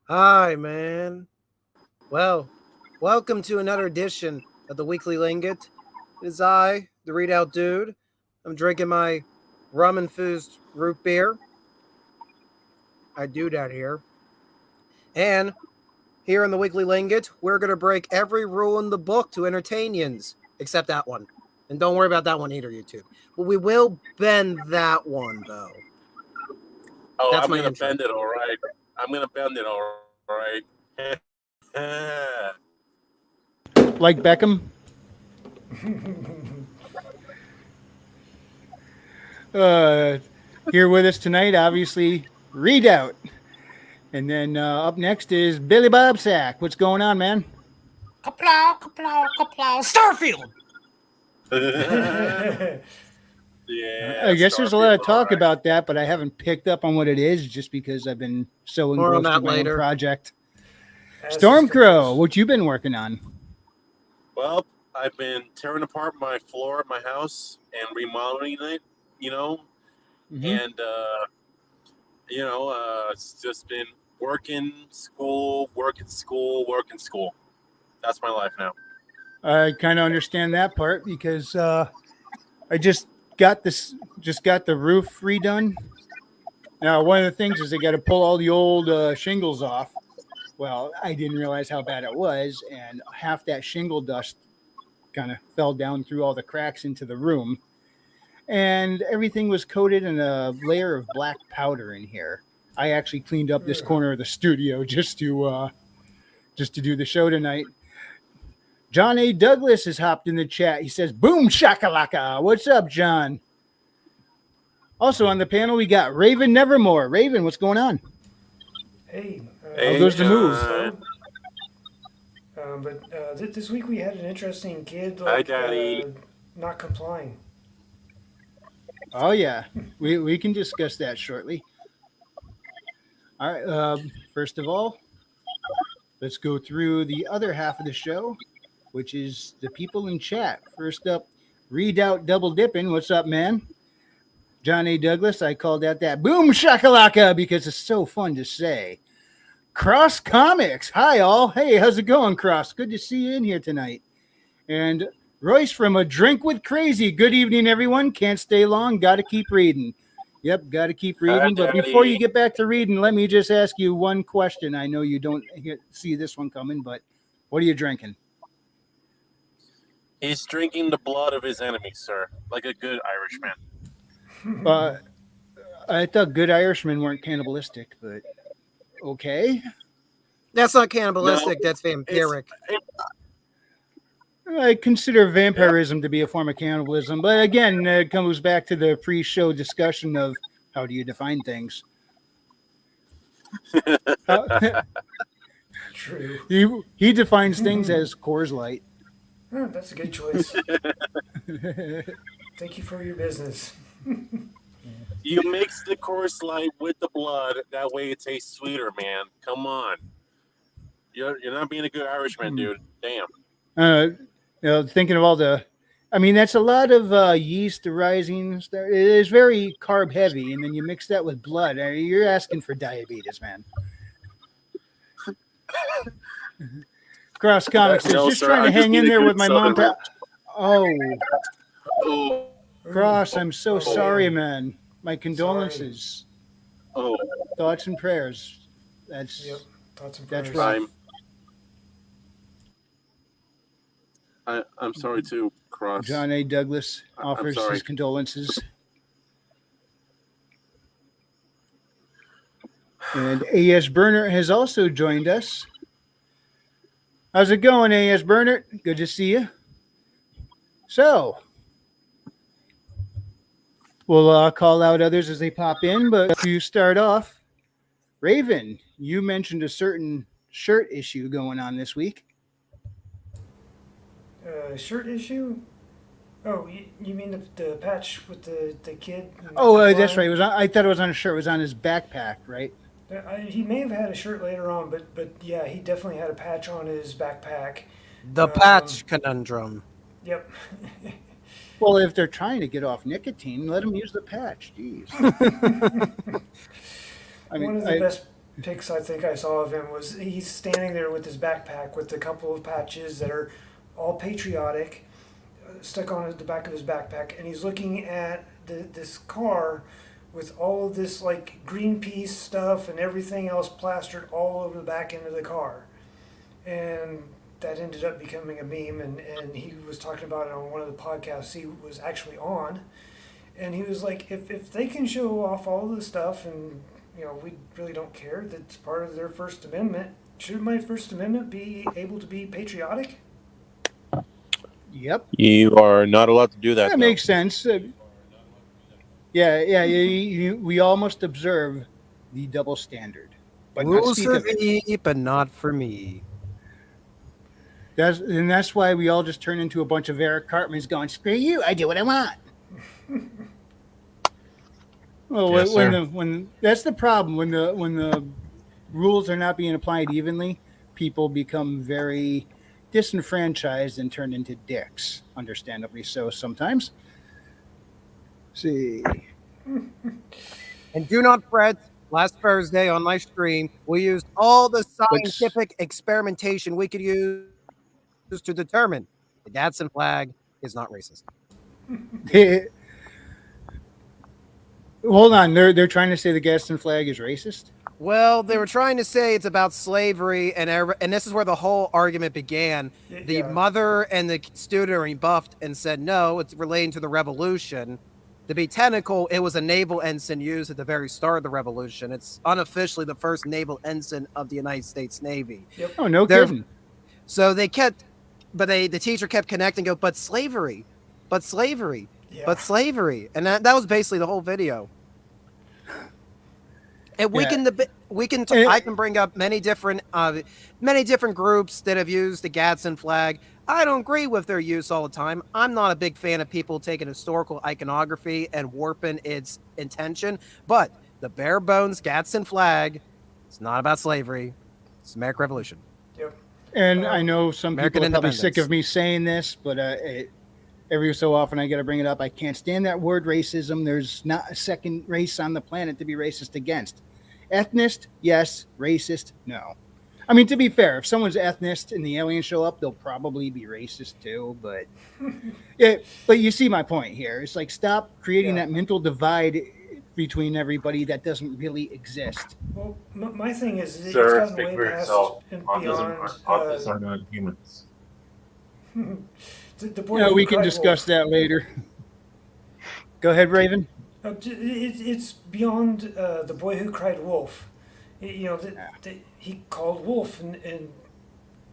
Hi, man. Well, welcome to another edition of the Weekly Lingot. It is I, the Readout Dude. I'm drinking my rum infused root beer. I do that here. And here in the Weekly Lingot, we're going to break every rule in the book to entertain yins, except that one. And don't worry about that one either, YouTube. But we will bend that one, though. Oh, That's I'm my gonna intro. bend it all right. I'm gonna bend it all right. Like Beckham. Here with us tonight, obviously, Readout. And then up next is Billy Bob Sack. What's going on, man? Kaplow, kaplow, kaplow. Starfield! Yeah, I guess there's a lot of Starfield, talk all right. about that, but I haven't picked up on what it is just because I've been so More on engrossed that in my later. own project. As Stormcrow, discussed. what you been working on? Well, I've been tearing apart my floor at my house and remodeling it. You know, Mhm. and it's just been working, school, working, school, working, school. That's my life now. I kind of understand that part because I just got the roof redone. Now, one of the things is they got to pull all the old shingles off. Well, I didn't realize how bad it was, and half that shingle dust kind of fell down through all the cracks into the room, and everything was coated in a layer of black powder in here. I actually cleaned up this corner of the studio just to do the show tonight. John A. Douglas has hopped in the chat. He says, "Boom shakalaka." What's up, John? Also on the panel, we got Raven Nevermore. Raven, what's going on? Hey, Hey, goes the move? slow. But this week we had an interesting kid Hi, Daddy. not complying. Oh yeah, we can discuss that shortly. All right. First of all, let's go through the other half of the show, which is the people in chat. First up, Readout Double Dipping. What's up, man? John A. Douglas. I called out that boom shakalaka because it's so fun to say. Cross Comics. Hi, all. Hey, how's it going, Cross? Good to see you in here tonight. And Royce from A Drink with Crazy. Good evening, everyone. Can't stay long. Got to keep reading. Yep, got to keep reading. But before you get back to reading, let me just ask you one question. I know you don't see this one coming, but what are you drinking? He's drinking the blood of his enemies, sir, like a good Irishman. I thought good Irishmen weren't cannibalistic, but okay. That's not cannibalistic, No, that's vampiric. I consider vampirism to be a form of cannibalism, but again, it comes back to the pre-show discussion of how do you define things. True. He defines things as Coors Light. That's a good choice. Thank you for your business. You mix the Coors Light with the blood. That way it tastes sweeter, man. Come on. You're not being a good Irishman, dude. Damn. Thinking of all the, I mean, that's a lot of yeast rising. It is very carb heavy, and then you mix that with blood. You're asking for diabetes, man. Cross Comics is just trying to hang in there with my mom. Oh, Cross, I'm so sorry, man. My condolences. Oh, thoughts and prayers. That's thoughts and prayers. That's right. I'm sorry too, Cross. John A. Douglas offers his condolences. And A.S. Bernert has also joined us. How's it going, A.S. Bernert? Good to see you. So, we'll call out others as they pop in, but to start off, Raven, you mentioned a certain shirt issue going on this week. Shirt issue? Oh, you mean the patch with the kid? Oh, that's right. It was. I thought it was on a shirt. It was on his backpack, right? He may have had a shirt later on, but yeah, he definitely had a patch on his backpack. The patch conundrum. Yep. Well, if they're trying to get off nicotine, let them use the patch. Jeez. One of the best pics I think I saw of him was he's standing there with his backpack with a couple of patches that are all patriotic stuck on the back of his backpack, and he's looking at this car with all of this like Greenpeace stuff and everything else plastered all over the back end of the car. And that ended up becoming a meme, and he was talking about it on one of the podcasts he was actually on. And he was like, if they can show off all of the stuff and, we really don't care, that's part of their First Amendment, should my First Amendment be able to be patriotic? Yep. You are not allowed to do that. That makes sense. We all must observe the double standard, but not Rules speak for of it. thee, but not for me. That's why we all just turn into a bunch of Eric Cartmans going, "Screw you! I do what I want." Well, Yes, sir. when that's the problem when the rules are not being applied evenly, people become very disenfranchised and turn into dicks. Understandably so sometimes. See. And do not fret. Last Thursday on my stream, we used all the Let's scientific experimentation we could use to determine the Gadsden flag is not racist. hold on. They're trying to say the Gadsden flag is racist. Well, they were trying to say it's about slavery, and this is where the whole argument began. The Yeah. mother and the student are rebuffed and said, no, it's relating to the revolution. To be technical, it was a naval ensign used at the very start of the revolution. It's unofficially the first naval ensign of the United States Navy. Yep. Oh, no kidding. So they kept, the teacher kept connecting, but slavery, but slavery, Yeah. but slavery. And that was basically the whole video. And I can bring up many different groups that have used the Gadsden flag. I don't agree with their use all the time. I'm not a big fan of people taking historical iconography and warping its intention. But the bare bones Gadsden flag, it's not about slavery. It's the American Revolution. Yep. And I know some American people are probably sick independence. of me saying this, but every so often I got to bring it up. I can't stand that word racism. There's not a second race on the planet to be racist against. Ethnist, yes. Racist, no. I mean, to be fair, if someone's ethnist and the aliens show up, they'll probably be racist too. But but you see my point here. It's like stop creating Yeah. that mental divide between everybody that doesn't really exist. Well, my thing is, it's Sir, gotten speak way for past yourself. and Autism beyond. are not humans. The boy Yeah, who we can cried discuss wolf. that later. Go ahead, Raven. It's beyond the boy who cried wolf. He called wolf, and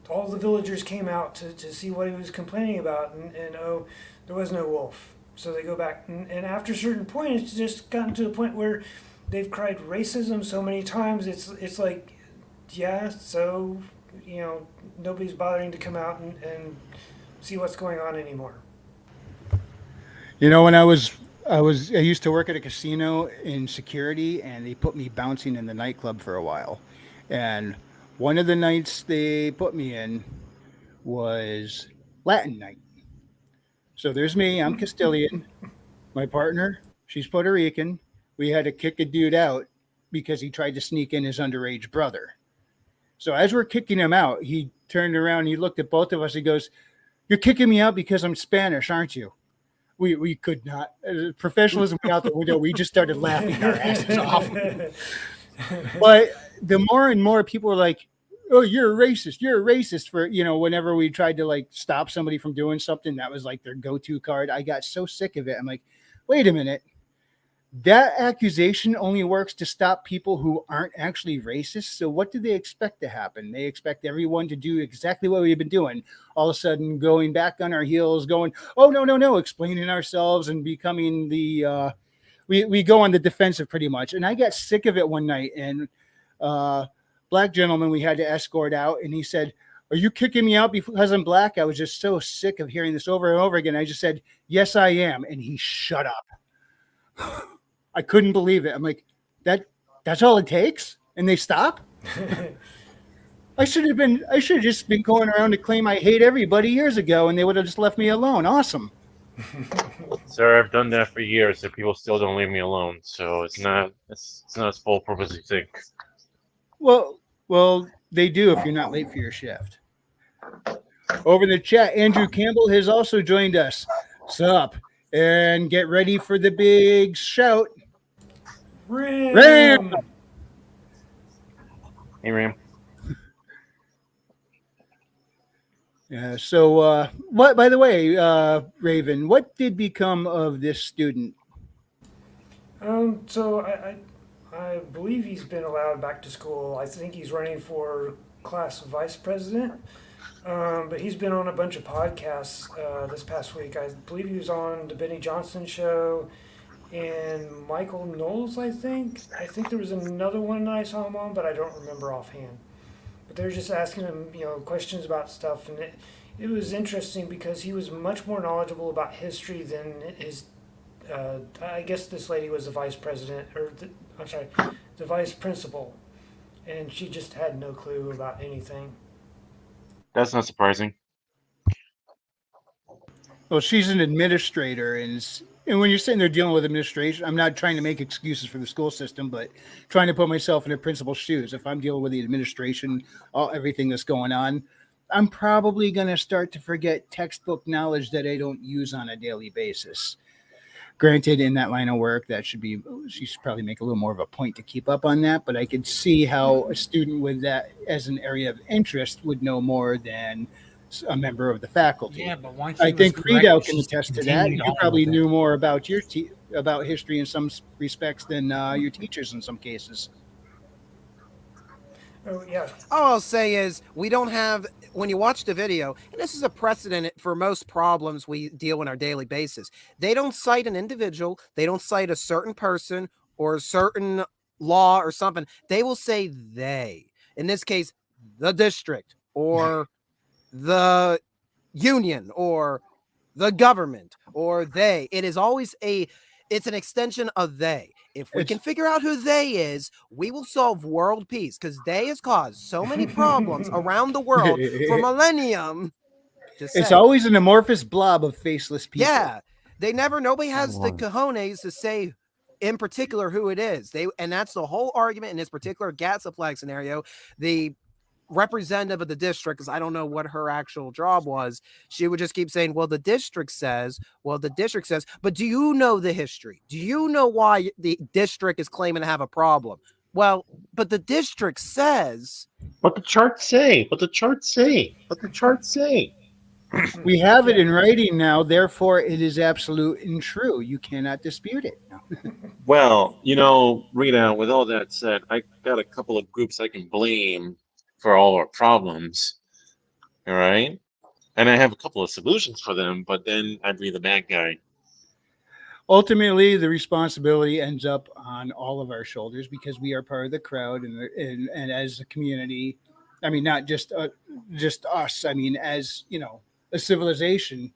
all the villagers came out to see what he was complaining about, and oh, there was no wolf. So they go back, and after a certain point, it's just gotten to the point where they've cried racism so many times. It's like, yeah, so nobody's bothering to come out and see what's going on anymore. You know, when I used to work at a casino in security, and they put me bouncing in the nightclub for a while. And one of the nights they put me in was Latin night. So there's me, I'm Castilian. My partner, she's Puerto Rican. We had to kick a dude out because he tried to sneak in his underage brother. So as we're kicking him out, he turned around, he looked at both of us, he goes, "You're kicking me out because I'm Spanish, aren't you?" We could not. Professionalism went out the window. We just started laughing our asses off. But the more and more people were like, "Oh, you're a racist. You're a racist," for whenever we tried to like stop somebody from doing something, that was like their go-to card. I got so sick of it. I'm like, wait a minute. That accusation only works to stop people who aren't actually racist. So what do they expect to happen? They expect everyone to do exactly what we've been doing. All of a sudden going back on our heels, going, "Oh, no, explaining ourselves and becoming the we go on the defensive pretty much." And I got sick of it one night, and black gentleman we had to escort out, and he said, "Are you kicking me out because I'm black?" I was just so sick of hearing this over and over again. I just said, "Yes, I am." And he shut up. I couldn't believe it. I'm like, that's all it takes? And they stop? I should have just been going around to claim I hate everybody years ago, and they would have just left me alone. Awesome. Sir, I've done that for years, and people still don't leave me alone. So it's not as foolproof as you think. Well, they do if you're not late for your shift. Over in the chat, Andrew Campbell has also joined us. Sup? And get ready for the big shout. Ram! Ram. Hey, Ram. What? By the way, Raven, what did become of this student? So I believe he's been allowed back to school. I think he's running for class vice president. But he's been on a bunch of podcasts this past week. I believe he was on the Benny Johnson show and Michael Knowles. I think there was another one that I saw him on, but I don't remember offhand. But they were just asking him, questions about stuff, and it was interesting because he was much more knowledgeable about history than his. I guess this lady was the vice president, I'm sorry, the vice principal, and she just had no clue about anything. That's not surprising. Well, she's an administrator, and when you're sitting there dealing with administration, I'm not trying to make excuses for the school system, but trying to put myself in a principal's shoes. If I'm dealing with the administration, everything that's going on, I'm probably going to start to forget textbook knowledge that I don't use on a daily basis. Granted, in that line of work, she should probably make a little more of a point to keep up on that, but I could see how a student with that as an area of interest would know more than a member of the faculty. Yeah, but once I think Friedel can attest to that. You probably knew. knew more about about history in some respects than your teachers in some cases. Oh yeah, All I'll say is we don't have, when you watch the video, and this is a precedent for most problems we deal on our daily basis, they don't cite an individual, they don't cite a certain person or a certain law or something. They will say they. In this case, the district or the union or the government or they. It is always it's an extension of they. If we can figure out who they is, we will solve world peace because they has caused so many problems around the world for millennium. It's always an amorphous blob of faceless people. Yeah, nobody has the cojones to say in particular who it is. And that's the whole argument in this particular Gatsa flag scenario. The representative of the district, because I don't know what her actual job was, she would just keep saying, well, the district says, but do you know the history? Do you know why the district is claiming to have a problem? Well, but the district says. What the charts say. We have it in writing now, therefore it is absolute and true. You cannot dispute it. Well, Rita, with all that said, I got a couple of groups I can blame for all our problems. All right? And I have a couple of solutions for them, but then I'd be the bad guy. Ultimately, the responsibility ends up on all of our shoulders because we are part of the crowd, and as a community, I mean, not just us. I mean, as a civilization.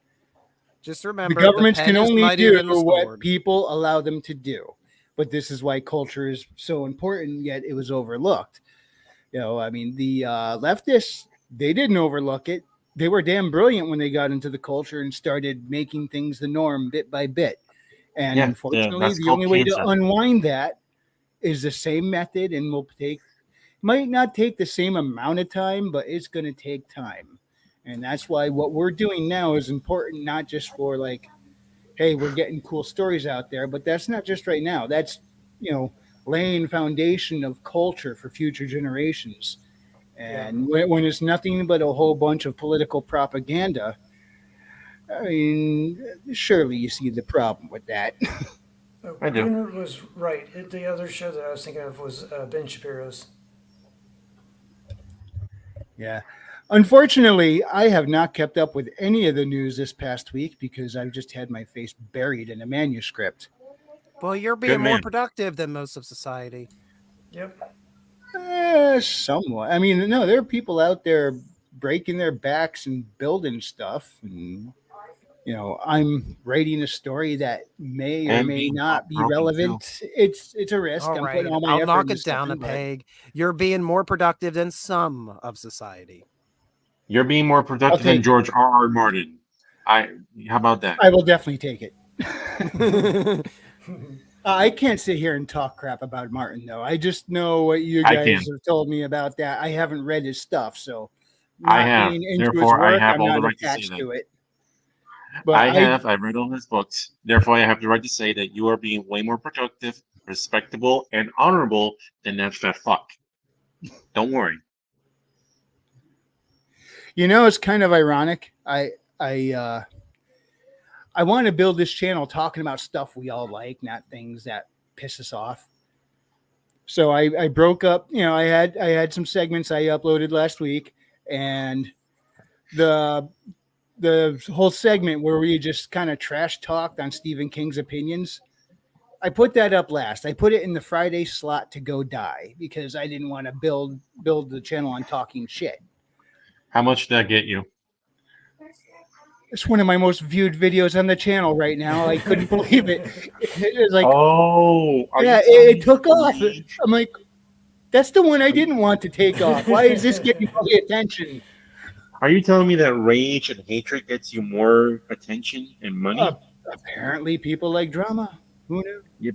Just remember, the governments can only do what sword. People allow them to do. But this is why culture is so important. Yet it was overlooked. I mean, the leftists, they didn't overlook it. They were damn brilliant when they got into the culture and started making things the norm bit by bit. And unfortunately, the only way to unwind that is the same method, and might not take the same amount of time, but it's going to take time. And that's why what we're doing now is important, not just for like, hey, we're getting cool stories out there, but that's not just right now. That's, laying foundation of culture for future generations. And when it's nothing but a whole bunch of political propaganda, I mean, surely you see the problem with that. I do. Bruner was right. The other show that I was thinking of was Ben Shapiro's. Yeah. Unfortunately, I have not kept up with any of the news this past week because I've just had my face buried in a manuscript. Well, you're being more productive than most of society. Yep. Somewhat. I mean, no, there are people out there breaking their backs and building stuff. And, I'm writing a story that may or may not be relevant. Too. It's a risk. All right. I'll knock it down a peg. You're being more productive than some of society. You're being more productive than George R.R. Martin. How about that? I will definitely take it. I can't sit here and talk crap about Martin, though. I just know what you I guys can. have told me about that. I haven't read his stuff, so I not have. being into his Therefore, I work, have I'm all the not right to say attached that. to it. But I've read all his books. Therefore, I have the right to say that you are being way more productive, respectable, and honorable than that fat fuck. Don't worry. it's kind of ironic. I I want to build this channel talking about stuff we all like, not things that piss us off. So I broke up. I had some segments I uploaded last week, and the the whole segment where we just kind of trash talked on Stephen King's opinions. I put that up last. I put it in the Friday slot to go die because I didn't want to build the channel on talking shit. How much did that get you? It's one of my most viewed videos on the channel right now. I couldn't believe it. It was like, Oh, are you yeah, telling it me that took off. Rage? I'm like, that's the one I Are you, didn't want to take off. Why is this getting all the attention? are you telling me that rage and hatred gets you more attention and Uh, money? Apparently, people like drama. Who knew? You,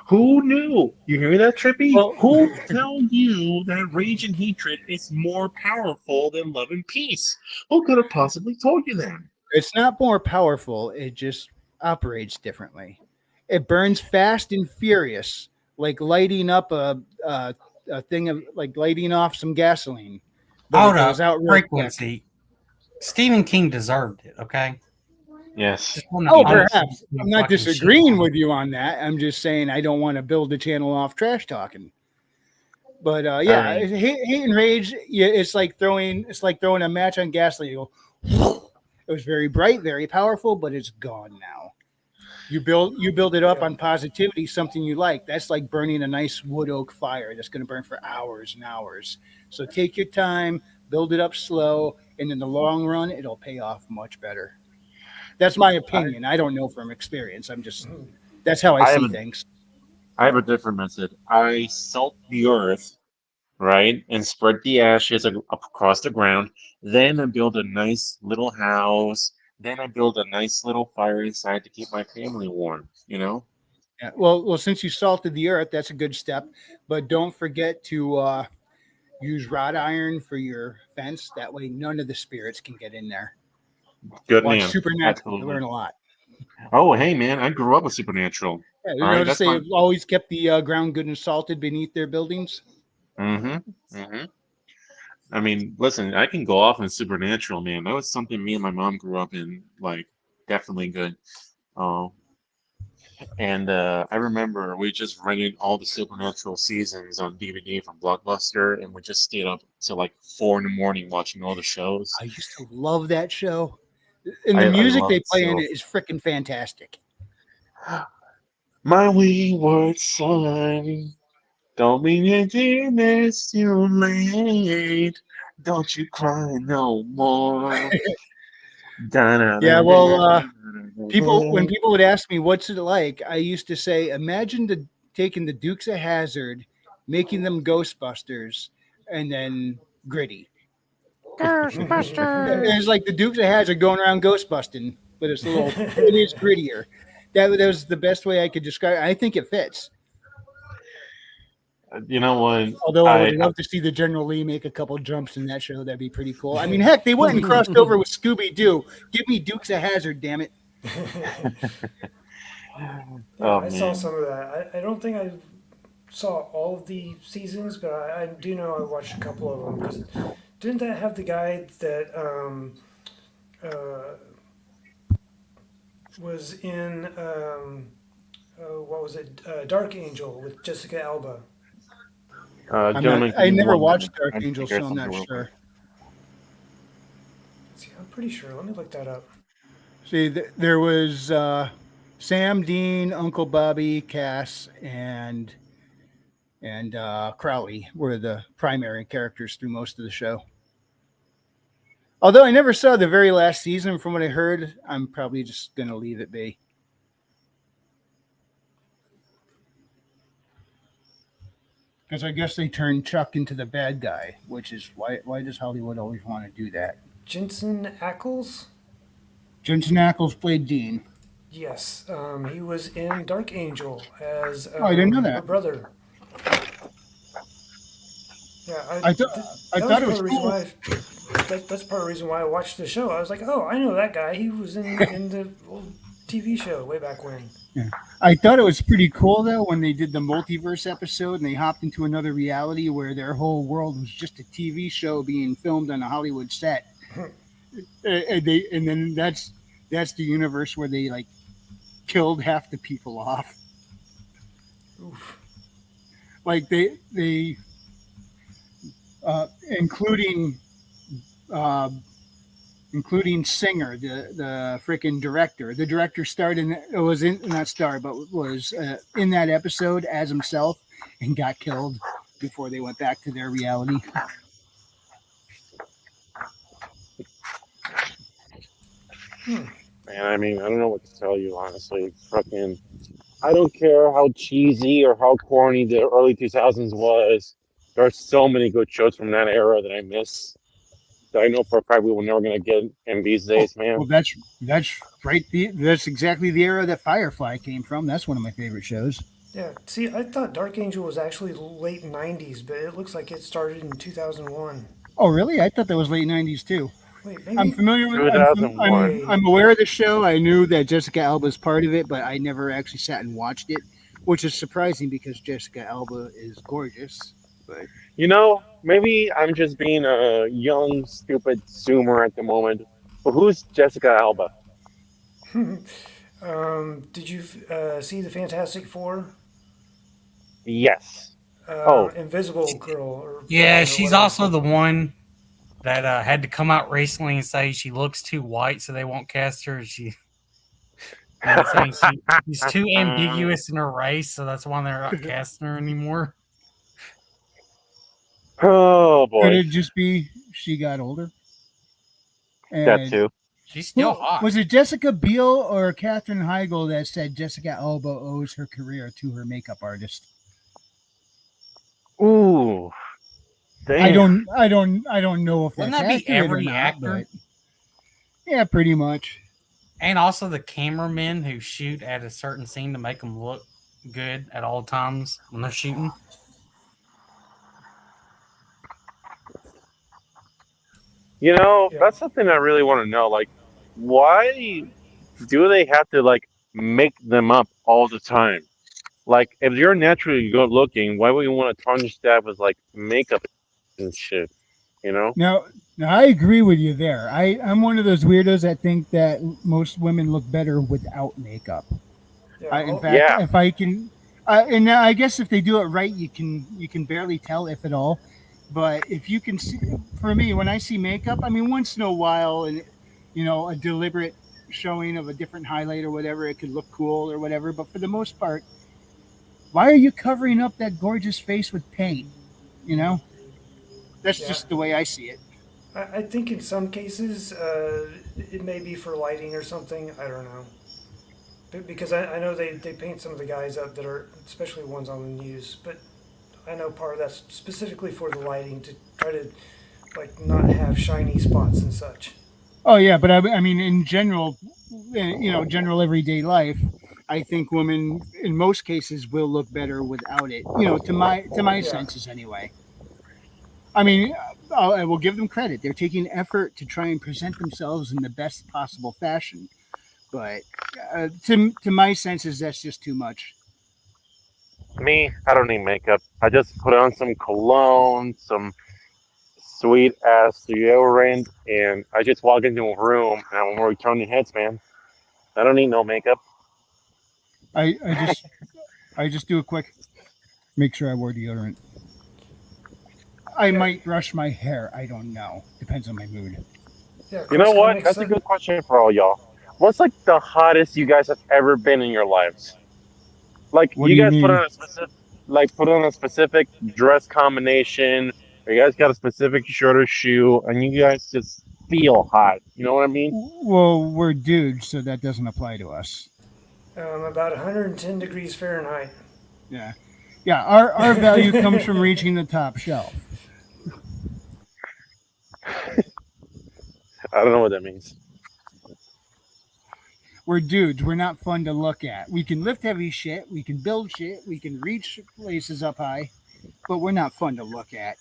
who knew? You hear that, Trippy? Well, Who tell you that rage and hatred is more powerful than love and peace? Who could have possibly told you that? it's not more powerful. It just operates differently. It burns fast and furious, like lighting up a thing of like lighting off some gasoline, but it Hold goes up. out real quick. Frequency. Stephen King deserved it, okay? Yes. Just want to Oh, be honest perhaps. with I'm you, not fucking shit disagreeing on with it. you on that. I'm just saying I don't want to build the channel off trash talking. But I yeah, mean, hate and rage. Yeah, it's like throwing a match on gasoline. You go, it was very bright, very powerful, but it's gone now. You build it up Yeah. on positivity, something you like. That's like burning a nice wood oak fire that's going to burn for hours and hours. So take your time, build it up slow, and in the long run, it'll pay off much better. That's my I, opinion. I don't know from experience. That's how I I have see a things. I have a different method. I salt the earth, right, and spread the ashes across the ground. Then I build a nice little house. Then I build a nice little fire inside to keep my family warm. You know? Yeah. Well, since you salted the earth, that's a good step. But don't forget to use wrought iron for your fence. That way, none of the spirits can get in there. Good Watch man. Supernatural. You Absolutely. learn a lot. Oh, hey, man, I grew up with Supernatural. Yeah, you All right, notice that's my. they've always kept the ground good and salted beneath their buildings. Mm-hmm. Mm-hmm. I mean, listen, I can go off on Supernatural, man. That was something me and my mom grew up in, like, definitely good. Uh, and I remember we just rented all the Supernatural seasons on DVD from Blockbuster, and we just stayed up till like 4 in the morning watching all the shows. I used to love that show, and the I music love they it play in so. it is freaking fantastic. My wayward son, don't be thinking it's too late. Don't you cry no more. Yeah, well, when Da-na-na-na-na-na-na. people would ask me what's it like, I used to say, imagine taking the Dukes of Hazard, making them Ghostbusters, and then Gritty. It's like the Dukes of Hazard going around ghost busting, but it is grittier. That was the best way I could describe it. I think it fits. You know what? Although I would I love to see the General Lee make a couple jumps in that show. That'd be pretty cool. I mean, heck, they went and crossed over with Scooby Doo. Give me Dukes of Hazard, damn it. Yeah, oh I saw man. some of that. I don't think I saw all of the seasons, but I do know I watched a couple of them. Because didn't that have the guy that uh, was in what was it? Dark Angel with Jessica Alba. Gentlemen, give I me never one watched moment. Dark I Angel, think I so have I'm something not real quick. sure. See, I'm pretty sure. Let me look that up. See, there was Sam, Dean, Uncle Bobby, Cass, and Crowley were the primary characters through most of the show. Although I never saw the very last season, from what I heard, I'm probably just going to leave it be. Because I guess they turned Chuck into the bad guy, which is why does Hollywood always want to do that? Jensen Ackles. Jensen Ackles played Dean. Yes, he was in Dark Angel as Oh, I didn't know her that. brother. Yeah, I thought I that was thought it part was of the reason cool. why. That's part of the reason why I watched the show. I was like, oh, I know that guy. He was in the old TV show way back when. Yeah. I thought it was pretty cool though when they did the multiverse episode and they hopped into another reality where their whole world was just a TV show being filmed on a Hollywood set. And then that's the universe where they like killed half the people off. Oof. Like they including uh, including Singer, the freaking director. The director starred in it was in not starred, but was in that episode as himself and got killed before they went back to their reality. Hmm. Man, I mean, I don't know what to tell you, honestly. Fucking, I don't care how cheesy or how corny the early 2000s was. There are so many good shows from that era that I miss that I know for a fact we were never gonna get in these Oh, days, man. well, that's right. That's exactly the era that Firefly came from. That's one of my favorite shows. Yeah. See, I thought Dark Angel was actually late '90s, but it looks like it started in 2001. Oh, really? I thought that was late '90s too. Wait, I'm maybe. familiar with. I'm 2001. Wait. I'm aware of the show. I knew that Jessica Alba is part of it, but I never actually sat and watched it, which is surprising because Jessica Alba is gorgeous. But You know, maybe I'm just being a young, stupid zoomer at the moment. But who's Jessica Alba? Did you see the Fantastic Four? Yes. Oh, Invisible Girl or Yeah, Woman or she's whatever. also the one that had to come out recently and say she looks too white, so they won't cast her. Saying she's too ambiguous in her race, so that's why they're not casting her anymore. oh could boy, it just be she got older? that And too. She's still who hot. was it? Jessica Biel or Katherine Heigl that said Jessica Alba owes her career to her makeup artist? Ooh, damn. I don't know if Wouldn't that's that be accurate or every not, but actor? yeah, pretty much. And also the cameramen who shoot at a certain scene to make them look good at all times when they're shooting. You know, Yeah. that's something I really want to know. Like, why do they have to like make them up all the time? Like, if you're naturally good looking, why would you want to tarnish that with like makeup and shit? You know? Now, now I agree with you there. I'm one of those weirdos that think that most women look better without makeup. Yeah. In Oh, fact, Yeah. if I can, and I guess if they do it right, you can barely tell if at all. But if you can see, for me, when I see makeup, I mean, once in a while, and a deliberate showing of a different highlight or whatever, it could look cool or whatever. But for the most part, why are you covering up that gorgeous face with paint? You know, that's yeah. just the way I see it. I think in some cases it may be for lighting or something. I don't know. Because I know they paint some of the guys up that are, especially ones on the news, but I know part of that's specifically for the lighting to try to like not have shiny spots and such. Oh yeah, but I mean, in general, general everyday life, I think women in most cases will look better without it. To my Yeah, senses anyway. I mean, I will give them credit; they're taking effort to try and present themselves in the best possible fashion. But to my senses, that's just too much. Me, I don't need makeup. I just put on some cologne, some sweet ass deodorant, and I just walk into a room and I'm already turning heads, man. I don't need no makeup. I, I just I just do a quick make sure I wore deodorant. I yeah, might brush my hair. I don't know. Depends on my mood. yeah. You know Cross what? comics. That's a good question for all y'all. What's like the hottest you guys have ever been in your lives? Like What do you you guys put mean? on a specific dress combination, or you guys got a specific shirt or shoe, and you guys just feel hot. You know what I mean? Well, we're dudes, so that doesn't apply to us. About 110 degrees Fahrenheit. Yeah, yeah. Our value comes from reaching the top shelf. I don't know what that means. We're dudes. We're not fun to look at. We can lift heavy shit. We can build shit. We can reach places up high, but we're not fun to look at.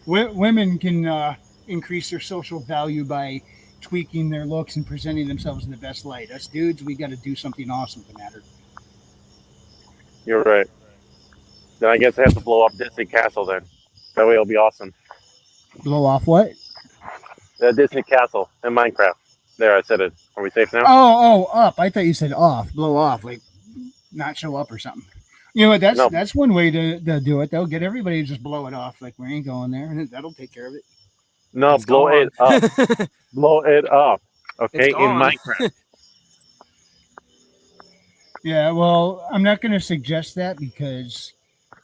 Women can increase their social value by tweaking their looks and presenting themselves in the best light. Us dudes, we got to do something awesome to matter. You're right. Then I guess I have to blow up Disney Castle then. That way it'll be awesome. Blow off what? The Disney Castle in Minecraft. There, I said it. Are we safe now? Oh, up. I thought you said off. Blow off, like not show up or something. You know what? That's one way to do it. They'll get everybody to just blow it off. Like we ain't going there, and that'll take care of it. No, He's blow gone. it up. Blow it up. Okay, It's in gone. Minecraft. Yeah, well, I'm not going to suggest that because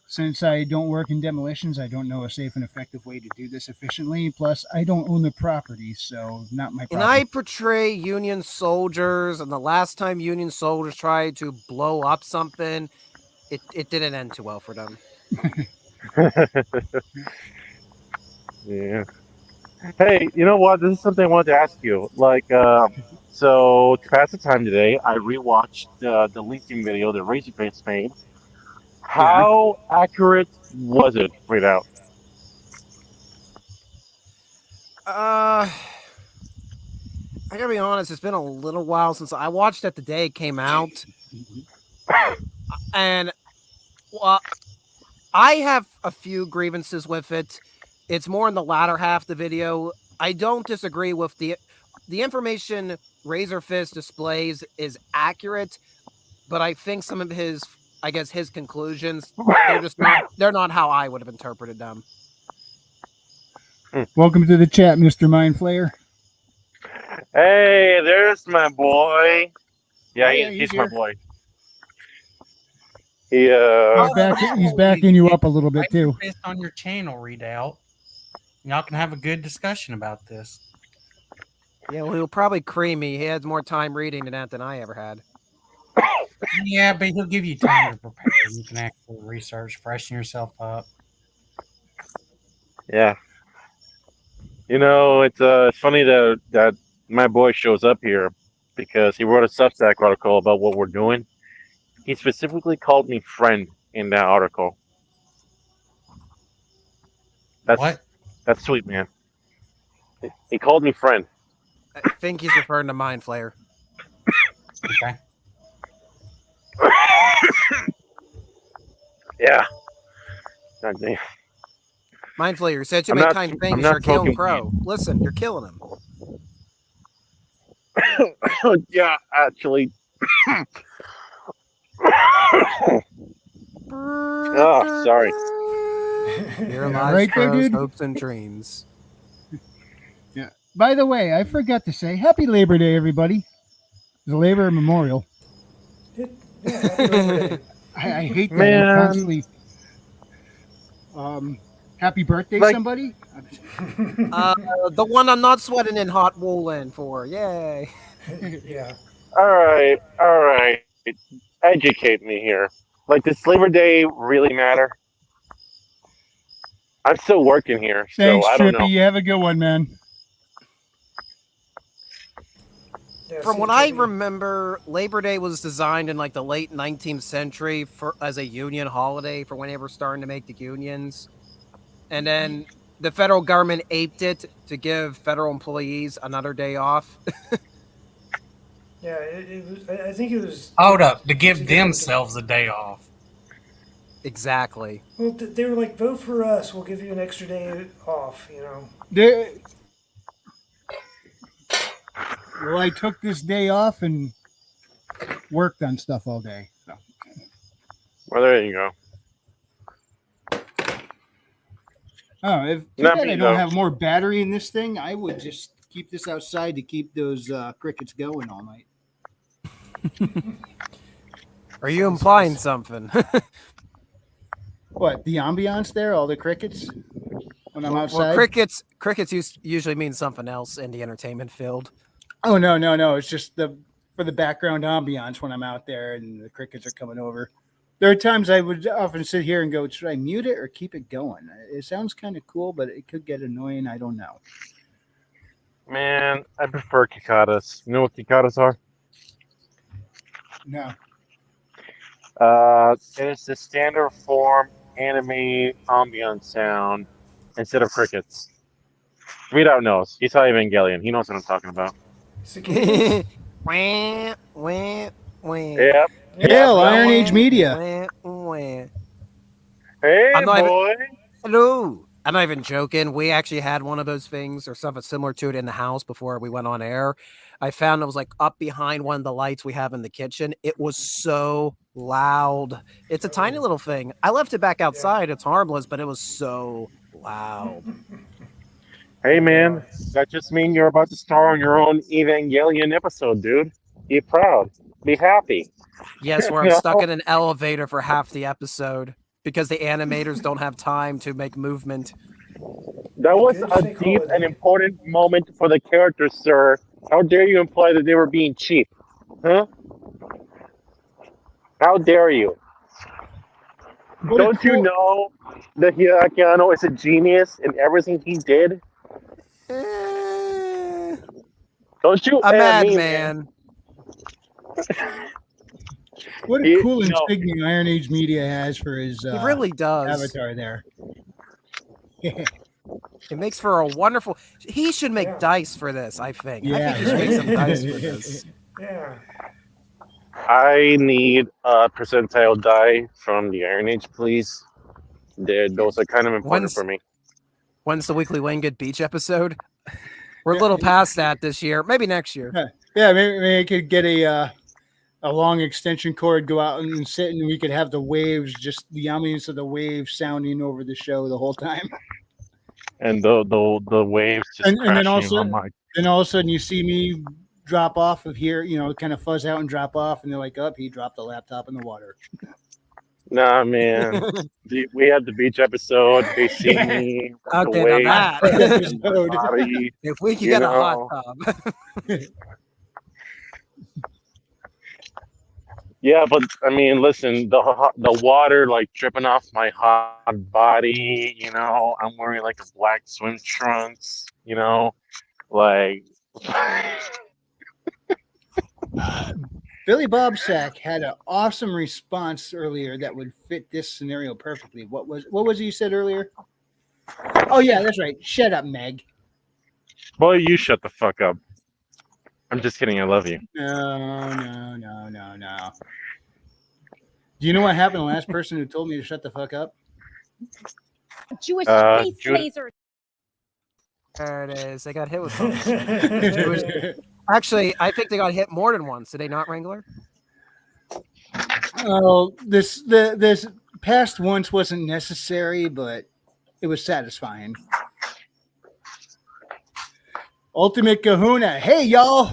since I don't work in demolitions, I don't know a safe and effective way to do this efficiently. Plus, I don't own the property, so not my And problem. I portray Union soldiers, and the last time Union soldiers tried to blow up something, it didn't end too well for them. Yeah. Hey, you know what? This is something I wanted to ask you. So to pass the time today, I rewatched the leasing video that Razorface made. Yeah. How accurate was it, right out? I gotta be honest, it's been a little while since I watched it the day it came out. And well, I have a few grievances with it. It's more in the latter half of the video. I don't disagree with the information Razor Fist displays is accurate, but I think some of his conclusions, they're not how I would have interpreted them. Welcome to the chat, Mr. Mind Flayer. Hey, there's my boy. Yeah, Oh, yeah, he's he's my here. boy. He He's backing you up a little bit too. Fist on your channel, Readout. Y'all can have a good discussion about this. Yeah, well, he'll probably cream me. He has more time reading that than I ever had. Yeah, but he'll give you time to prepare. You can actually research, freshen yourself up. Yeah. You know, it's funny that my boy shows up here because he wrote a Substack article about what we're doing. He specifically called me friend in that article. What? That's sweet, man. He called me friend. I think he's referring to Mind Flayer. Okay. Yeah. God damn. Mind Flayer, you said too I'm many not- kind I'm things. not You're killing smoking Crow. Listen, you're killing him. Yeah, actually. Oh, sorry. Here Yeah, lies right there, Crow's dude. hopes and dreams. Yeah. By the way, I forgot to say Happy Labor Day, everybody. It's a Labor Memorial. Yeah, happy Labor Day. I hate that. Man. I'm constantly. Happy birthday, Like- somebody. The one I'm not sweating in hot wool in for. Yay. Yeah. All right. Educate me here. Like, does Labor Day really matter? I'm still working here, so Thanks, I don't know. Trippy. You have a good one, man. Yeah, From same what I Trippy. remember, Labor Day was designed in like the late 19th century as a union holiday for when they were starting to make the unions. And then the federal government aped it to give federal employees another day off. Yeah, it was. I think it was. Hold up. To give to get themselves a day off. Exactly. Well, they were like, vote for us. We'll give you an extra day off. You know. Well, I took this day off and worked on stuff all day. So. Well, there you go. Oh, if too Not bad me, I don't though. have more battery in this thing, I would just keep this outside to keep those crickets going all night. Are you implying something? What, the ambiance there, all the crickets when I'm outside? Well, crickets usually mean something else in the entertainment field. Oh no, it's just for the background ambiance when I'm out there and the crickets are coming over. There are times I would often sit here and go, should I mute it or keep it going? It sounds kind of cool, but it could get annoying. I don't know. Man, I prefer cicadas. You know what cicadas are? No. It's the standard form anime ambient sound instead of crickets. Readout knows. He saw Evangelion. He knows what I'm talking about. Cicadas? Wah, wah, wah. Yep, Yeah, yep, Hail, that Iron one. Age Wah, Media. wah, wah. Hey, I'm not even. boy. Hello. I'm not even joking. We actually had one of those things or something similar to it in the house before we went on air. I found it was like up behind one of the lights we have in the kitchen. It was so loud. It's a tiny Oh, little thing. I left it back yeah. outside. It's harmless, but it was so loud. Hey, I bet man. are. That just means you're about to star on your own Evangelion episode, dude. Be proud. Be happy. Yes, where I'm You stuck know? in an elevator for half the episode because the animators don't have time to make movement. That A was good a fake deep and holiday. important moment for the characters, sir. How dare you imply that they were being cheap? Huh? How dare you? What a Don't you cool. know that Hideaki is a genius in everything he did? Eh, Don't you a at me, man. madman. What a He, cool no, insignia Iron Age Media has for his He really does. avatar there. It makes for a wonderful. He should make Yeah. dice for this. I think. I think Yeah, he should make some dice for right? this. Yeah. I need a percentile die from the Iron Age, please. Those are kind of important for When's me. when's the weekly Winged Beach episode? We're a little past that this year. Maybe next year. Yeah, maybe I could get a long extension cord, go out and sit, and we could have the waves, just the ambience of the waves sounding over the show the whole time. And the waves just And crashing on my. then all of a sudden you see me drop off of here, kind of fuzz out and drop off, and they're like, "Up, he dropped the laptop in the water." Nah, man. We had the beach episode. They see Yeah, me with the Okay, now waves that crashing my episode. body. if we could You get a hot know. tub. Yeah, but I mean, listen, the water like dripping off my hot body. I'm wearing like a black swim trunks. Like. Billy Bob Sack had an awesome response earlier that would fit this scenario perfectly. What was it you said earlier? Oh yeah, that's right. Shut up, Meg. Boy, you shut the fuck up. I'm just kidding. I love you. No. Do you know what happened to the last person who told me to shut the fuck up? Jewish space Judah. lasers. There it is. They got hit with something. Actually, I think they got hit more than once. Did they not, Wrangler? Oh, this past once wasn't necessary, but it was satisfying. Ultimate Kahuna. Hey y'all.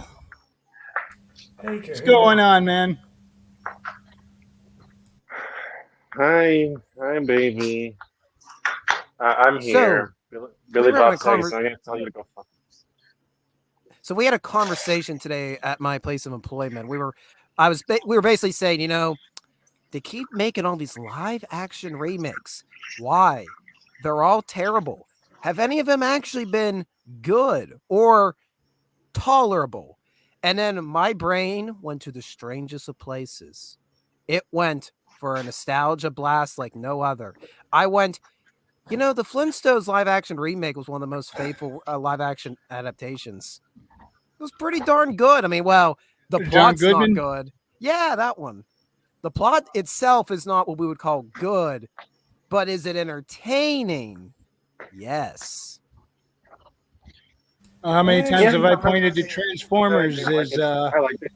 Hey, What's going on, man? Hi, baby. I'm here. Billy we were having Bob a Saget's not gonna tell you to go fuck. So we had a conversation today at my place of employment. We were basically saying, they keep making all these live action remakes. Why? They're all terrible. Have any of them actually been good or tolerable? And then my brain went to the strangest of places. It went for a nostalgia blast like no other. I went, the Flintstones live action remake was one of the most faithful live action adaptations. It was pretty darn good. I mean, well, the John plot's not Goodman? good. Yeah, that one. The plot itself is not what we would call good, but is it entertaining? Yes. How many times have I pointed to I Transformers like as it. I like it.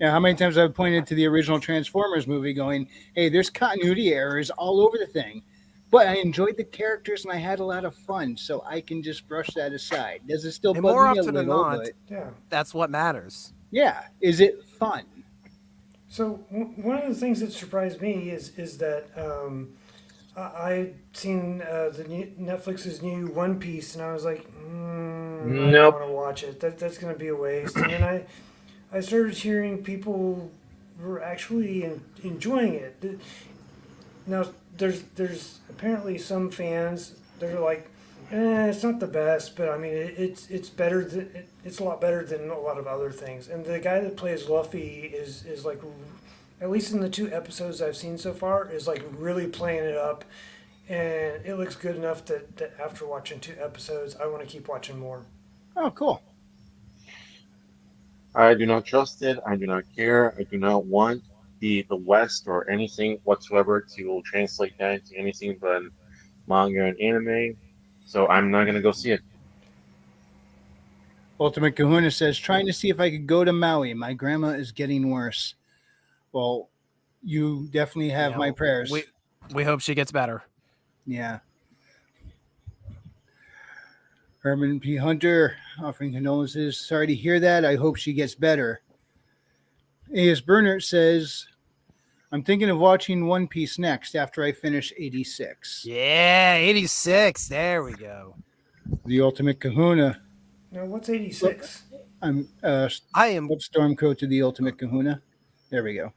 how many times I've pointed to the original Transformers movie going, hey, there's continuity errors all over the thing. But I enjoyed the characters and I had a lot of fun, so I can just brush that aside. Does it still And bug more me a often than little? not, But Yeah. that's what matters. yeah, is it fun? So one of the things that surprised me is that I seen the Netflix's new One Piece, and I was like, I don't Nope. want to watch it. That's going to be a waste. And then I started hearing people were actually enjoying it. Now there's apparently some fans that are like, It's not the best, but I mean it's better than it's a lot better than a lot of other things. And the guy that plays Luffy is like, at least in the 2 episodes I've seen so far, is like really playing it up, and it looks good enough that after watching 2 episodes, I want to keep watching more. Oh, cool. I do not trust it. I do not care. I do not want the West or anything whatsoever to translate that into anything but manga and anime. So I'm not gonna go see it. Ultimate Kahuna says, trying to see if I could go to Maui. My grandma is getting worse. Well, you definitely have my prayers. We hope she gets better. Yeah. Herman P. Hunter offering condolences. Sorry to hear that. I hope she gets better. A.S. Bernard says, I'm thinking of watching One Piece next after I finish 86. Yeah, 86. There we go. The Ultimate Kahuna. Now, what's 86? I'm I am Stormcoat to the Ultimate Kahuna. There we go.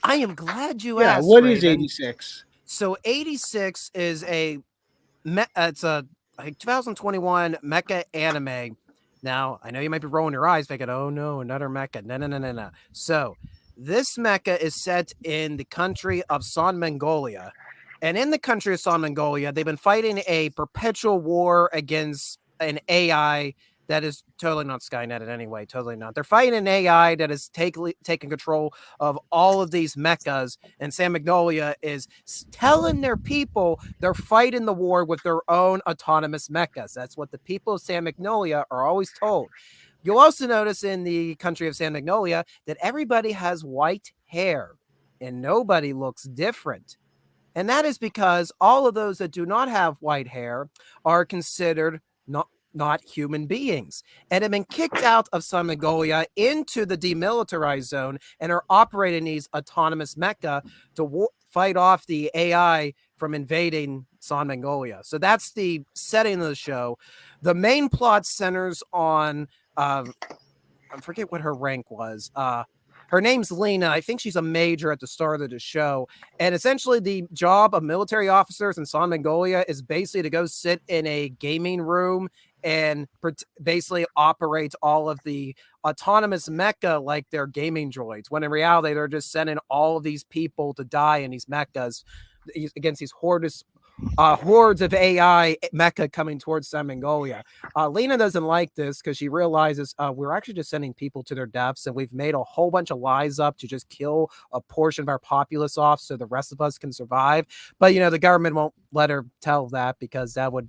I am glad you Yeah, asked. what is Raven. 86? So 86 is it's a like 2021 mecha anime. Now, I know you might be rolling your eyes thinking, oh no, another mecha. No. So this mecha is set in the country of San Mongolia. And in the country of San Mongolia, they've been fighting a perpetual war against an AI that is totally not Skynet in any way. Totally not. They're fighting an AI that is taking control of all of these mechas, and San Magnolia is telling their people they're fighting the war with their own autonomous mechas. That's what the people of San Magnolia are always told. You'll also notice in the country of San Magnolia that everybody has white hair and nobody looks different. And that is because all of those that do not have white hair are considered not human beings and have been kicked out of San Mongolia into the demilitarized zone and are operating these autonomous mecha to fight off the AI from invading San Mongolia. So that's the setting of the show. The main plot centers on I forget what her rank was. Her name's Lena. I think she's a major at the start of the show. And essentially, the job of military officers in San Mongolia is basically to go sit in a gaming room and basically operate all of the autonomous mecha like they're gaming droids, when in reality, they're just sending all of these people to die in these mechas against these hordes of AI mecha coming towards San Mongolia. Lena doesn't like this because she realizes we're actually just sending people to their deaths, and we've made a whole bunch of lies up to just kill a portion of our populace off so the rest of us can survive. But, the government won't let her tell that because that would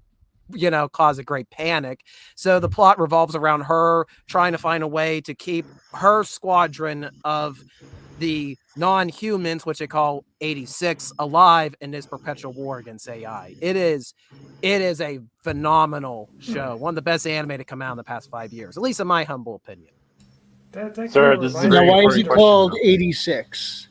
cause a great panic. So the plot revolves around her trying to find a way to keep her squadron of the non-humans, which they call 86, alive in this perpetual war against AI. It is a phenomenal show. One of the best anime to come out in the past 5 years, at least in my humble opinion. That kind Sir, of this is a reminds Now, very me why of is it important question, called though. 86?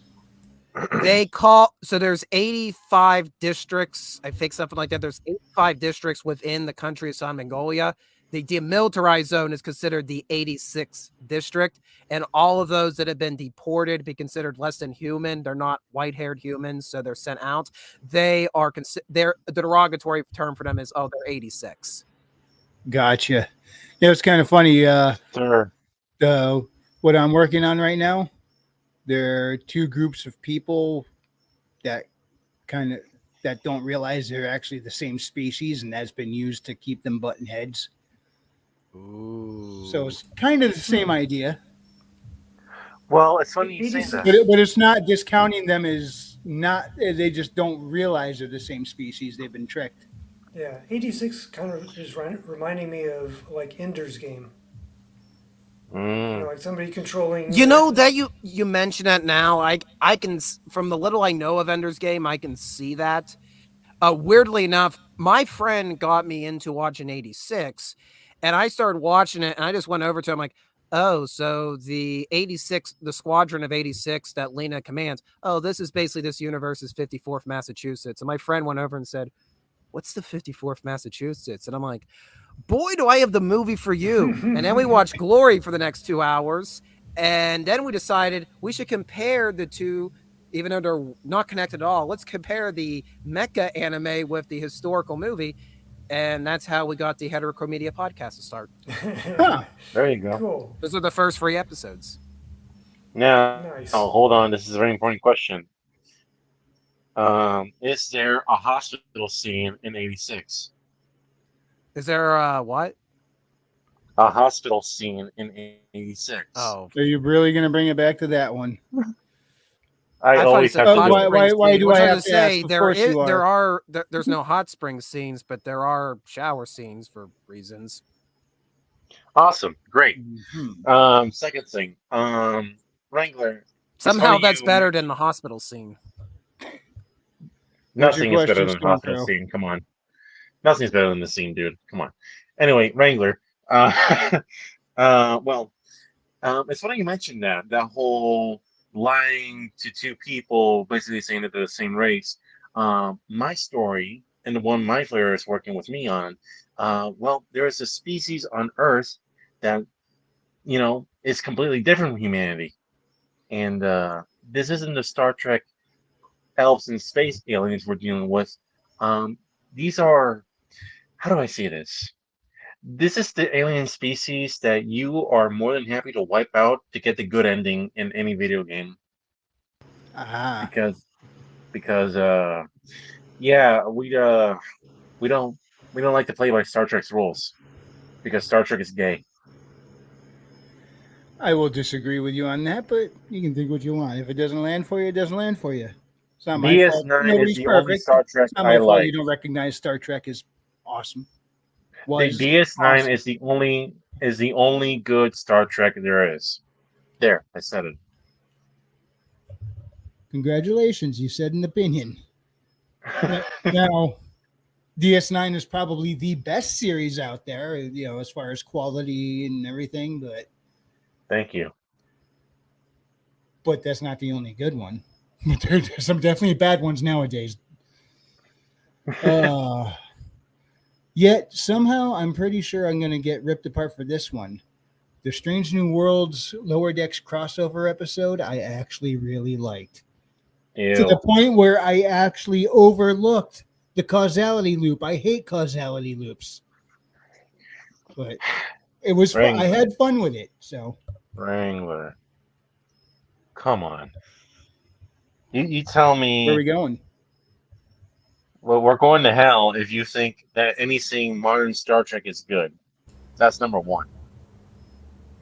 There's 85 districts, I think something like that. There's 85 districts within the country of San Mongolia. The demilitarized zone is considered the 86th district, and all of those that have been deported be considered less than human. They're not white-haired humans, so they're sent out. They are the derogatory term for them is, oh, they're 86. Gotcha. Yeah, it's kind of funny. Sir, What I'm working on right now, there are two groups of people that that don't realize they're actually the same species, and that's been used to keep them button heads. Ooh. So it's kind of the same idea, well, it's funny you say 86. that. but it's not discounting them as not. They just don't realize they're the same species. They've been tricked. Yeah, 86 kind of is reminding me of like Ender's Game. Mm. Like somebody controlling. That you mention that now, I can, from the little I know of Ender's Game, I can see that. Weirdly enough, my friend got me into watching 86, and I started watching it, and I just went over to him like, oh, so the 86, the squadron of 86 that Lena commands, oh, this is basically this universe's 54th Massachusetts. And my friend went over and said, what's the 54th Massachusetts? And I'm like, boy, do I have the movie for you. And then we watched Glory for the next 2 hours. And then we decided we should compare the two, even though they're not connected at all. Let's compare the mecha anime with the historical movie. And that's how we got the Heterochromedia podcast to start. Huh. There you go. Cool. Those are the first 3 episodes. Now, Nice. hold on. This is a very important question. Is there a hospital scene in '86? Is there what? A hospital scene in '86. Oh, Are you really going to bring it back to that one? I I thought you always said have to hot do why- it. springs why scene, do which I was have to to ask? say Of there course is you are. there's no hot spring scenes, but there are shower scenes for reasons. Awesome. Great. Mhm. Second thing. Wrangler. I saw Somehow that's you better than the hospital scene. What's your Nothing is better question, than the hospital Stormcrow? scene. Come on. Nothing's better than the scene, dude. Come on. Anyway, Wrangler. Well, it's funny you mentioned that whole lying to 2 people, basically saying that they're the same race. My story and the one my player is working with me on. Well, there is a species on Earth that is completely different from humanity, and this isn't the Star Trek elves and space aliens we're dealing with. Um, these are, how do I say this? This is the alien species that you are more than happy to wipe out to get the good ending in any video game Ah, because yeah, we don't like to play by Star Trek's rules because Star Trek is gay. I will disagree with you on that, but you can think what you want. If it doesn't land for you, it doesn't land for you. It's not my fault. DS9 is Nobody's the only perfect. Star Trek It's not I my fault you like. don't recognize Star Trek as awesome. The Was DS9 awesome. is the only good Star Trek there is. There, I said it. Congratulations, you said an opinion. Now, DS9 is probably the best series out there, as far as quality and everything, Thank you. but that's not the only good one. There's some definitely bad ones nowadays. Yet somehow I'm pretty sure I'm going to get ripped apart for this one. The Strange New Worlds Lower Decks crossover episode, I actually really liked. To the Ew. point where I actually overlooked the causality loop. I hate causality loops. But it was fun. I Wrangler. had fun with it. So Wrangler. Come on. You tell where are we me. going? Well, we're going to hell if you think that anything modern Star Trek is good. That's number one.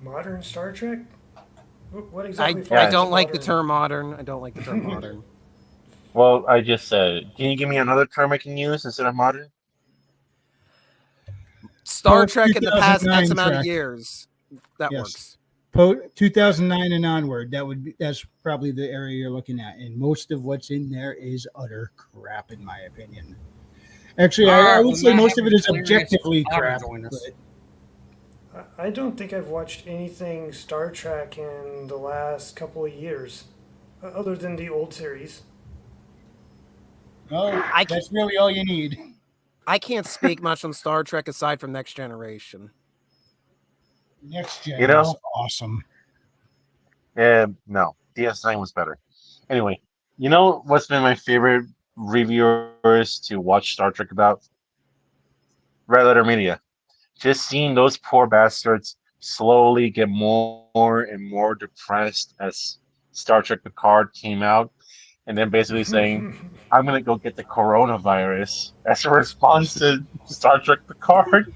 Modern Star Trek? What I exactly I falls Yes. don't into like the modern? term modern. I don't like the term modern. Well, I just said it. Can you give me another term I can use instead of modern? Star Post Trek in the past X 2009 amount of track. years. That Yes. works. 2009 and onward. That's probably the area you're looking at, and most of what's in there is utter crap, in my opinion. Actually, I Alright, would we say might most have of it a is delirious objectively otter crap. join us. But I don't think I've watched anything Star Trek in the last couple of years, other than the old series. well, I can't, that's really all you need. I can't speak much on Star Trek aside from Next Generation. Next gen You is know? awesome. No. DS9 was better. Anyway, you know what's been my favorite reviewers to watch Star Trek about? Red Letter Media. Just seeing those poor bastards slowly get more and more depressed as Star Trek Picard came out, and then basically saying, I'm going to go get the coronavirus as a response to Star Trek Picard.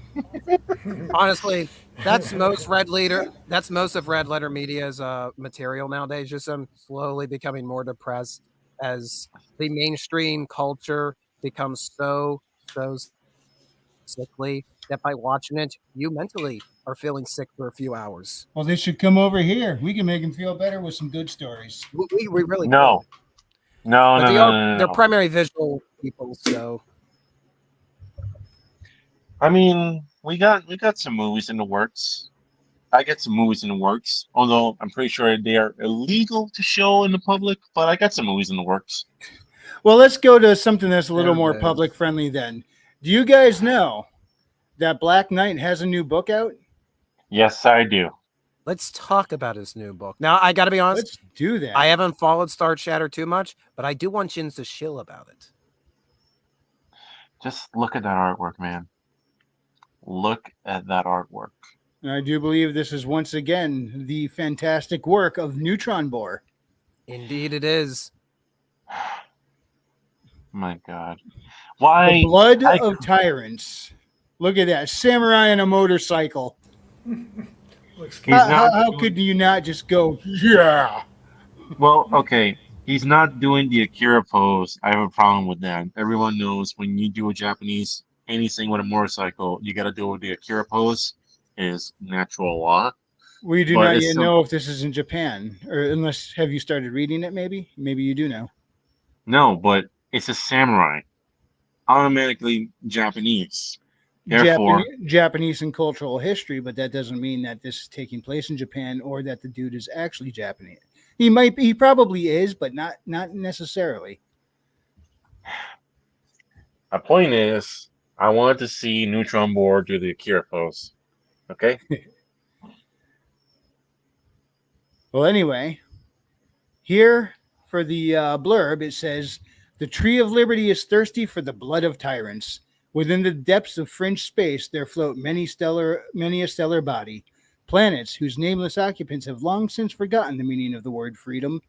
Honestly, that's most Red Leader. That's most of Red Letter Media's material nowadays. Just them slowly becoming more depressed as the mainstream culture becomes so sickly that by watching it, you mentally are feeling sick for a few hours. Well, they should come over here. We can make them feel better with some good stories. We really No, could. no, But no, they no, are no, they're no. primary visual people, so I mean, we got some movies in the works. I got some movies in the works, although I'm pretty sure they are illegal to show in the public, but I got some movies in the works. Well, let's go to something that's a little There more it is. public friendly then. Do you guys know that Black Knight has a new book out? Yes, I do. let's talk about his new book. Now, I got to be honest, Let's do that. I haven't followed Star Chatter too much, but I do want Jins to shill about it. Just look at that artwork, man. Look at that artwork. And I do believe this is once again the fantastic work of Neutron Bore. Indeed, it is. My God. The Why? Blood I of Tyrants. Look at that. Samurai on a motorcycle. Looks He's good. not How doing- could you not just go, yeah? Well, okay. He's not doing the Akira pose. I have a problem with that. Everyone knows when you do a Japanese anything with a motorcycle, you got to do the Akira pose. It is natural law. We do But not it's yet some- know if this is in Japan, or unless have you started reading it? Maybe you do know. No, but it's a samurai. Automatically Japanese. Therefore, Japanese and cultural history, but that doesn't mean that this is taking place in Japan or that the dude is actually Japanese. He probably is, but not necessarily. my point is, I wanted to see Neutron Board do the Akira pose. Okay? Well, anyway, here for the blurb, it says, "The Tree of Liberty is thirsty for the blood of tyrants. Within the depths of fringe space, there float many a stellar body, planets whose nameless occupants have long since forgotten the meaning of the word freedom.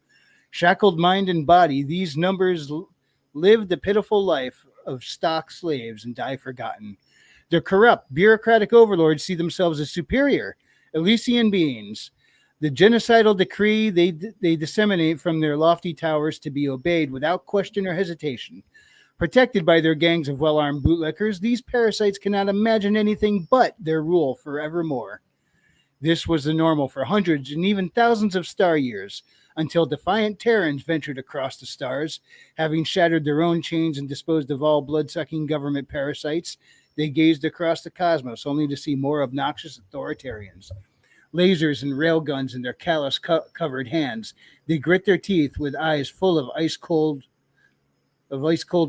Shackled mind and body, these numbers live the pitiful life of stock slaves and die forgotten. The corrupt, bureaucratic overlords see themselves as superior, Elysian beings. The genocidal decree they disseminate from their lofty towers to be obeyed without question or hesitation. Protected by their gangs of well-armed bootlickers, these parasites cannot imagine anything but their rule forevermore. This was the normal for hundreds and even thousands of star years, until defiant Terrans ventured across the stars. Having shattered their own chains and disposed of all blood-sucking government parasites, they gazed across the cosmos only to see more obnoxious authoritarians. Lasers and railguns in their callus-covered hands, they grit their teeth with eyes full of ice-cold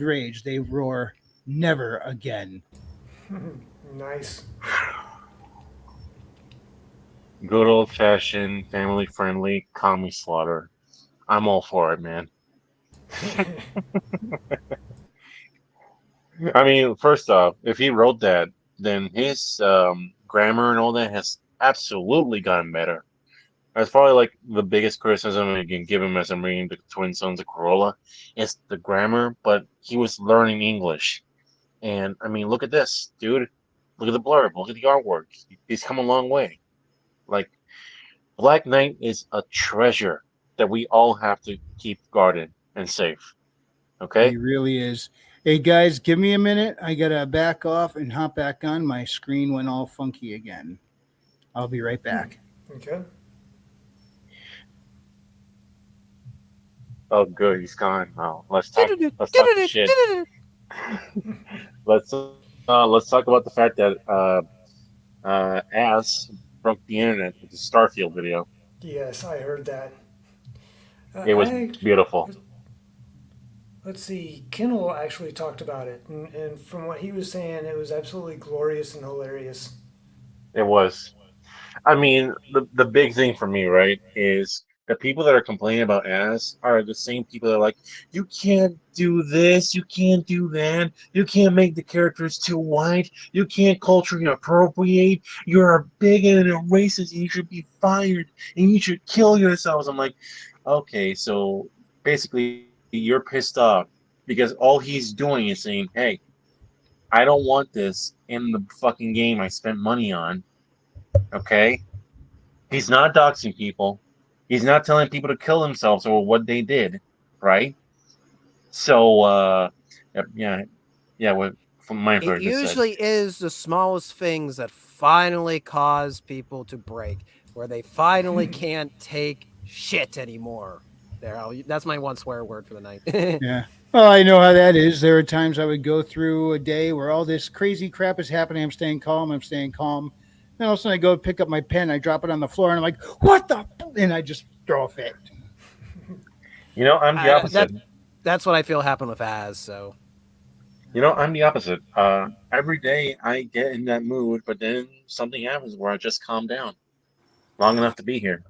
rage. They roar, "Never again." Nice. Good old fashioned, family friendly, commie slaughter. I'm all for it, man. I mean, first off, if he wrote that, then his grammar and all that has absolutely gotten better. That's probably like the biggest criticism I can give him as I'm reading the Twin Sons of Corolla is the grammar, but he was learning English. And I mean, look at this, dude. Look at the blurb. Look at the artwork. He's come a long way. Like, Black Knight is a treasure that we all have to keep guarded and safe. Okay? He really is. Hey guys, give me a minute. I gotta back off and hop back on. My screen went all funky again. I'll be right back. Okay. Oh, good. He's gone. Oh, let's talk. Let's talk the shit. Let's talk about the fact that Ass broke the internet with the Starfield video. Yes, I heard that. It was I beautiful. Let's see. Kendall actually talked about it, and from what he was saying, it was absolutely glorious and hilarious. It was. I mean, the big thing for me, right, is the people that are complaining about ass are the same people that are like, you can't do this, you can't do that, you can't make the characters too white, you can't culturally appropriate, you're a bigot and a racist, and you should be fired, and you should kill yourselves. I'm like, okay, so basically you're pissed off because all he's doing is saying, hey, I don't want this in the fucking game I spent money on. Okay? He's not doxing people. He's not telling people to kill themselves or what they did, right? So, yeah, what from my It part just said. usually is the smallest things that finally cause people to break, where they finally can't take shit anymore. That's my one swear word for the night. Yeah. Well, I know how that is. There are times I would go through a day where all this crazy crap is happening. I'm staying calm. Then all of a sudden I go pick up my pen, I drop it on the floor, and I'm like, "What the?" And I just throw a fit. You know, I'm the opposite. That's what I feel happened with Az. So, You know, I'm the opposite. Every day I get in that mood, but then something happens where I just calm down long enough to be here.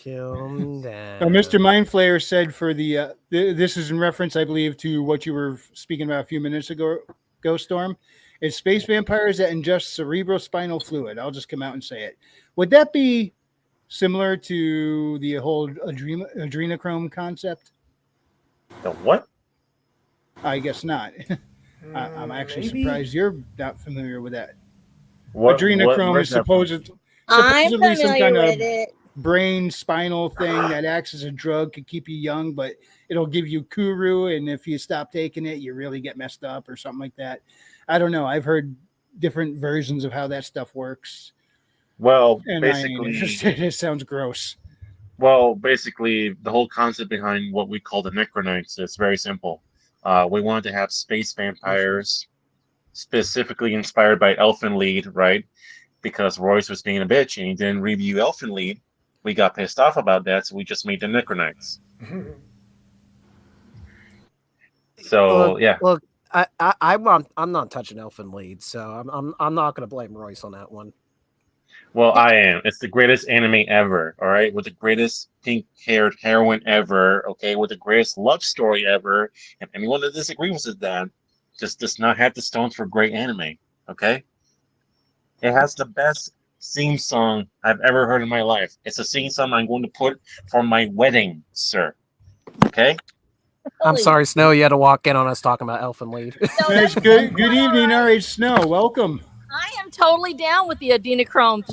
calm down. Now, Mr. Mindflayer said for the this is in reference, I believe, to what you were speaking about a few minutes ago, Storm. It's space vampires that ingest cerebrospinal fluid. I'll just come out and say it. Would that be similar to the whole adrenochrome concept? The what? I guess not. I'm actually Maybe. surprised you're not familiar with that. What? Adrenochrome Where's is that from? I'm supposedly some familiar kind of with it. brain spinal thing that acts as a drug, could keep you young, but it'll give you kuru, and if you stop taking it, you really get messed up or something like that. I don't know. I've heard different versions of how that stuff works, Well, and I ain't basically, interested. It sounds gross. the whole concept behind what we call the Necronites is very simple. We wanted to have space vampires, specifically inspired by Elfenlied, right? Because Royce was being a bitch and he didn't review Elfenlied. We got pissed off about that, so we just made the Necronites. So yeah, Look, I'm not touching Elfin Lead, so I'm not going to blame Royce on that one. well, I am. It's the greatest anime ever, all right? With the greatest pink-haired heroine ever, okay? With the greatest love story ever. And anyone that disagrees with that just does not have the stones for great anime, okay? It has the best theme song I've ever heard in my life. It's a theme song I'm going to put for my wedding, sir. Okay? I'm Holy- sorry, Snow. You had to walk in on us talking about Elfin Lead. No, It's that's good. Good all evening, right. RH Snow. Welcome. I am totally down with the adrenochrome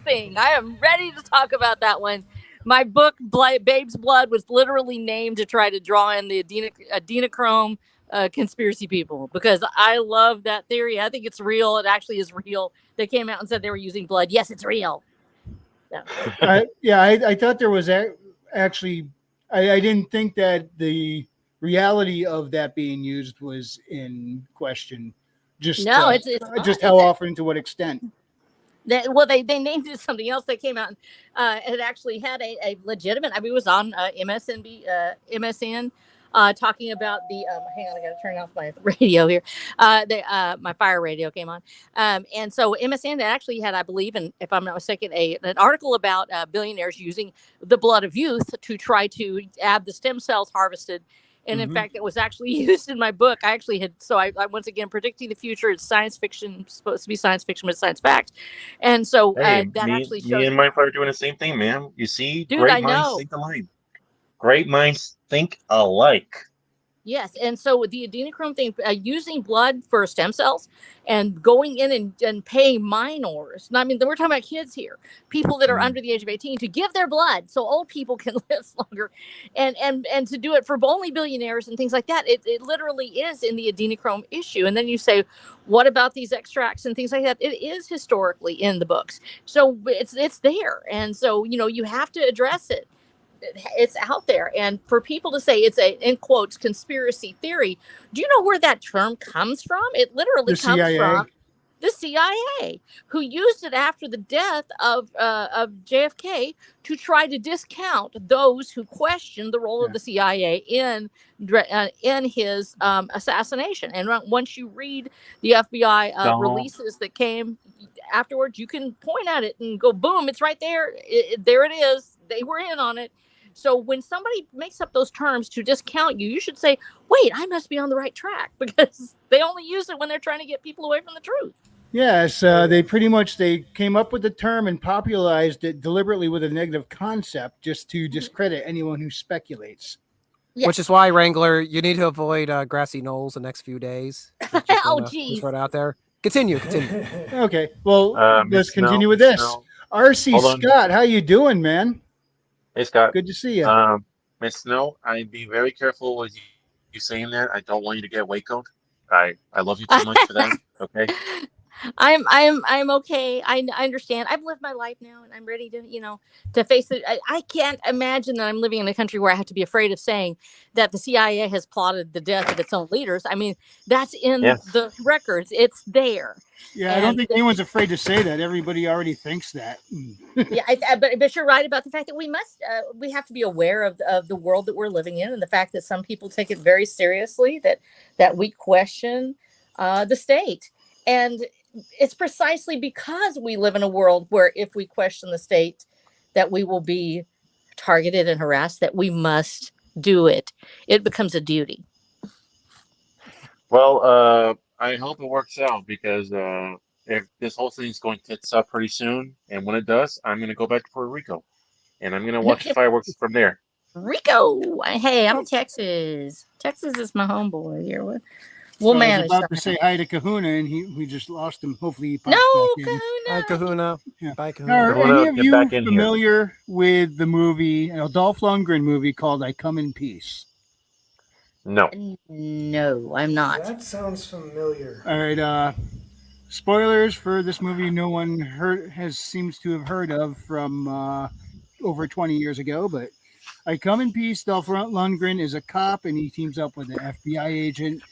thing. I am ready to talk about that one. My book, Babe's Blood, was literally named to try to draw in the adrenochrome conspiracy people because I love that theory. I think it's real. It actually is real. They came out and said they were using blood. Yes, it's real. So, I thought there was actually. I didn't think that the reality of that being used was in question. Just no, it's not. just how often, to what extent. They named it something else. They came out and it actually had a legitimate. I mean, it was on MSN talking about the. Hang on, I got to turn off my radio here. My fire radio came on, and so MSN actually had, I believe, and if I'm not mistaken, an article about billionaires using the blood of youth to try to add the stem cells harvested. And in fact, it was actually used in my book. I actually had, so I once again, predicting the future. It's science fiction, supposed to be science fiction, but it's science fact. And so Hey, that me, actually me shows, and my father are doing the same thing, man. You see, dude, great I minds know. think alike. Great minds think alike. Yes. And so with the adrenochrome thing, using blood for stem cells and going in and paying minors. I mean, we're talking about kids here, people that are under the age of 18 to give their blood so old people can live longer and to do it for only billionaires and things like that. It literally is in the adrenochrome issue. And then you say, what about these extracts and things like that? It is historically in the books. So it's there. And so, you have to address it. It's out there, and for people to say it's a, in quotes, conspiracy theory, do you know where that term comes from? It literally The comes CIA. from the CIA, who used it after the death of JFK to try to discount those who questioned the role of the CIA in his assassination. And once you read the FBI releases that came afterwards, you can point at it and go, boom, it's right there. There it is. They were in on it. So when somebody makes up those terms to discount you, you should say, wait, I must be on the right track, because they only use it when they're trying to get people away from the truth. Yes, they came up with the term and popularized it deliberately with a negative concept just to discredit anyone who speculates. Yes. Which is why, Wrangler, you need to avoid grassy knolls the next few days. Geez. Throw it out there. Continue. Okay, well, let's continue with this. Snow. RC Hold on. Scott, how you doing, man? Hey, Scott. Good to see you. Miss Snow, I'd be very careful with you saying that. I don't want you to get Waco'd. I love you too much for that. Okay. I'm okay. I understand. I've lived my life now, and I'm ready to face it. I can't imagine that I'm living in a country where I have to be afraid of saying that the CIA has plotted the death of its own leaders. I mean, that's in the records. It's there. Yeah, I don't think anyone's afraid to say that. Everybody already thinks that. Yeah, but you're right about the fact that we have to be aware of the world that we're living in, and the fact that some people take it very seriously, that we question the state. And it's precisely because we live in a world where if we question the state, that we will be targeted and harassed, that we must do it. It becomes a duty. Well, I hope it works out because if this whole thing's going tits up pretty soon, and when it does, I'm gonna go back to Puerto Rico, and I'm gonna watch the fireworks from there. Rico. Hey, I'm in Texas. Texas is my homeboy here. We'll I was manage. about to somehow. say hi to Kahuna, and we just lost him. Hopefully, he pops No, back in. Hi, Kahuna. Kahuna. Yeah. Bye, Are Kahuna. Kahuna, any of get back you in here. familiar with the movie, a Dolph Lundgren movie called "I Come in Peace"? No. No, I'm not. That sounds familiar. All right. Spoilers for this movie. No one seems to have heard of from over 20 years ago. But "I Come in Peace." Dolph Lundgren is a cop, and he teams up with an FBI agent.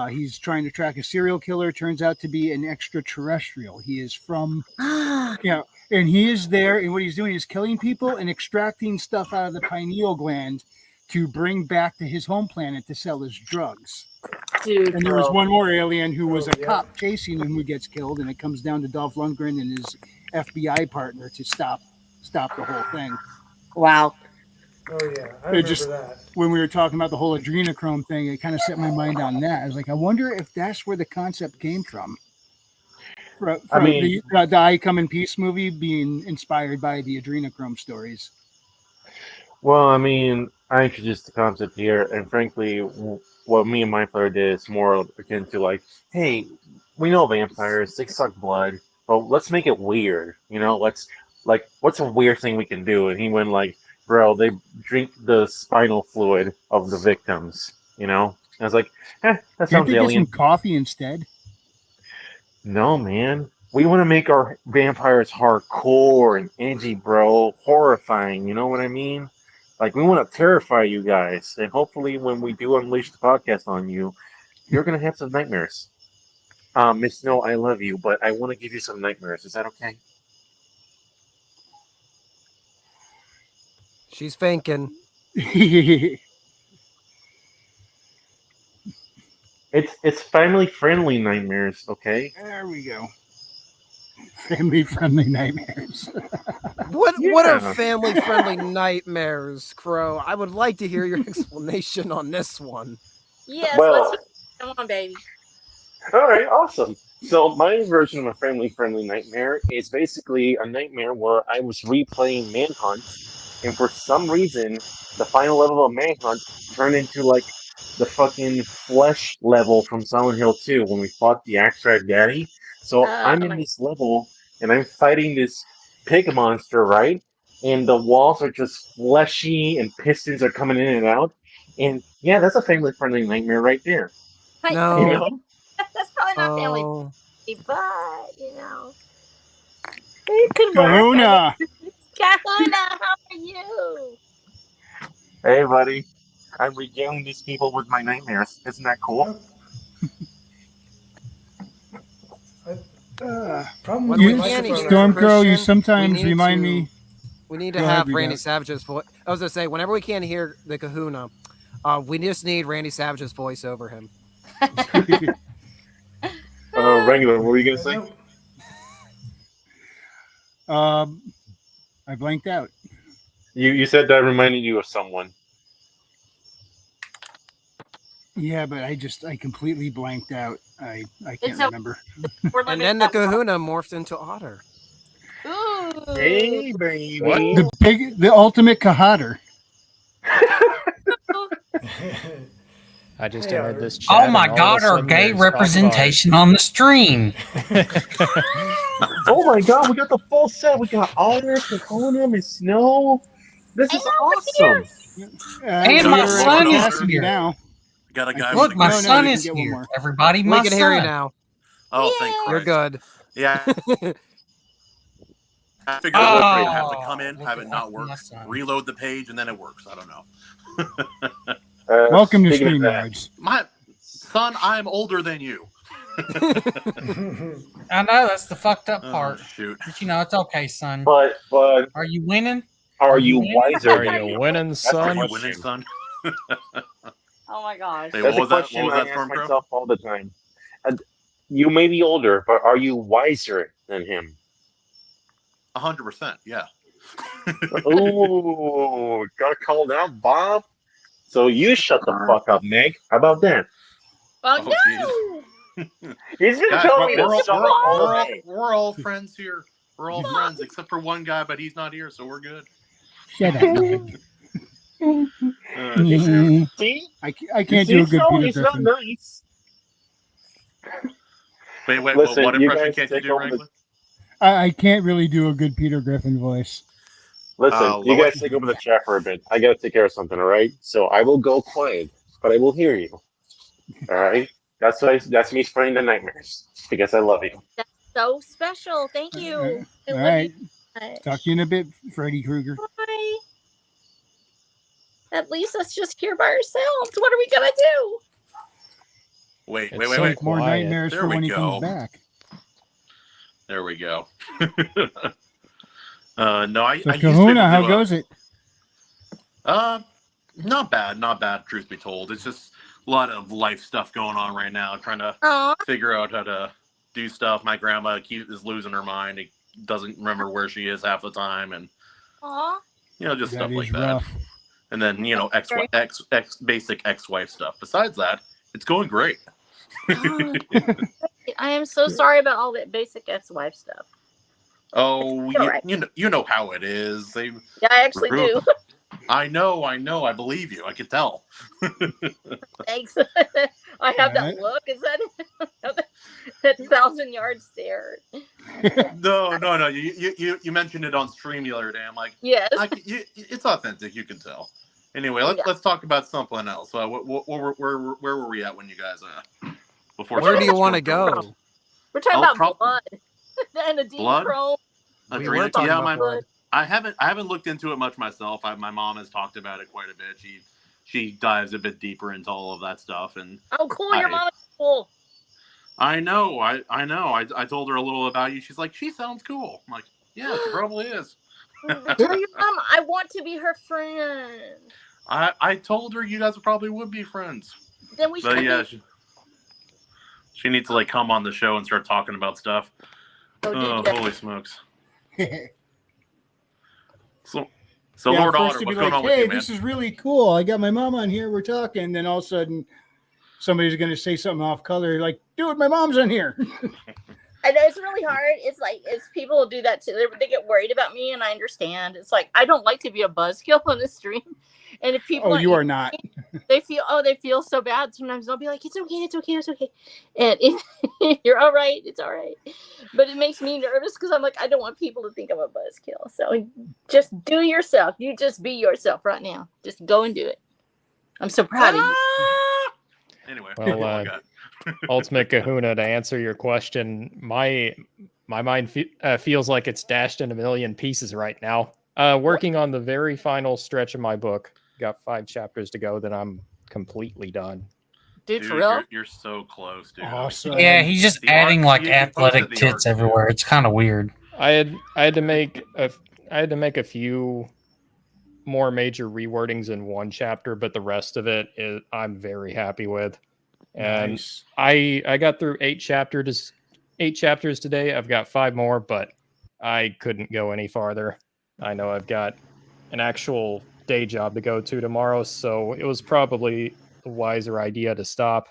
He's trying to track a serial killer. Turns out to be an extraterrestrial. He is from and he is there, and what he's doing is killing people and extracting stuff out of the pineal gland to bring back to his home planet to sell as drugs. Dude, And there was one more alien who was a yeah. cop chasing him who gets killed, and it comes down to Dolph Lundgren and his FBI partner to stop the whole thing. Wow. Oh yeah, I remember that. When we were talking about the whole adrenochrome thing, it kind of set my mind on that. I was like, I wonder if that's where the concept came from. From I mean, the "I Come in Peace" movie being inspired by the adrenochrome stories. well, I mean, I introduced the concept here, and frankly, what me and my player did is more akin to like, hey, we know vampires, they suck blood, but let's make it weird, you know? Let's like, what's a weird thing we can do? And he went like, bro, they drink the spinal fluid of the victims, you know? And I was like, that Can't sounds they get alien. some coffee instead? No, man. We want to make our vampires hardcore and edgy, bro. Horrifying, you know what I mean? Like, we want to terrify you guys. And hopefully, when we do unleash the podcast on you, you're going to have some nightmares. Miss Snow, I love you, but I want to give you some nightmares. Is that okay? She's faking. It's family friendly nightmares, okay? There we go. Family friendly nightmares. What are Yeah. family friendly nightmares, Crow? I would like to hear your explanation on this one. Yes, Well, let's come on, baby. all right, awesome. So my version of a family-friendly nightmare is basically a nightmare where I was replaying Manhunt, and for some reason, the final level of Manhunt turned into like the fucking flesh level from Silent Hill 2 when we fought the Axe-Rag Daddy. So I'm in this level, and I'm fighting this pig monster, right? And the walls are just fleshy, and pistons are coming in and out. And yeah, that's a family-friendly nightmare right there. No. You know? That's probably not family, Oh, but Kahuna. Kahuna, how are you? Hey, buddy. I'm regaling these people with my nightmares. Isn't that cool? Problem When with we the can't microphone. hear Stormcrow, you Christian, sometimes we need remind to- me. we need to Go ahead, have Rita. Randy Savage's voice. I was gonna say, whenever we can't hear the Kahuna, we just need Randy Savage's voice over him. Regular, what were you going to say? I blanked out. You said that reminded you of someone. Yeah, but I completely blanked out. I can't It's a- remember. And then the Kahuna morphed into Otter. Ooh. Hey, baby. The ultimate Kahader. I just Hey, entered Otter. this chat. Oh my and all God, of a our sudden gay there's talk about- representation on the stream. Oh my god, we got the full set. We got Otter, Kakona, Miss Snow. This is awesome. And my son is here. now. Got a guy Look, with a my No, gun. son you is can get one here. more. Everybody, We my can son. hear you now. Oh, thank Christ. You're good. Yeah. I figured Oh, I'd have to come in, look have at it not my work, son. reload the page, and then it works. I don't know. Welcome to speaking of that, StreamYards. My son, I'm older than you. I know that's the fucked up Oh, part. shoot. But you know, it's okay, son. but Are you winning? are you winning? wiser Are than you me? winning, That's the Are son? you question. winning, son? Oh my gosh. Hey, That's what a was that? question What I was that, ask Stormcrow? myself all the time. You may be older, but are you wiser than him? 100%. Yeah. Ooh, got called out, Bob. So you shut the fuck up, Meg. How about that? Well, Oh, no. He's been Guys, telling me to we're shut up all day. all friends here. We're all friends except for one guy, but he's not here, so we're good. Shut up, Mike. See? I You can't see, do a good so Peter he's not Griffin. nice. Wait, Listen, what you impression guys can't you take do, over the- Wrangler? I can't really do a good Peter Griffin voice. Listen, you Lois? guys take over the chat for a bit. I gotta take care of something, all right? So I will go quiet, but I will hear you. All right? That's me spreading the nightmares because I love you. That's so special. Thank you. I All love right. you. Talk to you in a bit, Freddy Krueger. Bye. At least let's just here by ourselves. What are we gonna do? Wait. Make more quiet. nightmares There for we when he go. comes back. There we go. No, I So used to be able Kahuna, to how do goes it? not bad, truth be told. It's just a lot of life stuff going on right now, trying to Aw. figure out how to do stuff. My grandma is losing her mind. He doesn't remember where she is half the time, and Aw. just That stuff is like that. rough. And then Very basic ex-wife stuff. Besides that, it's going great. I am so sorry about all that basic ex-wife stuff. Oh, It's all right. you know how it is. They Yeah, I actually do. I know. I believe you. I can tell. Thanks. I have that look. Is that that 1,000-yard stare? No. You mentioned it on stream the other day. I'm like, Yes. it's authentic. You can tell. Anyway, let's talk about something else. Where were we at when you guys before? Where do you want to go? We're talking about blood and the Blood? adrenochrome. We were talking about blood. I haven't looked into it much myself. My mom has talked about it quite a bit. She dives a bit deeper into all of that stuff. And oh, cool! Your mom is cool. I know. I know. I told her a little about you. She's like, she sounds cool. I'm like, yeah, she probably is. Tell your mom I want to be her friend. I told her you guys probably would be friends. Then we should. Yeah, she needs to come on the show and start talking about stuff. Oh, holy smokes! So yeah, Lord first Otter, to be what's like, going on hey, with you, man? this is really cool. I got my mom on here. We're talking. And then all of a sudden, somebody's going to say something off color. Like, dude, my mom's on here. I know it's really hard. It's like people will do that too. They get worried about me, and I understand. It's like I don't like to be a buzzkill on the stream. And if people, you are not. They feel so bad. Sometimes they'll be like, "It's okay," and you're all right. It's all right. But it makes me nervous because I'm like, I don't want people to think I'm a buzzkill. So just do yourself. You just be yourself right now. Just go and do it. I'm so proud of you. Anyway, Well, Ultimate Kahuna, to answer your question, my mind feels like it's dashed in a million pieces right now. Working on the very final stretch of my book. Got 5 chapters to go, then I'm completely done. Dude, for real? You're so close, dude. Awesome. Yeah, he's just adding athletic tits everywhere. It's kind of weird. I had to make a few more major rewordings in one chapter, but the rest of it I'm very happy with. And nice. I got through 8 chapters today. I've got 5 more, but I couldn't go any farther. I know I've got an actual day job to go to tomorrow, so it was probably a wiser idea to stop.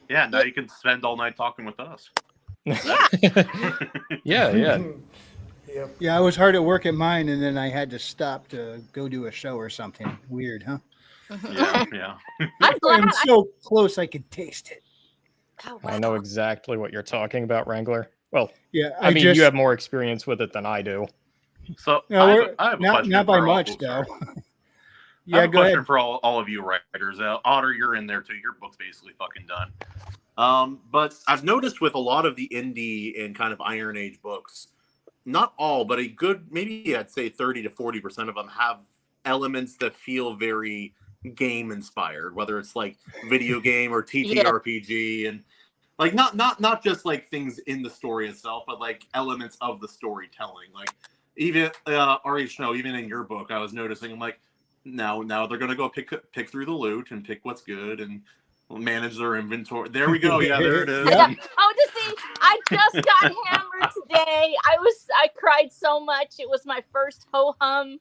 Yeah, now you can spend all night talking with us. Yeah. Yep. Yeah, I was hard at work at mine, and then I had to stop to go do a show or something. Weird, huh? Yeah. I'm glad. I'm so close I could taste it. Oh, wow. I know exactly what you're talking about, Wrangler. Well, Yeah, I mean, you have more experience with it than I do. So No, I have a not question. not by for much all, though. I Yeah, have a go question ahead. for all of you writers. Otter, you're in there too. Your book's basically fucking done. But I've noticed with a lot of the indie and kind of Iron Age books, not all, but a good, maybe I'd say 30 to 40% of them have elements that feel very game inspired, whether it's like video game or TTRPG, and like not just like things in the story itself, but like elements of the storytelling. Like even RH Snow, even in your book, I was noticing, I'm like, now they're gonna go pick through the loot and pick what's good and manage their inventory. There we go. Yeah, there it is. Yeah. Oh, to see, I just got hammered today. I cried so much. It was my first ho-hum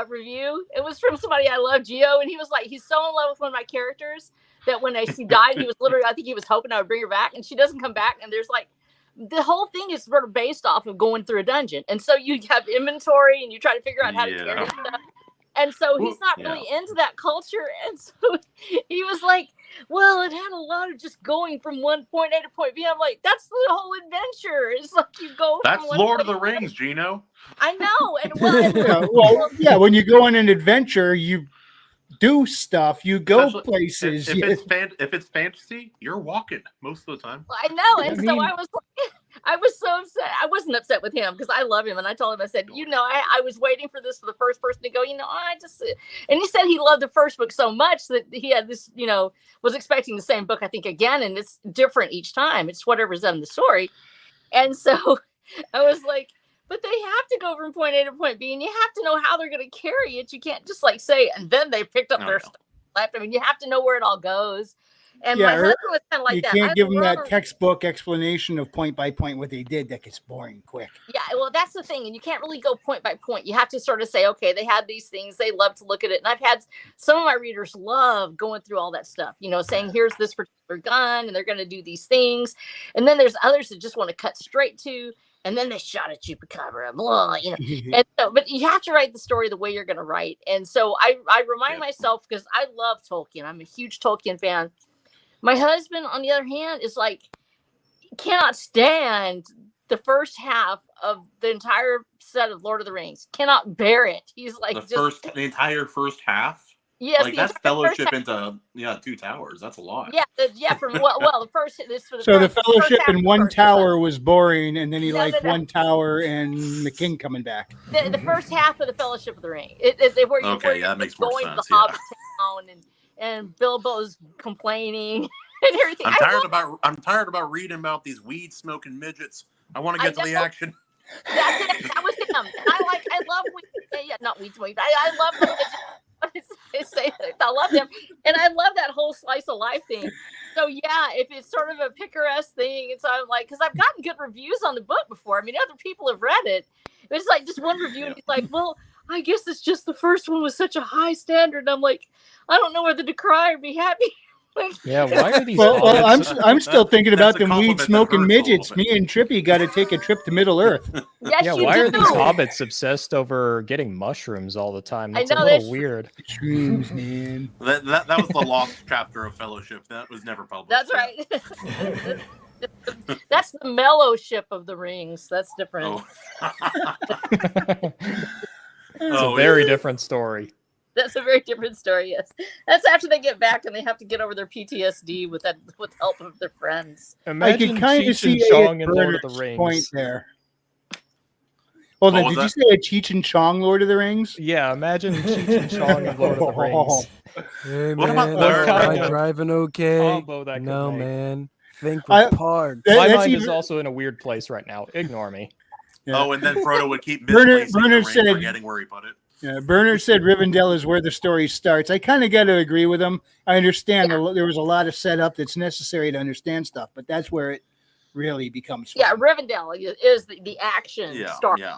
review. It was from somebody I love, Gio, and he was like, he's so in love with one of my characters that when she died, he was literally, I think he was hoping I would bring her back, and she doesn't come back. And there's like, the whole thing is sort of based off of going through a dungeon. And so you have inventory and you try to figure out how to carry stuff. And so he's not really into that culture. And so he was like, well, it had a lot of just going from one point A to point B. I'm like, that's the whole adventure. It's like you go. That's Lord of the Rings, Gino. I know. And yeah, when you go on an adventure, you do stuff. You go places. If it's fantasy, you're walking most of the time. I know. And so I was so upset. I wasn't upset with him because I love him. And I told him, I said, I was waiting for this for the first person to go, and he said he loved the first book so much that he had this, was expecting the same book, I think, again. And it's different each time. It's whatever's in the story. And so I was like, but they have to go from point A to point B, and you have to know how they're going to carry it. You can't just like say, and then they picked up their stuff left. I mean, you have to know where it all goes. And my husband was kind of like that. You can't give them that textbook explanation of point by point what they did. That gets boring quick. Yeah, well, that's the thing. And you can't really go point by point. You have to sort of say, okay, they had these things. They love to look at it. And I've had some of my readers love going through all that stuff, saying, here's this particular gun, and they're going to do these things. And then there's others that just want to cut straight to, and then they shot at Chupacabra, blah, And so, but you have to write the story the way you're going to write. And so I remind myself, because I love Tolkien. I'm a huge Tolkien fan. My husband, on the other hand, is like, cannot stand the first half of the entire set of Lord of the Rings. Cannot bear it. He's like, the entire first half. Yes, like that's Fellowship into Two Towers. That's a lot. Yeah. From the first. The Fellowship in One Tower was boring, and then he liked One Tower and the King coming back. The first half of the Fellowship of the Ring. That makes more sense. To the Hobbit town and Bilbo's complaining and everything. I'm tired about reading about these weed smoking midgets. I want to get to the action. That's it. That was him. I love weed. Yeah, not weed smoking. I love them. I love them, and I love that whole slice of life thing. So yeah, if it's sort of a picaresque thing, and so I'm like, because I've gotten good reviews on the book before. I mean, other people have read it. It's like just one review, and he's like, well, I guess it's just the first one was such a high standard. And I'm like, I don't know whether to cry or be happy. Yeah, why are these? I'm still thinking about them weed smoking midgets. Me and Trippy got to take a trip to Middle Earth. Yes, why are these hobbits obsessed over getting mushrooms all the time? That's a little weird. Shrooms, man. That was the lost chapter of Fellowship. That was never published. That's right. That's the mellow ship of the rings. That's different. It's a very different story. That's a very different story. Yes, that's after they get back and they have to get over their PTSD with the help of their friends. Imagine I can kind of see Chong in Lord of the Rings. Point there. Hold on, did you say a Cheech and Chong Lord of the Rings? Yeah, imagine Cheech and Chong in Lord of the Rings. Hey, what man, about am I driving okay? Combo that No, make. man. Think with parts. My mind is also in a weird place right now. Ignore me. Yeah. Oh, and then Frodo would keep Bernard said, forgetting where he put it. Yeah, Bernard said Rivendell is where the story starts. I kind of got to agree with him. I understand there was a lot of setup that's necessary to understand stuff, but that's where it really becomes fun. Yeah, Rivendell is the action start. Yeah.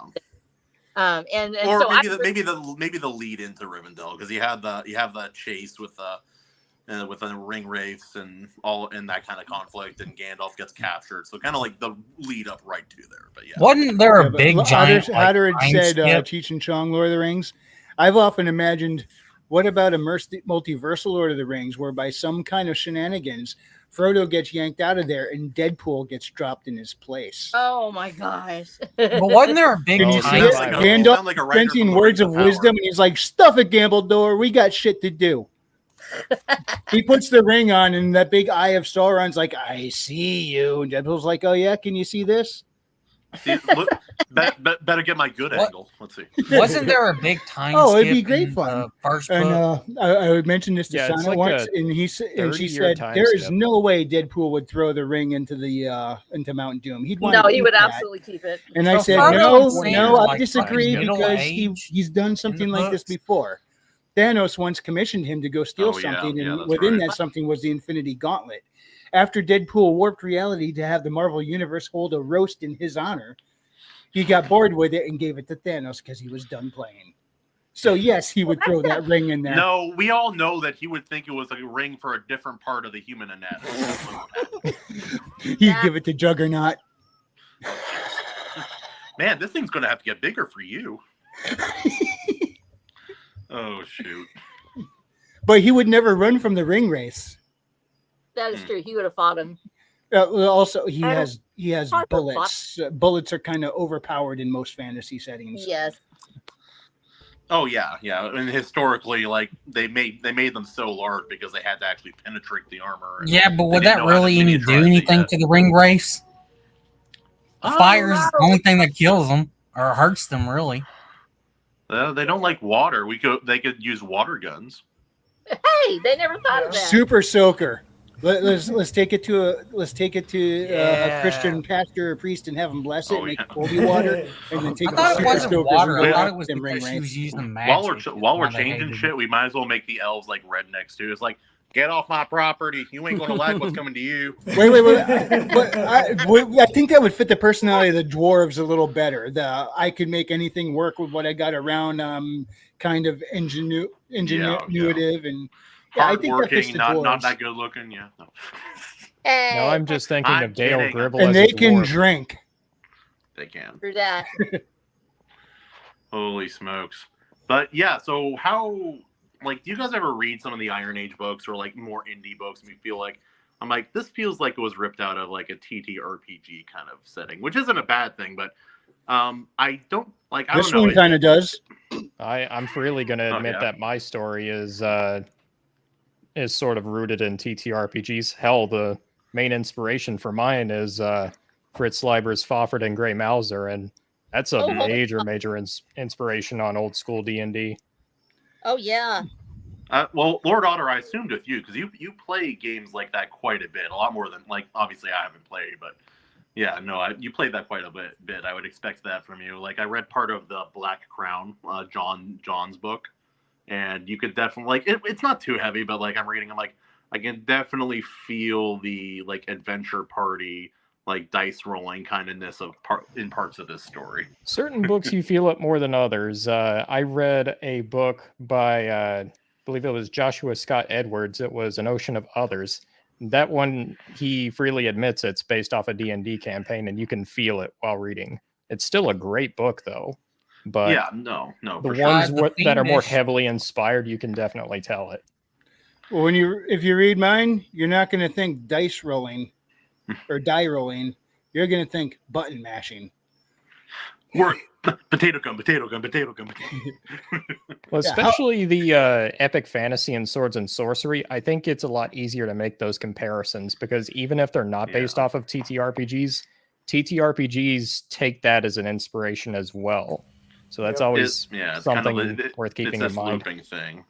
And or so maybe the lead into Rivendell, because you have the chase with the ring wraiths and all in that kind of conflict, and Gandalf gets captured. So kind of like the lead up right to there. But yeah, wasn't there a big giant? Hatter had said Cheech and Chong Lord of the Rings. I've often imagined, what about a multiversal Lord of the Rings, where by some kind of shenanigans, Frodo gets yanked out of there and Deadpool gets dropped in his place. Oh my gosh! But wasn't there a big giant? Gandalf printing words of wisdom, and he's like, "Stuff it, Gambledore. We got shit to do." He puts the ring on, and that big eye of Sauron's like, "I see you." And Deadpool's like, "Oh yeah, can you see this?" Better get my good angle. Let's see. Wasn't there a big time? It'd be great fun. First book? And I mentioned this to Sana once, and she said there is no way Deadpool would throw the ring into Mount Doom. He would absolutely keep it. And I said, no, I disagree, because he's done something like this before. Thanos once commissioned him to go steal something, and within that something was the Infinity Gauntlet. After Deadpool warped reality to have the Marvel Universe hold a roast in his honor, he got bored with it and gave it to Thanos because he was done playing. So yes, he would throw that ring in there. No, we all know that he would think it was a ring for a different part of the human anatomy. That's what would happen. He'd give it to Juggernaut. Man, this thing's going to have to get bigger for you. Oh, shoot. But he would never run from the ring race. That is true. He would have fought him. Also, he I has Harper bullets. Bullets are kind of overpowered in most fantasy settings. Yes. Oh, yeah. And historically, like, they made them so large because they had to actually penetrate the armor. Yeah, but would they didn't that know how to really do miniaturize it anything yet. to the ring race? Oh, Fire's no. the only thing that kills them or hurts them, really. They don't like water. They could use water guns. Hey, they never thought of that. Super soaker. Let's take it to a Yeah. Christian pastor or priest and have him bless it, Oh, make yeah. holy water, and then take I the thought it super wasn't soakers water. and I go thought out it was them ring because she was race. using magic. While we're Why they changing hated shit, it. we might as well make the elves like rednecks too. It's like, get off my property. You ain't gonna like what's coming to you. Wait. But I think that would fit the personality of the dwarves a little better. I could make anything work with what I got around. Kind of ingenuitive and I think that fits Hardworking, the not dwarves. that good looking. Yeah. No. Hey, Now I'm just thinking I'm of Dale kidding. Gribble and as they a can dwarf. drink. They can. through that. Holy smokes. But yeah, so how, like, do you guys ever read some of the Iron Age books or like more indie books and you feel like, I'm like, this feels like it was ripped out of like a TTRPG kind of setting, which isn't a bad thing, but I don't like, I This don't know. one kind of does. I'm freely going to Oh, admit yeah. that my story is sort of rooted in TTRPGs. Hell, the main inspiration for mine is Fritz Leiber's Fafhrd and Grey Mauser, and that's a Oh, major inspiration on old school D&D. Oh yeah. Well, Lord Otter, I assumed with you because you play games like that quite a bit, a lot more than like obviously I haven't played, but yeah, no, you played that quite a bit. I would expect that from you. Like I read part of the Black Crown, John's book, and you could definitely like it's not too heavy, but like I'm reading, I'm like I can definitely feel the like adventure party like dice rolling kindness of in parts of this story. Certain books you feel it more than others. I read a book by I believe it was Joshua Scott Edwards. It was An Ocean of Others. That one, he freely admits it's based off a D&D campaign, and you can feel it while reading. It's still a great book, though. But yeah, no, the for sure. ones The that are more Fiendish- heavily inspired, you can definitely tell it. Well, if you read mine, you're not going to think dice rolling or die rolling. You're going to think button mashing. Work. Potato gun. Well, Yeah, especially the epic fantasy and swords and sorcery, I think it's a lot easier to make those comparisons because even if they're not based off of TTRPGs, TTRPGs take that as an inspiration as well. So that's always it's something kind of, worth keeping it's in this mind. looping thing.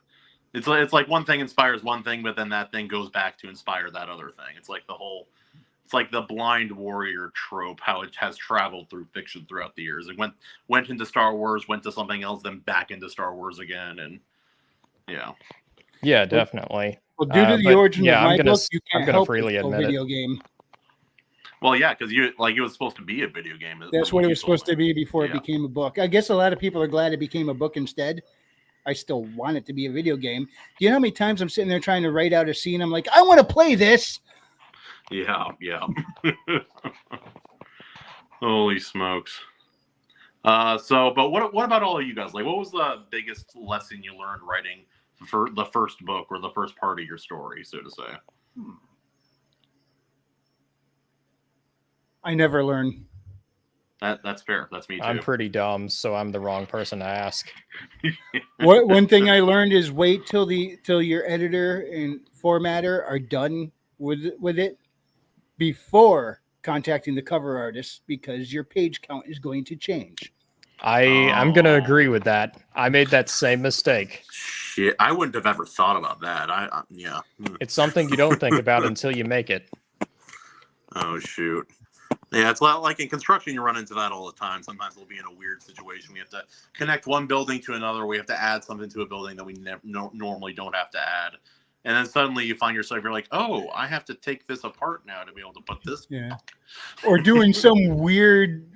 It's like one thing inspires one thing, but then that thing goes back to inspire that other thing. It's like it's like the blind warrior trope, how it has traveled through fiction throughout the years. It went into Star Wars, went to something else, then back into Star Wars again, and yeah. Yeah, definitely. Well, due to the but origin yeah, of my I'm gonna, book, you I'm can't gonna help freely it's a admit it. video game. Well, yeah, because it was supposed to be a video game. That's what it was supposed to be before it Yeah. became a book. I guess a lot of people are glad it became a book instead. I still want it to be a video game. Do you know how many times I'm sitting there trying to write out a scene? I'm like, I want to play this. Yeah. Holy smokes. But what about all of you guys? Like, what was the biggest lesson you learned writing for the first book or the first part of your story, so to say? I never learn. That's fair. That's me too. I'm pretty dumb, so I'm the wrong person to ask. One thing I learned is wait till your editor and formatter are done with it before contacting the cover artist because your page count is going to change. I'm going to agree with that. I made that same mistake. Shit, I wouldn't have ever thought about that. Yeah. It's something you don't think about until you make it. Oh shoot. Yeah, it's like in construction, you run into that all the time. Sometimes we'll be in a weird situation. We have to connect one building to another. We have to add something to a building that we normally don't have to add. And then suddenly you find yourself, you're like, oh, I have to take this apart now to be able to put this. Yeah. Or doing some weird,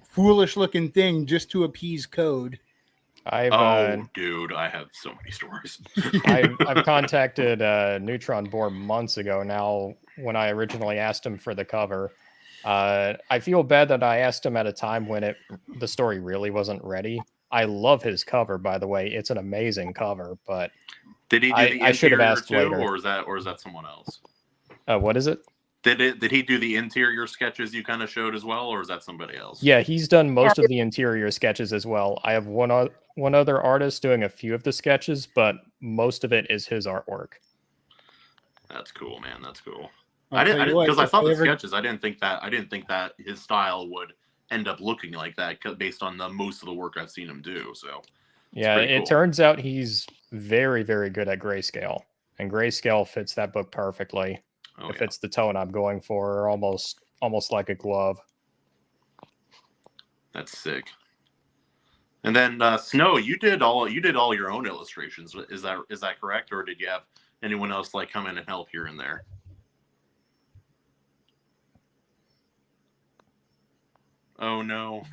foolish looking thing just to appease code. Dude, I have so many stories. I've contacted Neutron Bohr months ago now when I originally asked him for the cover. I feel bad that I asked him at a time when the story really wasn't ready. I love his cover, by the way. It's an amazing cover, but did he do the I should have interior asked too, later. or is that someone else? What is it? Did he do the interior sketches you kind of showed as well, or is that somebody else? Yeah, he's done most of the interior sketches as well. I have one other artist doing a few of the sketches, but most of it is his artwork. That's cool, man. That's cool. I'll tell you what, Because I if saw the ever- sketches. I didn't think that his style would end up looking like that based on most of the work I've seen him do. So yeah, pretty it cool. turns out he's very, very good at grayscale, and grayscale fits that book perfectly. Oh, If yeah. it's the tone I'm going for, almost like a glove. That's sick. And then Snow, you did all your own illustrations. Is that correct, or did you have anyone else like come in and help here and there? Oh no.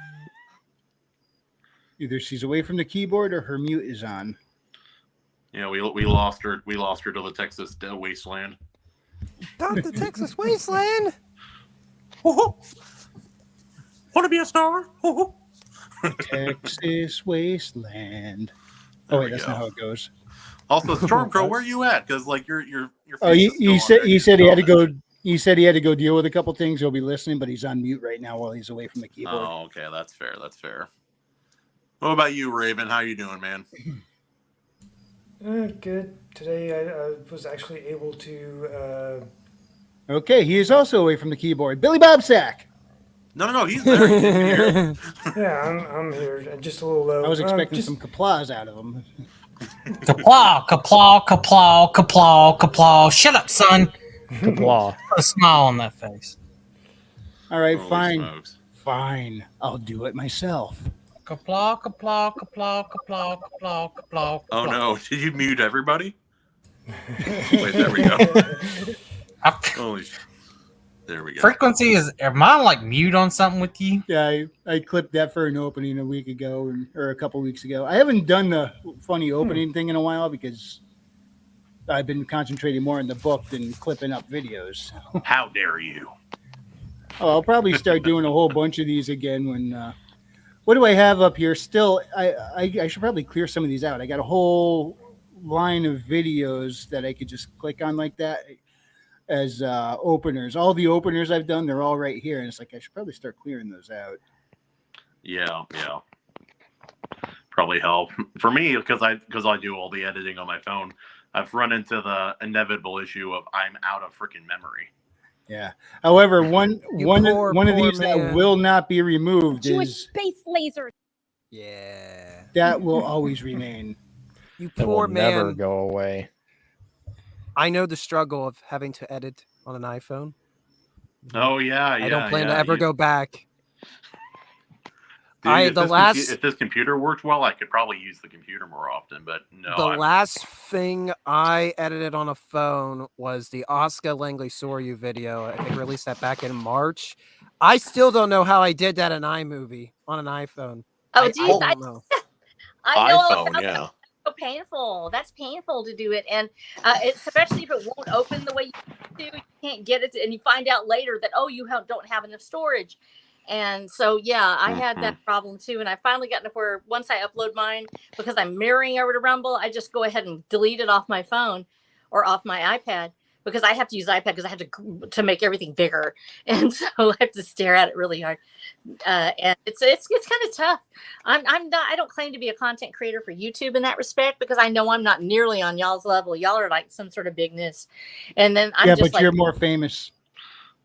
Either she's away from the keyboard or her mute is on. Yeah, we lost her. We lost her to the Texas wasteland. Not the Texas wasteland. Want to be a star? Texas wasteland. Oh wait, that's not how it goes. Also, Stormcrow, where are you at? Because like your Oh, he said he had to go. He said he had to go deal with a couple things. He'll be listening, but he's on mute right now while he's away from the keyboard. Oh, okay, that's fair. That's fair. What about you, Raven? How you doing, man? Good. Today I was actually able to. Okay, he is also away from the keyboard. Billy Bobsack. No, he's there. He's here. Yeah, I'm here. Just a little low. I was expecting some applause out of him. Kaplaw, kaplaw, kaplaw, kaplaw, kaplaw. Shut up, son. Kapla. Put a smile on that face. All right, Holy fine. smokes. Fine. I'll do it myself. Kaplaw, kaplaw, kaplaw, kaplaw, kaplaw, kaplaw. Oh no! Did you mute everybody? Wait, there we go. Holy. There we go. Frequency is. Am I like mute on something with you? Yeah, I clipped that for an opening a week ago or a couple weeks ago. I haven't done the funny opening thing in a while because I've been concentrating more on the book than clipping up videos. How dare you? Oh, I'll probably start doing a whole bunch of these again when. What do I have up here? Still, I should probably clear some of these out. I got a whole line of videos that I could just click on like that as openers. All the openers I've done, they're all right here, and it's like I should probably start clearing those out. Yeah. Probably help for me because I do all the editing on my phone. I've run into the inevitable issue of I'm out of freaking memory. Yeah. However, one poor, of poor these man. that will not be removed Jewish is space lasers. Yeah. that will always remain. You It poor will never man. go away. I know the struggle of having to edit on an iPhone. Oh yeah. I don't plan to yeah. ever go back. Dude, if if this computer worked well, I could probably use the computer more often. But no, The last thing I edited on a phone was the Oscar Langley Soryu video. I think I released that back in March. I still don't know how I did that in iMovie on an iPhone. Oh, I geez, don't know. I know all iPhone, about yeah. that. So painful. That's painful to do it, and it's especially if it won't open the way you do. You can't get it, and you find out later that don't have enough storage. And so, yeah, I had that problem too. And I finally got to where once I upload mine, because I'm mirroring over to Rumble, I just go ahead and delete it off my phone or off my iPad because I have to use iPad because I have to make everything bigger. And so I have to stare at it really hard. And it's kind of tough. I'm not, I don't claim to be a content creator for YouTube in that respect because I know I'm not nearly on y'all's level. Y'all are like some sort of bigness. And then I'm Yeah, just but you're more famous.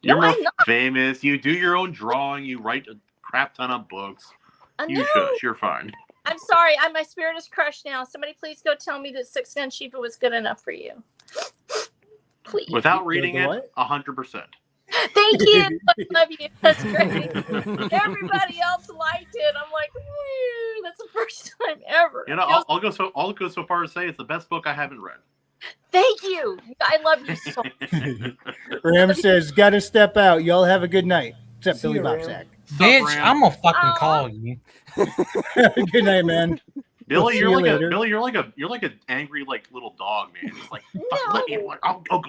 You're No, more I'm not. famous. You do your own drawing. You write a crap ton of books. You No. shush. You're fine. I'm sorry. My spirit is crushed now. Somebody please go tell me that Six Gun Shiva was good enough for you. Please. Without reading the it, what? 100%. Thank you. I love you. That's great. Everybody else liked it. I'm like, "Woo, that's the first time ever. You know, I'll go so far as say it's the best book I haven't read. Thank you. I love you so much. Ram says, "Got to step out. Y'all have a good night." Except See Billy you, Ram. Bobsack. Bitch, Ram? I'm gonna fucking Oh. call you. Good night, man. Billy, see you're you like later. a Billy. You're like an angry like little dog, man. It's like fuck, let me. No, I'll go.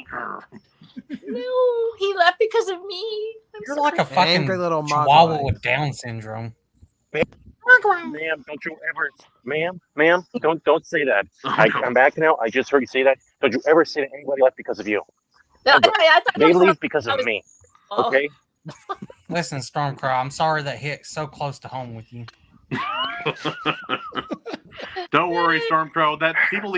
no, he left because of me. I'm You're sorry. like a fucking Angry little chihuahua Mogwai. with Down syndrome. Ma'am, don't you ever, ma'am, don't say that. Oh, no. I'm back now. I just heard you say that. Don't you ever say that anybody left because of you. No, Ever. I thought They it was leave because I of was- me. oh. Okay? Listen, Stormcrow, I'm sorry that hit so close to home with you. Don't worry, Stormcrow. That people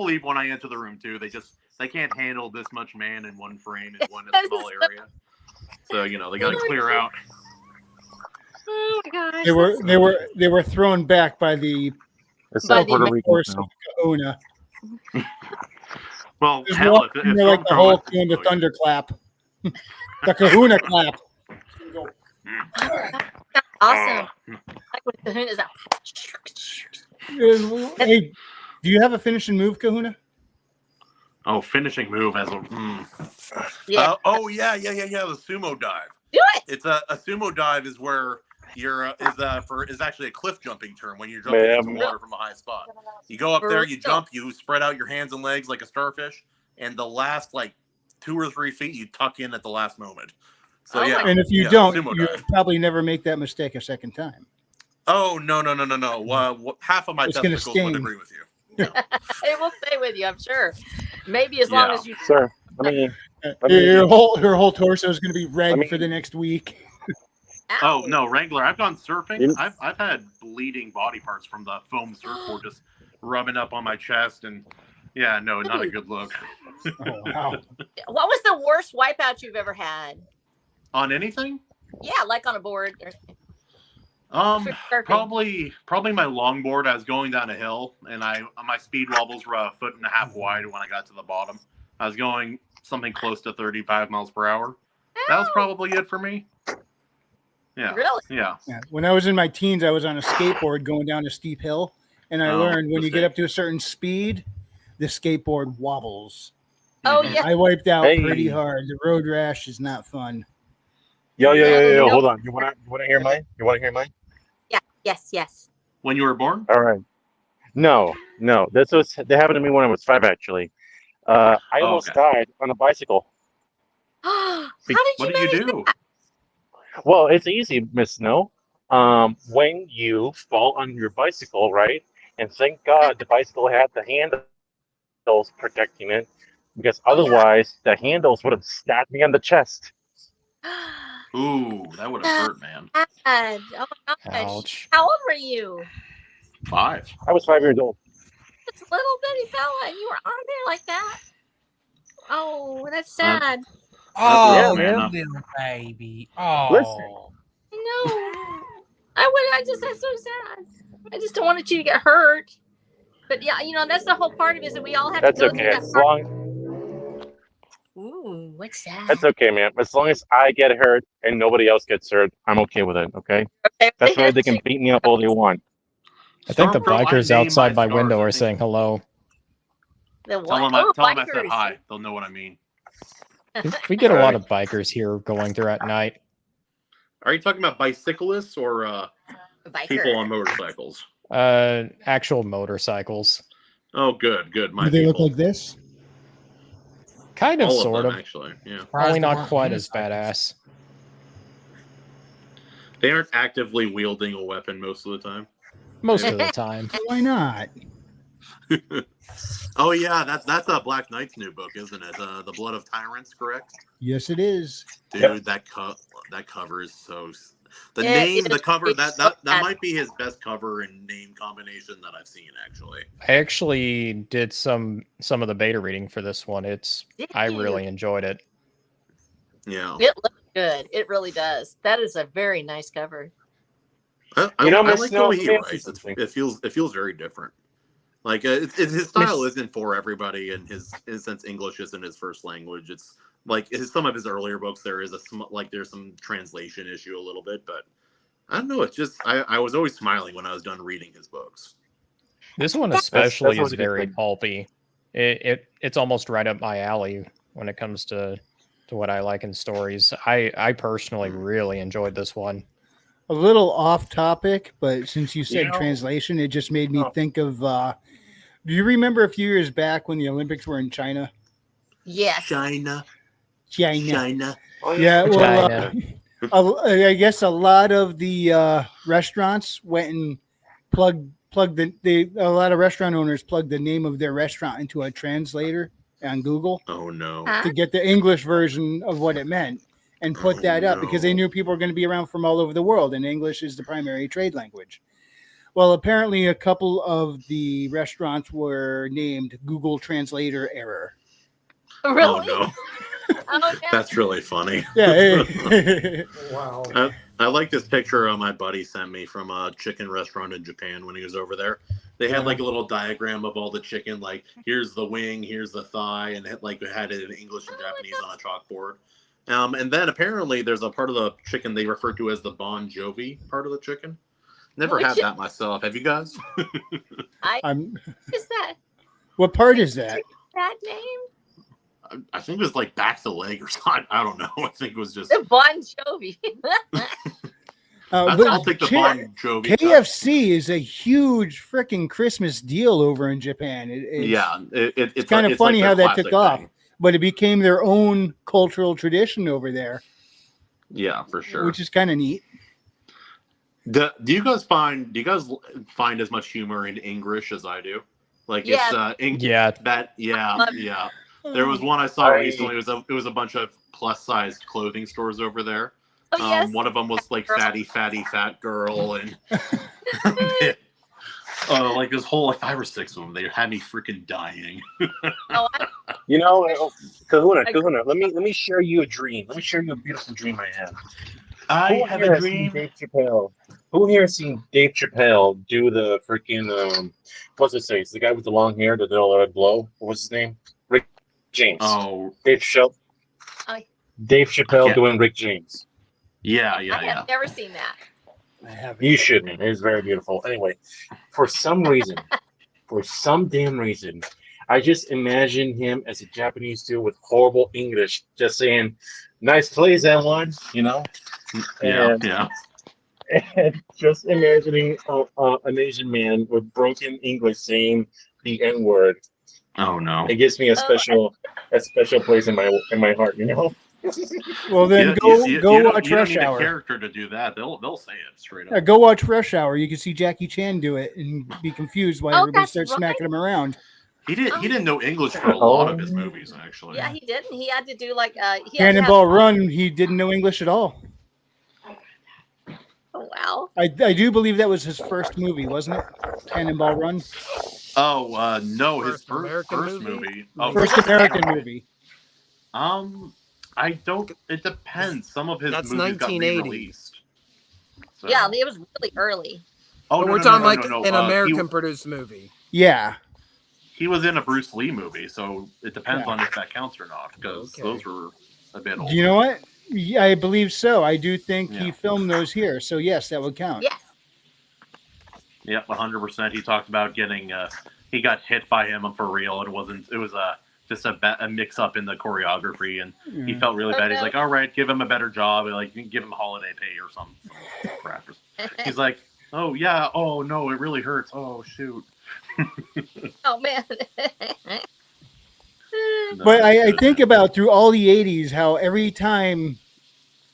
leave when I enter the room too. They can't handle this much man in one frame in one small area. So they got to clear out. Oh my gosh. They were thrown back by the It's By not the Puerto Rican force now. of Kahuna. Well, Just hell, if walking there like the Stormcrow Hulk was- doing the oh, yeah. thunderclap, the Kahuna clap. Awesome. Like with the Kahuna's out. Hey, do you have a finishing move, Kahuna? Oh, finishing move as a. Yeah. The sumo dive. Do it. It's a sumo dive is where you're is actually a cliff jumping term when you're jumping into water from a high spot. You go up there, you jump, you spread out your hands and legs like a starfish, and the last like 2 or 3 feet you tuck in at the last moment. So Oh my- And if you yeah, don't, sumo you dive. probably never make that mistake a second time. Oh no. Half of my It's gonna testicles would sting. agree with you. It will stay with you, I'm sure. Maybe as long Yeah. as you. Sir, let me Her whole torso is going to be red I mean- for the next week. Oh Ow. no, Wrangler! I've gone surfing. You- I've had bleeding body parts from the foam surfboard just rubbing up on my chest, and yeah, no, not a good look. Oh, wow. What was the worst wipeout you've ever had? On anything? Yeah, like on a board. Or surfing. Probably my longboard. I was going down a hill, and my speed wobbles were 1.5 feet wide when I got to the bottom. I was going something close to 35 miles per hour. That was probably it for me. Yeah. Really? Yeah. Yeah. When I was in my teens, I was on a skateboard going down a steep hill, and I Oh, learned when you get mistake. up to a certain speed, the skateboard wobbles. Oh Mhm. yeah. I wiped out Hey. pretty hard. The road rash is not fun. Yo, Nope. hold on. You wanna hear mine? You wanna hear mine? Yes. When you were born? All right. No. That happened to me when I was 5 actually. I almost okay. died on a bicycle. How did you What did you do? Well, it's easy, Miss Snow. When you fall on your bicycle, right? And thank God the bicycle had the handles protecting it, because otherwise the handles would have stabbed me on the chest. Ooh, that would have hurt, man. God. Oh my gosh. Ouch. How old were you? 5. I was 5 years old. It's a little bitty fella, and you were on there like that. Oh, that's sad. Oh, Yeah, man. little baby. Oh. Listen. I know. That's so sad. I just don't want you to get hurt. But yeah, that's the whole part of it is that we all have That's to go okay. through As that part. long Ooh, what's that? That's okay, man. As long as I get hurt and nobody else gets hurt, I'm okay with it. Okay. Okay. That's why they can beat me up all they want. I think the Stormcrow, I bikers name outside my stars, window I are think. saying hello. The Tell what? them, I said bikers. hi. They'll know what I mean. We get a lot Right. of bikers here going through at night. Are you talking about bicyclists or people on motorcycles? Actual motorcycles. Oh, good. My Do they look people. like this? Kind of, All sort them, of. actually. Yeah. Surprised Only there not weren't quite as unicycles. badass. They aren't actively wielding a weapon most of the time. Most of the time. Why not? Oh yeah, that's Black Knight's new book, isn't it? The Blood of Tyrants, correct? Yes, it is. Dude, Yep. that cover is so. The It name, is. the cover, It's that so bad. might be his best cover and name combination that I've seen, actually. I actually did some of the beta reading for this one. I really enjoyed it. Yeah. It looks good. It really does. That is a very nice cover. I Miss like Snow, the way he let me ask you writes. something. It feels very different. Like his style isn't for everybody, and since English isn't his first language, it's like some of his earlier books. There is there's some translation issue a little bit, but I don't know. It's just I was always smiling when I was done reading his books. This one especially that's is a good very thing. pulpy. It's almost right up my alley when it comes to what I like in stories. I personally really enjoyed this one. A little off topic, but since you said You know- translation, it just made me Oh. think of. Do you remember a few years back when the Olympics were in China? Yes. China. China. Oh, Yeah, well, China. I guess a lot of the restaurants went and plugged a lot of restaurant owners plugged the name of their restaurant into a translator on Google Oh no. Huh? to get the English version of what it meant and put Oh, that up because they no. knew people were going to be around from all over the world and English is the primary trade language. Well, apparently a couple of the restaurants were named Google Translator error. Really? Oh no. Oh, no. That's really funny. Yeah. Wow. I like this picture my buddy sent me from a chicken restaurant in Japan when he was over there. They had like a little diagram of all the chicken, like here's the wing, here's the thigh, and it had it in English and Japanese on a chalkboard. And then apparently there's a part of the chicken they refer to as the Bon Jovi part of the chicken. Never Which had is- that myself. Have you guys? I'm, Is that what part is that? that name? I think it was like back to the leg or something. I don't know. I think it was just. The Bon Jovi. I'll take the Bon Jovi. KFC is a huge freaking Christmas deal over in Japan. It's kind of funny like how their that took classic off, thing. but it became their own cultural tradition over there, Yeah, for sure. which is kind of neat. Do you guys find as much humor in English as I do? Like Yeah. it's Yeah. yeah. There was one I saw recently. It was a bunch of plus sized clothing stores over there. Oh, yes. One of them was like Girl. fatty fat girl, and like this whole like 5 or 6 of them. They had me freaking dying. Oh, You know, Kahuna, let me share you a dream. Let me share you a beautiful dream I had. Who here has seen Dave Chappelle? Who here has seen Dave Chappelle do the freaking what's it say? It's the guy with the long hair that did all that blow. What was his name? Rick James. Oh, Dave Chappelle. I- Dave Chappelle Yeah. doing Rick James. yeah. I have never seen that. I have You should, man. It is very beautiful. Anyway, for some reason, for some damn reason, I just imagine him as a Japanese dude with horrible English, just saying, "Nice plays, that one," you know. Yeah, And- yeah. And just imagining an Asian man with broken English saying the N word. Oh no. It gives me a special place in my heart, you know. Well, then You- go you- go you don't- watch you don't Rush need a Hour. character to do that. They'll say it straight up. Yeah, go watch Rush Hour. You can see Jackie Chan do it and be confused why Oh, everybody that's starts right. smacking him around. He didn't know English for a lot of his movies actually. Yeah, he didn't. He had to do like he had to Cannonball have- Run, he didn't know English at all. Oh wow. I do believe that was his first movie, wasn't it? Cannonball Run, Oh no, his First first American first movie? movie. Oh, first American movie. I don't. It depends. Some of his That's movies got 1980. re-released. So- Yeah, it was really early. Oh, But no, we're no, talking no, like no, no. an He- American produced movie. Yeah, He was in a Bruce Lee movie, so it depends Yeah. on if that counts or not, because Okay. those were a bit old. you know what? Yeah, I believe so. I do think he Yeah. filmed those here, so yes, that would count. Yes. Yep, 100%. He talked about getting he got hit by him for real. It was just a mix up in the choreography, and he Yeah. felt really Oh, bad. He's no. like, all right, give him a better job, and, like, give him holiday pay or some crap. He's like, oh yeah, oh no, it really hurts. Oh shoot. Oh man. No, But I good. think about through all the 80s how every time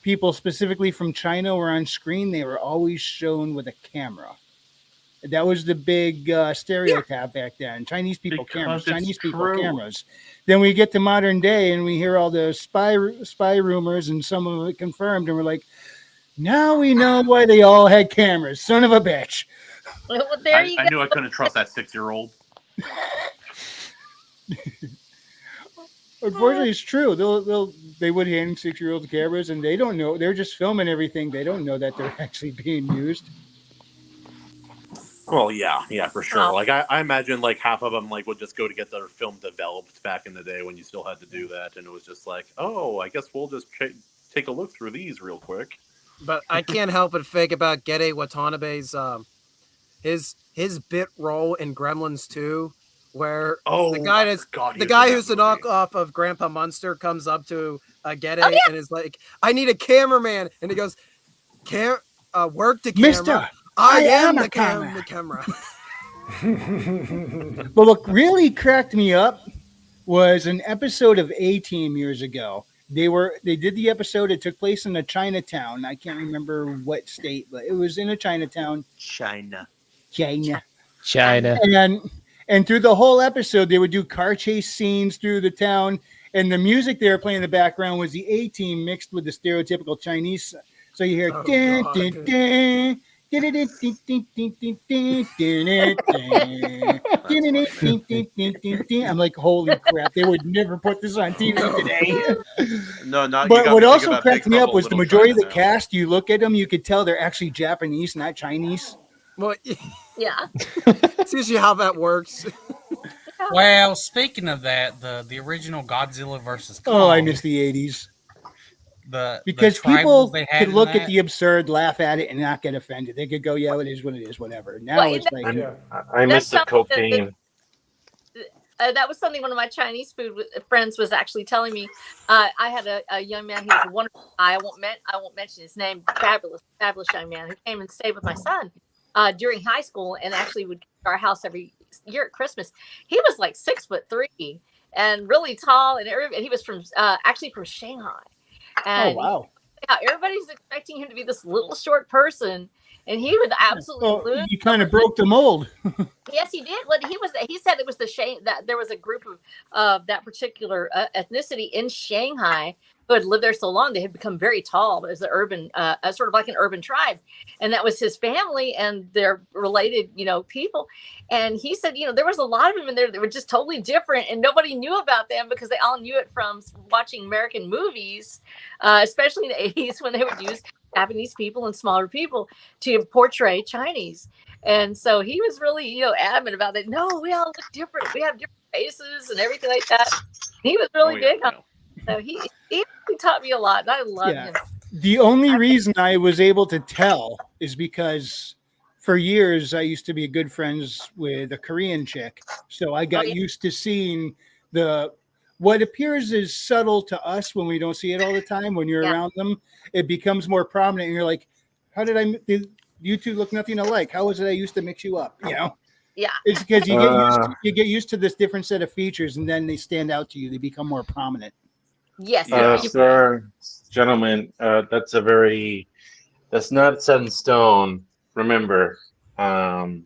people specifically from China were on screen, they were always shown with a camera. That was the big stereotype back then. Chinese people Because cameras, it's Chinese people true. cameras. Then we get to modern day and we hear all the spy rumors and some of it confirmed, and we're like, now we know why they all had cameras. Son of a bitch. Well, there you I go. knew I couldn't trust that 6-year-old. Unfortunately, it's true. They would hand 6-year-olds cameras, and they don't know. They're just filming everything. They don't know that they're actually being used. Well, yeah, for sure. Oh. Like I imagine like half of them like would just go to get their film developed back in the day when you still had to do that, and it was just like, oh, I guess we'll just take a look through these real quick. But I can't help but think about Gede Watanabe's his bit role in Gremlins 2, where Oh, the guy I that's forgot he the was guy in who's that the movie. knockoff of Grandpa Munster comes up to Gede Oh, yeah. and is like, "I need a cameraman," and he goes, work the Mister, camera. I am a the camera. But what really cracked me up was an episode of A-Team years ago. They did the episode. It took place in a Chinatown. I can't remember what state, but it was in a Chinatown. China. China. And through the whole episode, they would do car chase scenes through the town, and the music they were playing in the background was the A-Team mixed with the stereotypical Chinese. So you hear I'm like, holy crap! They would never put this on TV today. No, not. But what also cracked cracked me up was the majority of the cast. You look at them, you could tell they're actually Japanese, not Chinese. Well, Yeah. see how that works. Well, speaking of that, the original Godzilla versus Kong. Oh, I miss the 80s. Because the people they had could in look at that- the absurd, laugh at it, and not get offended. They could go, "Yeah, it is what it is, whatever." Now Well, it's like, I miss the That's something cocaine. that was something one of my Chinese friends was actually telling me. I had a young man. He was a wonderful guy. I won't mention his name. Fabulous young man who came and stayed with my son during high school, and actually would come to our house every year at Christmas. He was like 6'3" and really tall, and he was from actually from Shanghai. And wow. yeah, everybody's expecting him to be this little short person, and he would absolutely lose. You kind of broke the mold. Yes, he did. What he said it was the shame that there was a group of that particular ethnicity in Shanghai who had lived there so long they had become very tall. It was an urban, sort of like an urban tribe, and that was his family and their related, people. And he said, there was a lot of them in there that were just totally different, and nobody knew about them because they all knew it from watching American movies, especially in the 80s when they would use Japanese people and smaller people to portray Chinese. And so he was really, adamant about that. No, we all look different. We have different faces and everything like that. He was really big on it. So he taught me a lot, and I love him. The only reason I was able to tell is because for years I used to be good friends with a Korean chick. So I got used to seeing what appears as subtle to us when we don't see it all the time. When you're around them, it becomes more prominent, and you're like, how did you two look nothing alike? How was it I used to mix you up? Yeah. It's because you get used to this different set of features, and then they stand out to you. They become more prominent. Yes. Sir, gentlemen, that's not set in stone. Remember, I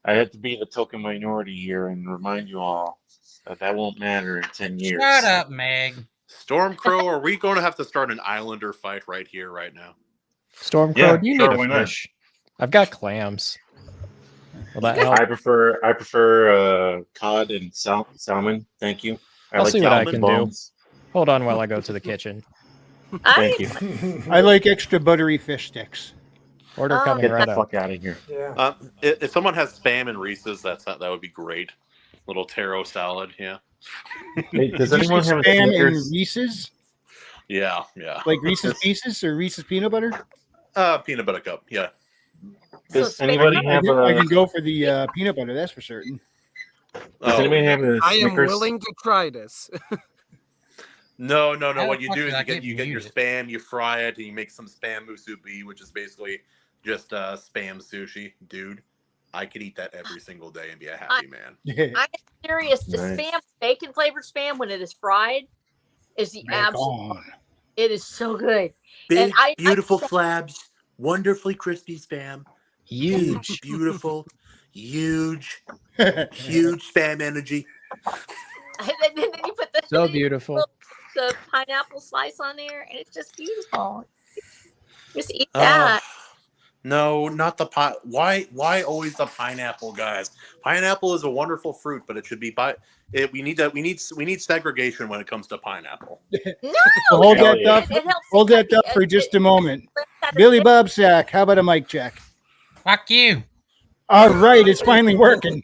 have to be the token minority here and remind you all that won't matter in 10 years. Shut up, Meg. Stormcrow, are we going to have to start an Islander fight right here, right now? Stormcrow, do you need a fish? I've got clams. Will that help? I prefer cod and salmon. Thank you. I'll see what I can bones. do. Hold on while I go to the kitchen. Thank you. I like extra buttery fish sticks. Order coming Get right the up. fuck out of here. Yeah. If someone has Spam and Reese's, that would be great. Little taro salad, yeah. Hey, does anyone have a Spam and Snickers? Reese's? Yeah. Like Reese's Pieces or Reese's Peanut Butter? Peanut butter cup, yeah. Does anybody have I can a? go for the peanut butter, that's for certain. Does anybody have a I am Snickers? willing to try this. No. How What the you fuck do did is I you get get your muted? Spam, you fry it, and you make some Spam musubi, which is basically just Spam sushi. Dude, I could eat that every single day and be a happy man. I'm serious. The Nice. Spam, bacon flavored Spam, when it is fried, is the absolute. It is so good. Big, And beautiful flabs, wonderfully crispy Spam. Huge. Beautiful, huge Spam energy. And then you put So beautiful. the pineapple slice on there, and it's just beautiful. Just eat that. No, not the pie. Why always the pineapple, guys? Pineapple is a wonderful fruit, but it should be we need segregation when it comes to pineapple. No, Hold that yeah. up. Hold that up for just a moment. Billy Bob Sack, how about a mic check? Fuck you. All right, it's finally working.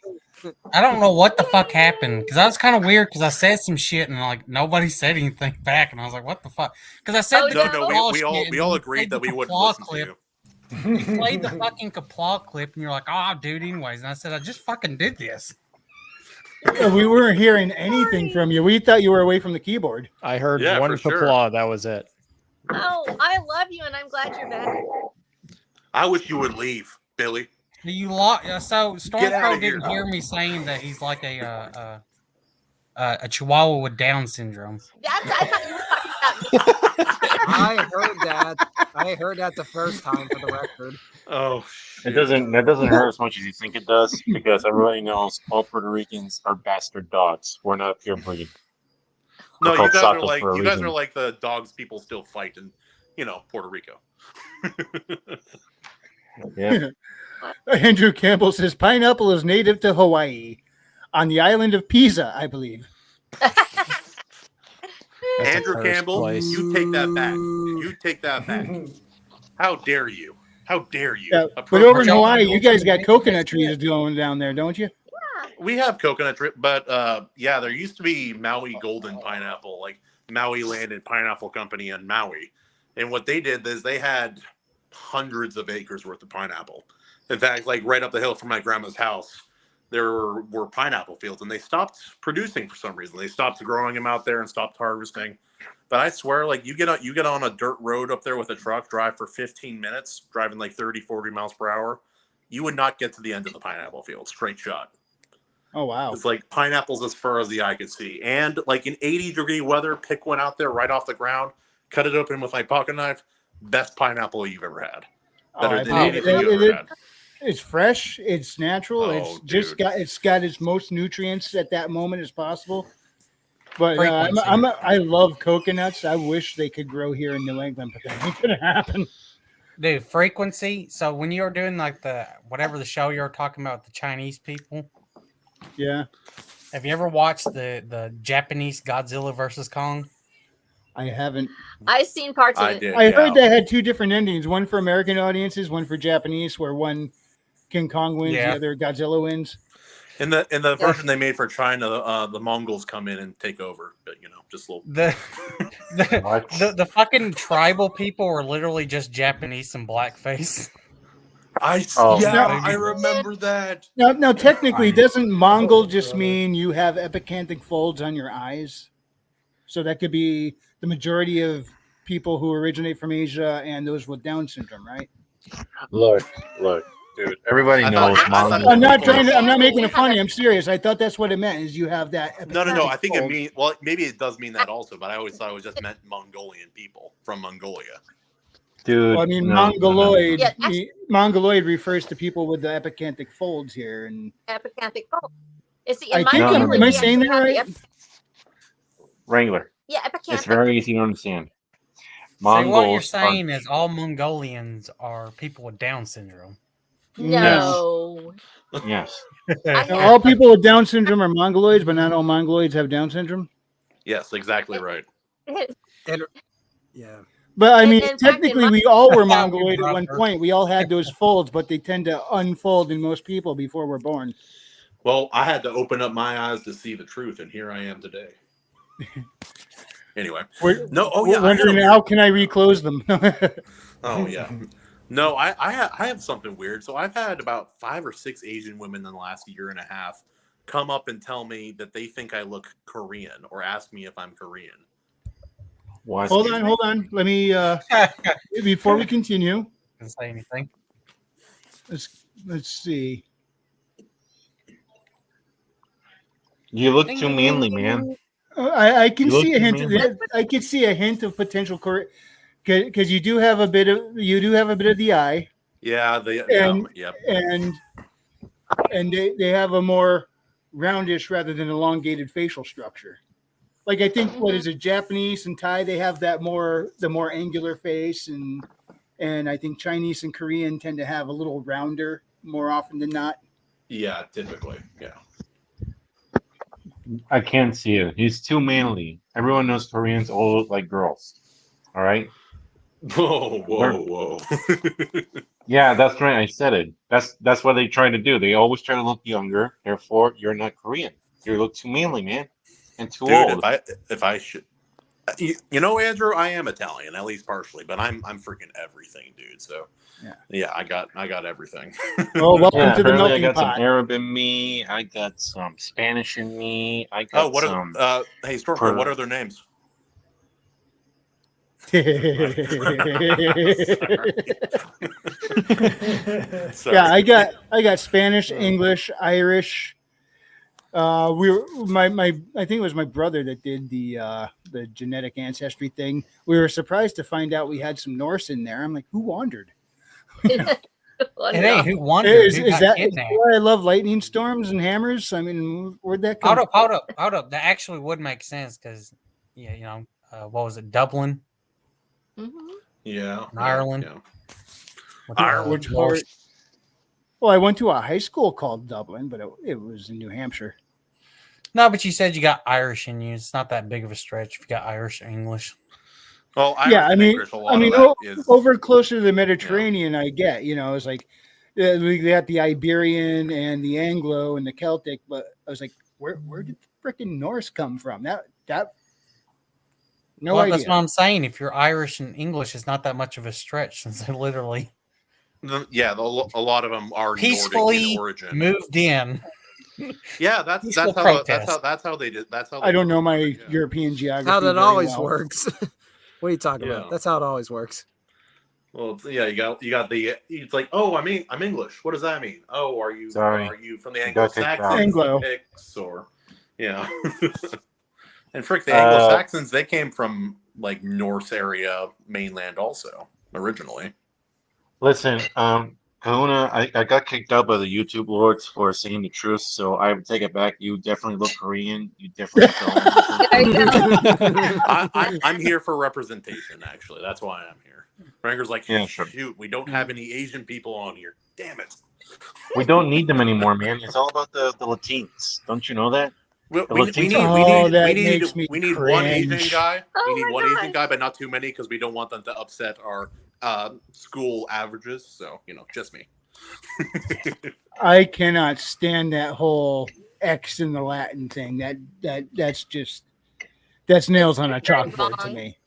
I don't know what the fuck happened because I was kind of weird because I said some shit and like nobody said anything back and I was like, what the fuck? Because I said Oh, the No, Kapla we shit, all and agreed that we you wouldn't played the listen to Kapla you. clip. You played the fucking Kapla clip and you're like, oh, dude, anyways. And I said, I just fucking did this. We weren't hearing anything from you. We thought you were away from the keyboard. I heard Yeah, one for sure. kapla. That was it. Oh, I love you, and I'm glad you're back. I wish you would leave, Billy. So Get outta Stormcrow didn't here. hear me saying that he's like a Chihuahua with Down syndrome. I thought you were talking about me. I heard that the first time for the record. Oh, That shit. doesn't hurt as much as you think it does, because everybody knows all Puerto Ricans are bastard dogs. We're not a pure breed. No, We're you called guys are Sacos like for a reason. the dogs people still fight in, Puerto Rico. Yeah. Andrew Campbell says pineapple is native to Hawaii, on the island of Pisa, I believe. That's a Andrew cursed Campbell, place. you take that back. You take that back. How dare you? How dare you? Yeah, but Appropriate- over in Y'all Hawaii, you guys got make coconut this trees shit. going down there, don't you? We have coconut tree, but yeah, there used to be Maui Golden Pineapple, like Maui Land and Pineapple Company in Maui. And what they did is they had hundreds of acres worth of pineapple. In fact, like right up the hill from my grandma's house, there were pineapple fields, and they stopped producing for some reason. They stopped growing them out there and stopped harvesting. But I swear, like you get on a dirt road up there with a truck, drive for 15 minutes, driving like 30, 40 miles per hour, you would not get to the end of the pineapple field. Straight shot. Oh, wow. It's like pineapples as far as the eye could see. And like in 80-degree weather, pick one out there right off the ground, cut it open with my pocket knife. Best pineapple you've ever had. Better I than believe anything you've ever had. It's fresh. It's natural. Oh, It's just dude. it's got its most nutrients at that moment as possible. But Frequency. I love coconuts. I wish they could grow here in New England, but that ain't gonna happen. Dude, frequency. So when you were doing like the show you were talking about with the Chinese people, Yeah, have you ever watched the Japanese Godzilla versus Kong? I haven't. I've seen parts of I it. did. I yeah. heard they had two different endings: one for American audiences, one for Japanese, where one King Kong wins, Yeah. the other Godzilla wins. In the version they made for China, the Mongols come in and take over. But just a little. What? The fucking tribal people were literally just Japanese and blackface. Oh, I remember that. Now, technically, Fine. doesn't Mongol Oh, just brother. mean you have epicanthic folds on your eyes? So that could be the majority of people who originate from Asia and those with Down syndrome, right? Look, dude. Everybody I knows thought- I thought- Mongols. I'm not people- trying to. I'm not making it Yeah. funny. I'm serious. I thought that's what it meant. Is you have that? No. epicanthic I think it fold. means. Well, maybe it does mean that also, but I always thought it was just meant Mongolian people from Mongolia. Dude. Well, I mean, no. Mongoloid. Yeah, actually- Mongoloid refers to people with the epicanthic folds here, and Epicanthic fold. See, I in my think No, family, am I we saying actually that have right? Wrangler. Yeah, It's epicanthic. very easy to understand. So what you're Mongols saying is all Mongolians are people with Down syndrome. No. Yes. I now, have- all people with Down syndrome are Mongoloids, but not all Mongoloids have Down syndrome. Yes, exactly right. Yeah. But I And- mean, in fact, technically, in my- we all were That's how we Mongoloid at one brought her. point. We all had those folds, but they tend to unfold in most people before we're born. Well, I had to open up my eyes to see the truth, and here I am today. Anyway, We're, no. Oh we're yeah, I had wondering a- how can I reclose them? Oh yeah. No, I have something weird. So I've had about 5 or 6 Asian women in the last year and a half come up and tell me that they think I look Korean or ask me if I'm Korean. What? hold on. Let me before we continue. Didn't say anything. Let's see. You look too manly, man. I can You look see a hint. manly. I could see a hint of potential because you do have a bit of the eye, Yeah, And- yep. and they have a more roundish rather than elongated facial structure. Like I think what is it, Japanese and Thai, they have the more angular face, and I think Chinese and Korean tend to have a little rounder more often than not. Yeah, typically. Yeah. I can't see it. He's too manly. Everyone knows Koreans all look like girls. All right. Whoa. Yeah, that's right. I said it. That's what they try to do. They always try to look younger. Therefore, you're not Korean. You look too manly, man, and too Dude, old. if I should, you know, Andrew, I am Italian, at least partially, but I'm freaking everything, dude. So yeah, I got everything. Oh, welcome Yeah, to the apparently I melting got pot. some Arab in me. I got some Spanish in me. I got Oh, what some. are hey Stormfront? What are their names? Sorry. Yeah, I got Spanish, English, Irish. We were my I think it was my brother that did the genetic ancestry thing. We were surprised to find out we had some Norse in there. I'm like, who wandered? Well, It no. ain't who wondered who Is got that kidnapped. why I love lightning storms and hammers? I mean, where'd that come? Hold up. That actually would make sense because, yeah, you know, what was it, Dublin, Mhm. Yeah. in Ireland? Yeah. With, Ireland. Which Norse- part? Well, I went to a high school called Dublin, but it was in New Hampshire. No, but you said you got Irish in you. It's not that big of a stretch if you got Irish or English. Well, Irish Yeah, I and mean, English, a lot of that is over closer to the Mediterranean. I get, it's like we got the Iberian and the Anglo and the Celtic, but I was like, where did the freaking Norse come from? That no Well, idea. that's what I'm saying. If you're Irish and English, it's not that much of a stretch since they literally a lot of them are Nordic peacefully in origin. moved in. Yeah, that's Peaceful how protest. that's how they did. That's how they I don't work know my over it, yeah. European geography. How that very always well. works. What are you talking Yeah. about? That's how it always works. Well, yeah, you got the. It's like, oh, I'm English. What does that mean? Oh, are you from the You got kicked out. Anglo-Saxons, Anglo. the Picts, or yeah. And frick, the Anglo-Saxons, they came from like Norse area mainland also originally. Listen, Kahuna, I got kicked out by the YouTube lords for saying the truth, so I would take it back. You definitely look Korean. You definitely don't. There you go. I'm here for representation. Actually, that's why I'm here. Ranger's like, Yeah, sure. shoot, we don't have any Asian people on here. Damn it. We don't need them anymore, man. It's all about the Latins. Don't you know that? We The need Latins one Asian cringe. guy. Oh We need my one God. Asian guy, but not too many because we don't want them to upset our school averages. So just me. I cannot stand that whole X in the Latin thing. That's nails on a Very chalkboard to wrong. me.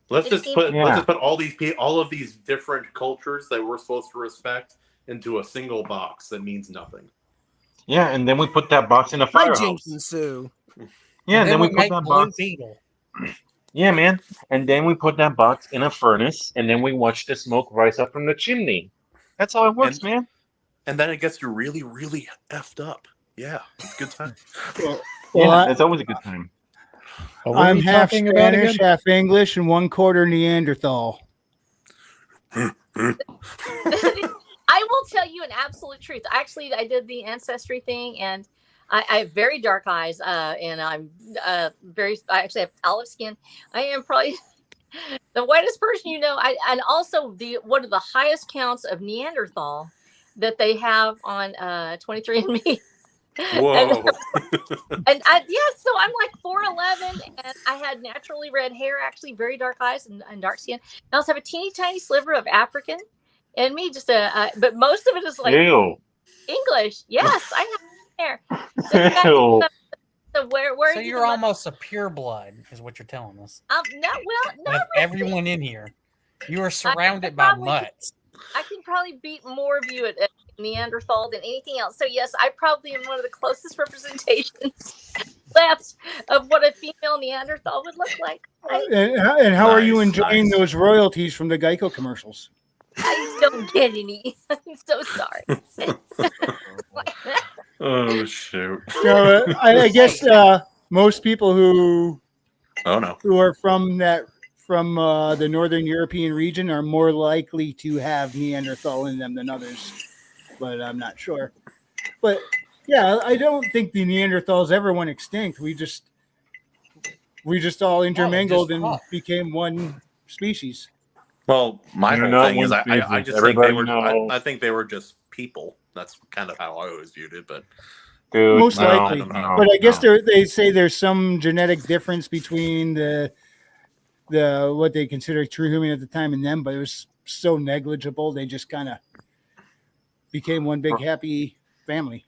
Let's It just seems- put Yeah. let's just put all of these different cultures that we're supposed to respect into a single box that means nothing. Yeah, and then we put that box in a firehouse. Hijinks ensue. Yeah, and then we put make that Blue box. Beetle. Yeah, man. And then we put that box in a furnace, and then we watch the smoke rise up from the chimney. That's how it works, man. And then it gets you really, really effed up. Yeah, it's a good time. Well, Yeah, it's always a good time. What were I'm we half talking about Spanish, again? half English, and 1/4 Neanderthal. I will tell you an absolute truth. Actually, I did the ancestry thing, and I have very dark eyes, and I'm I actually have olive skin. I am probably the whitest person you know. And also one of the highest counts of Neanderthal that they have on 23andMe. Whoa. And so I'm like 4'11", and I had naturally red hair, actually very dark eyes and dark skin. I also have a teeny tiny sliver of African in me, but most of it is like Ew. English. Yes, I have hair. So, you guys- Ew. so where So you you're almost a pure blood, is what you're telling us. not With really. everyone in here, you are surrounded by probably- mutts. I can probably beat more of you at Neanderthal than anything else. So yes, I probably am one of the closest representations left of what a female Neanderthal would look like. And how are you Nice, enjoying nice. those royalties from the Geico commercials? I don't get any. I'm so sorry. Oh shoot. No, I guess most people who Oh no. are from the northern European region are more likely to have Neanderthal in them than others, but I'm not sure. But yeah, I don't think the Neanderthals ever went extinct. We just all intermingled and fought. became one species. Well, my They're whole not thing is one I species. just think they Everybody were knows. I think they were just people. That's kind of how I always viewed it, but Dude, Most no, likely. no, But I guess no. they say there's some genetic difference between the what they consider true human at the time and them, but it was so negligible they just kind of became one big happy family.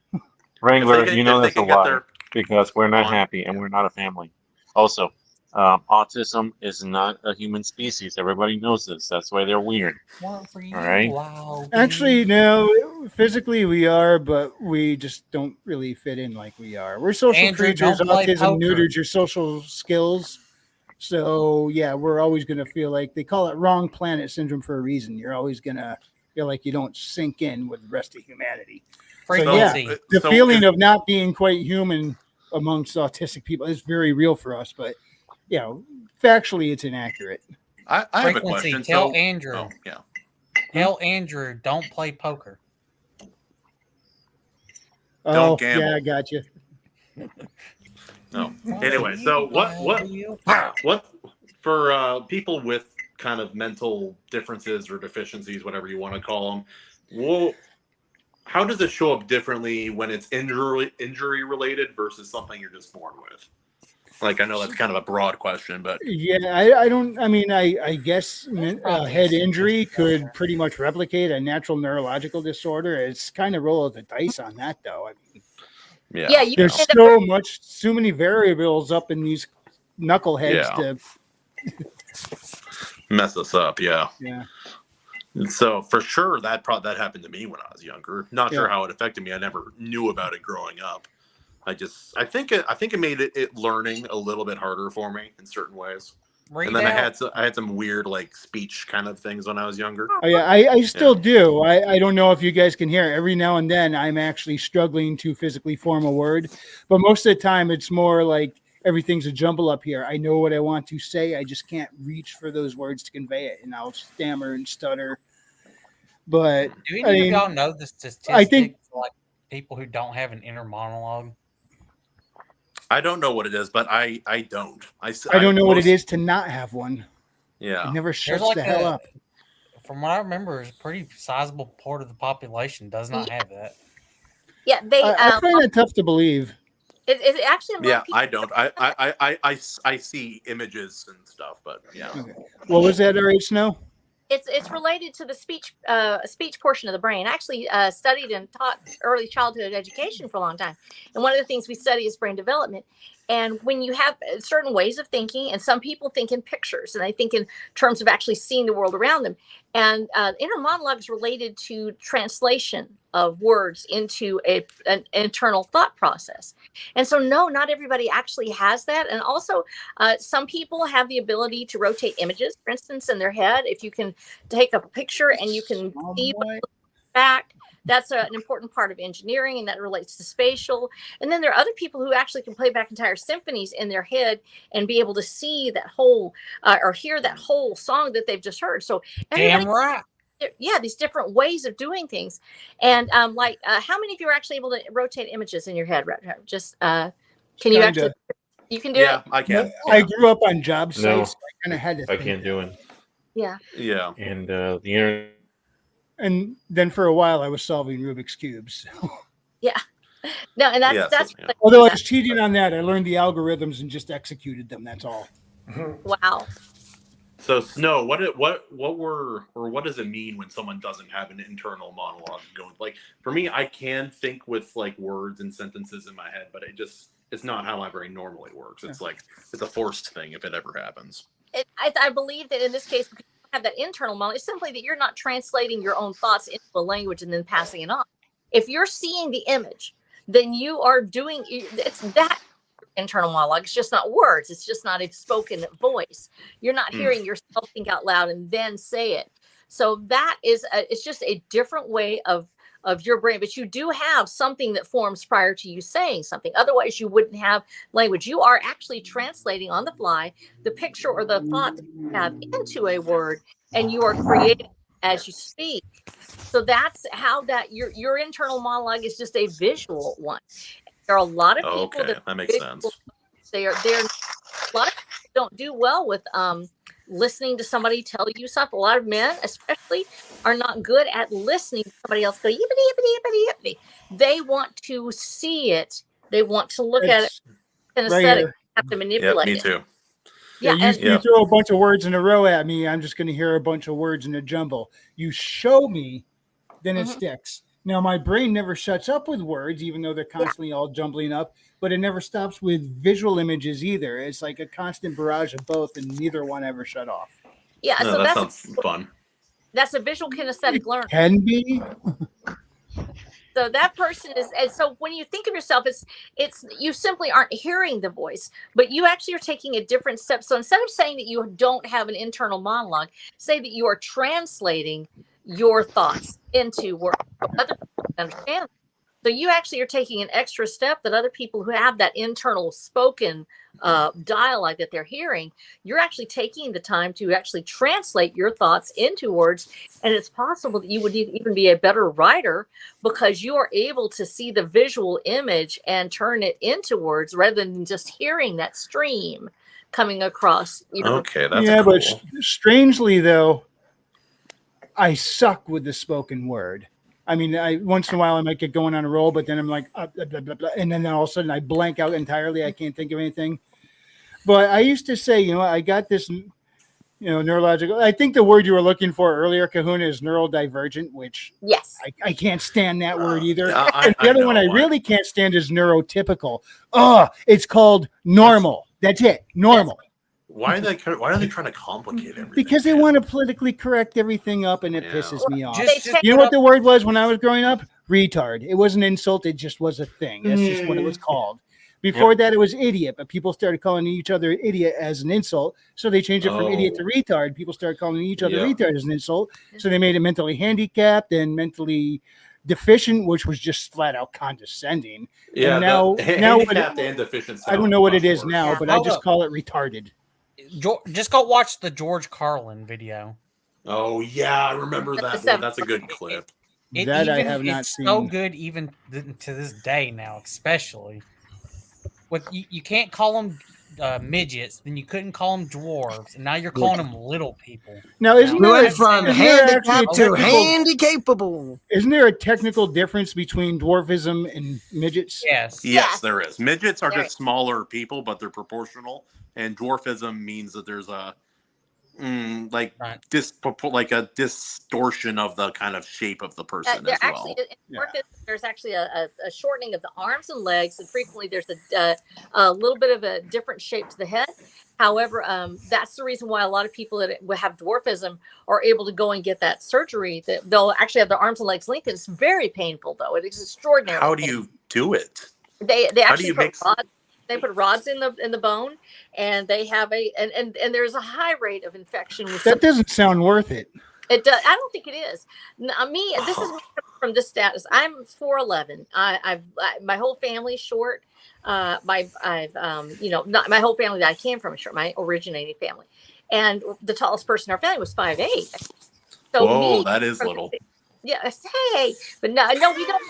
Wrangler, If they you know if they that's a can get lie their because we're not on- happy and we're not a family. Also, autism is not a human species. Everybody knows this. That's why they're weird. One for you, All right. wild Actually, bee. no, physically we are, but we just don't really fit in like we are. We're social Andrew, creatures. don't play Autism poker. neutered your social skills. So yeah, we're always going to feel like they call it wrong planet syndrome for a reason. You're always going to feel like you don't sink in with the rest of humanity. Frequency. So the feeling of not being quite human amongst autistic people is very real for us. But factually, it's inaccurate. I have a Frequency. question. Tell So, Andrew. oh, yeah. Tell Andrew, don't play poker. Don't gamble. Yeah, I got you. No. Anyway, so what for people with kind of mental differences or deficiencies, whatever you want to call them, well, how does it show up differently when it's injury related versus something you're just born with? Like, I know that's kind of a broad question, but yeah, I don't. I mean, I guess head injury could pretty much replicate a natural neurological disorder. It's kind of roll of the dice on that, though. I mean, Yeah, you there's end up so many variables up in these knuckleheads to mess us up. Yeah. Yeah. So for sure that happened to me when I was younger. Not sure how it affected me. I never knew about it growing up. I think it made it learning a little bit harder for me in certain ways. And then I had some weird like speech kind of things when I was younger. Oh yeah, I still do. I don't know if you guys can hear it. Every now and then I'm actually struggling to physically form a word, but most of the time it's more like everything's a jumble up here. I know what I want to say, I just can't reach for those words to convey it, and I'll stammer and stutter. But do any of y'all know the statistics? I think like people who don't have an inner monologue. I don't know what it is, but I don't. I don't know what it is to not have one. Yeah. It never shuts the hell up. From what I remember, it's a pretty sizable part of the population does not have that. Yeah, I find it tough to believe. It actually. Yeah, I don't. I see images and stuff, but yeah. Okay. What was that, RH Snow? It's related to the speech portion of the brain. I actually studied and taught early childhood education for a long time. And one of the things we study is brain development. And when you have certain ways of thinking, and some people think in pictures, and they think in terms of actually seeing the world around them. And inner monologue is related to translation of words into an internal thought process. And so, no, not everybody actually has that. And also, some people have the ability to rotate images, for instance, in their head. If you can take a picture and you can see back, that's an important part of engineering, and that relates to spatial. And then there are other people who actually can play back entire symphonies in their head and be able to see that whole or hear that whole song that they've just heard. So damn right. Yeah, these different ways of doing things. And how many of you are actually able to rotate images in your head? Just can you actually? You can do it. Yeah, I can. I grew up on job sites. No, so I kind of had to. I can't do it. Yeah. Yeah. And the internet. And then for a while, I was solving Rubik's cubes. Yeah. No, and that's. Although I was cheating on that, I learned the algorithms and just executed them. That's all. Wow. So Snow, what does it mean when someone doesn't have an internal monologue going? Like for me, I can think with like words and sentences in my head, but it's not how my brain normally works. It's like it's a forced thing if it ever happens. I believe that in this case, because you have that internal monologue, it's simply that you're not translating your own thoughts into a language and then passing it on. If you're seeing the image, then you are doing it's that internal monologue. It's just not words. It's just not a spoken voice. You're not hearing yourself think out loud and then say it. So that is it's just a different way of your brain, but you do have something that forms prior to you saying something. Otherwise, you wouldn't have language. You are actually translating on the fly the picture or the thought that you have into a word, and you are creating as you speak. So that's how that your internal monologue is just a visual one. There are a lot of people that makes sense. They're a lot of people don't do well with listening to somebody tell you something. A lot of men, especially, are not good at listening to somebody else go yippity yippity yippity yippity. They want to see it. They want to look at it. Kinesthetic, have to manipulate me it. too. Yeah, you throw a bunch of words in a row at me, I'm just going to hear a bunch of words in a jumble. You show me, then it sticks. Now, my brain never shuts up with words, even though they're constantly all jumbling up, but it never stops with visual images either. It's like a constant barrage of both, and neither one ever shut off. Yeah, so that sounds fun. That's a visual kinesthetic learner. Can be. So that person is, and so when you think of yourself, it's you simply aren't hearing the voice, but you actually are taking a different step. So instead of saying that you don't have an internal monologue, say that you are translating your thoughts into words so other people understand. So you actually are taking an extra step that other people who have that internal spoken dialogue that they're hearing, you're actually taking the time to actually translate your thoughts into words. And it's possible that you would even be a better writer because you are able to see the visual image and turn it into words rather than just hearing that stream coming across your. Okay, that's Yeah, cool. but strangely though, I suck with the spoken word. I mean, once in a while I might get going on a roll, but then I'm like, blah, blah, blah, blah, and then all of a sudden I blank out entirely. I can't think of anything. But I used to say, I got this, neurological. I think the word you were looking for earlier, Kahuna, is neurodivergent, which Yes. I can't stand that word either. Yeah, And the other one I really can't stand is neurotypical. Oh, it's called normal. That's it, normal. Why are they trying to complicate everything? Because they want to politically correct everything up, and it pisses me off. You know what the word was when I was growing up? Retard. It wasn't an insult. It just was a thing. That's just what it was called. Before that, it was idiot, but people started calling each other idiot as an insult. So they changed it from idiot to retard. People started calling each other retard as an insult. So they made it mentally handicapped and mentally deficient, which was just flat out condescending. Yeah, and now handicapped and deficient. I don't know what it is now, but I just call it retarded. Just go watch the George Carlin video. Oh yeah, I remember that one. That's a good clip. That I have not seen. It's so good even to this day now, especially. You can't call them midgets, then you couldn't call them dwarves, and now you're calling them little people. Now, isn't there from handicapped to handicapable? Isn't there a technical difference between dwarfism and midgets? Yes, there is. Midgets are just smaller people, but they're proportional, and dwarfism means that there's a distortion of the kind of shape of the person as well. There's actually a shortening of the arms and legs, and frequently there's a little bit of a different shape to the head. However, that's the reason why a lot of people that have dwarfism are able to go and get that surgery. That they'll actually have their arms and legs lengthened. It's very painful, though. It is extraordinary. How do you do it? They actually they put rods in the bone, and they have and there's a high rate of infection. That doesn't sound worth it. It does. I don't think it is. This is from this status. I'm 4'11". My whole family's short. Not my whole family that I came from is short. My originating family, and the tallest person in our family was 5'8". So that is little. Yeah, hey, but no, we don't.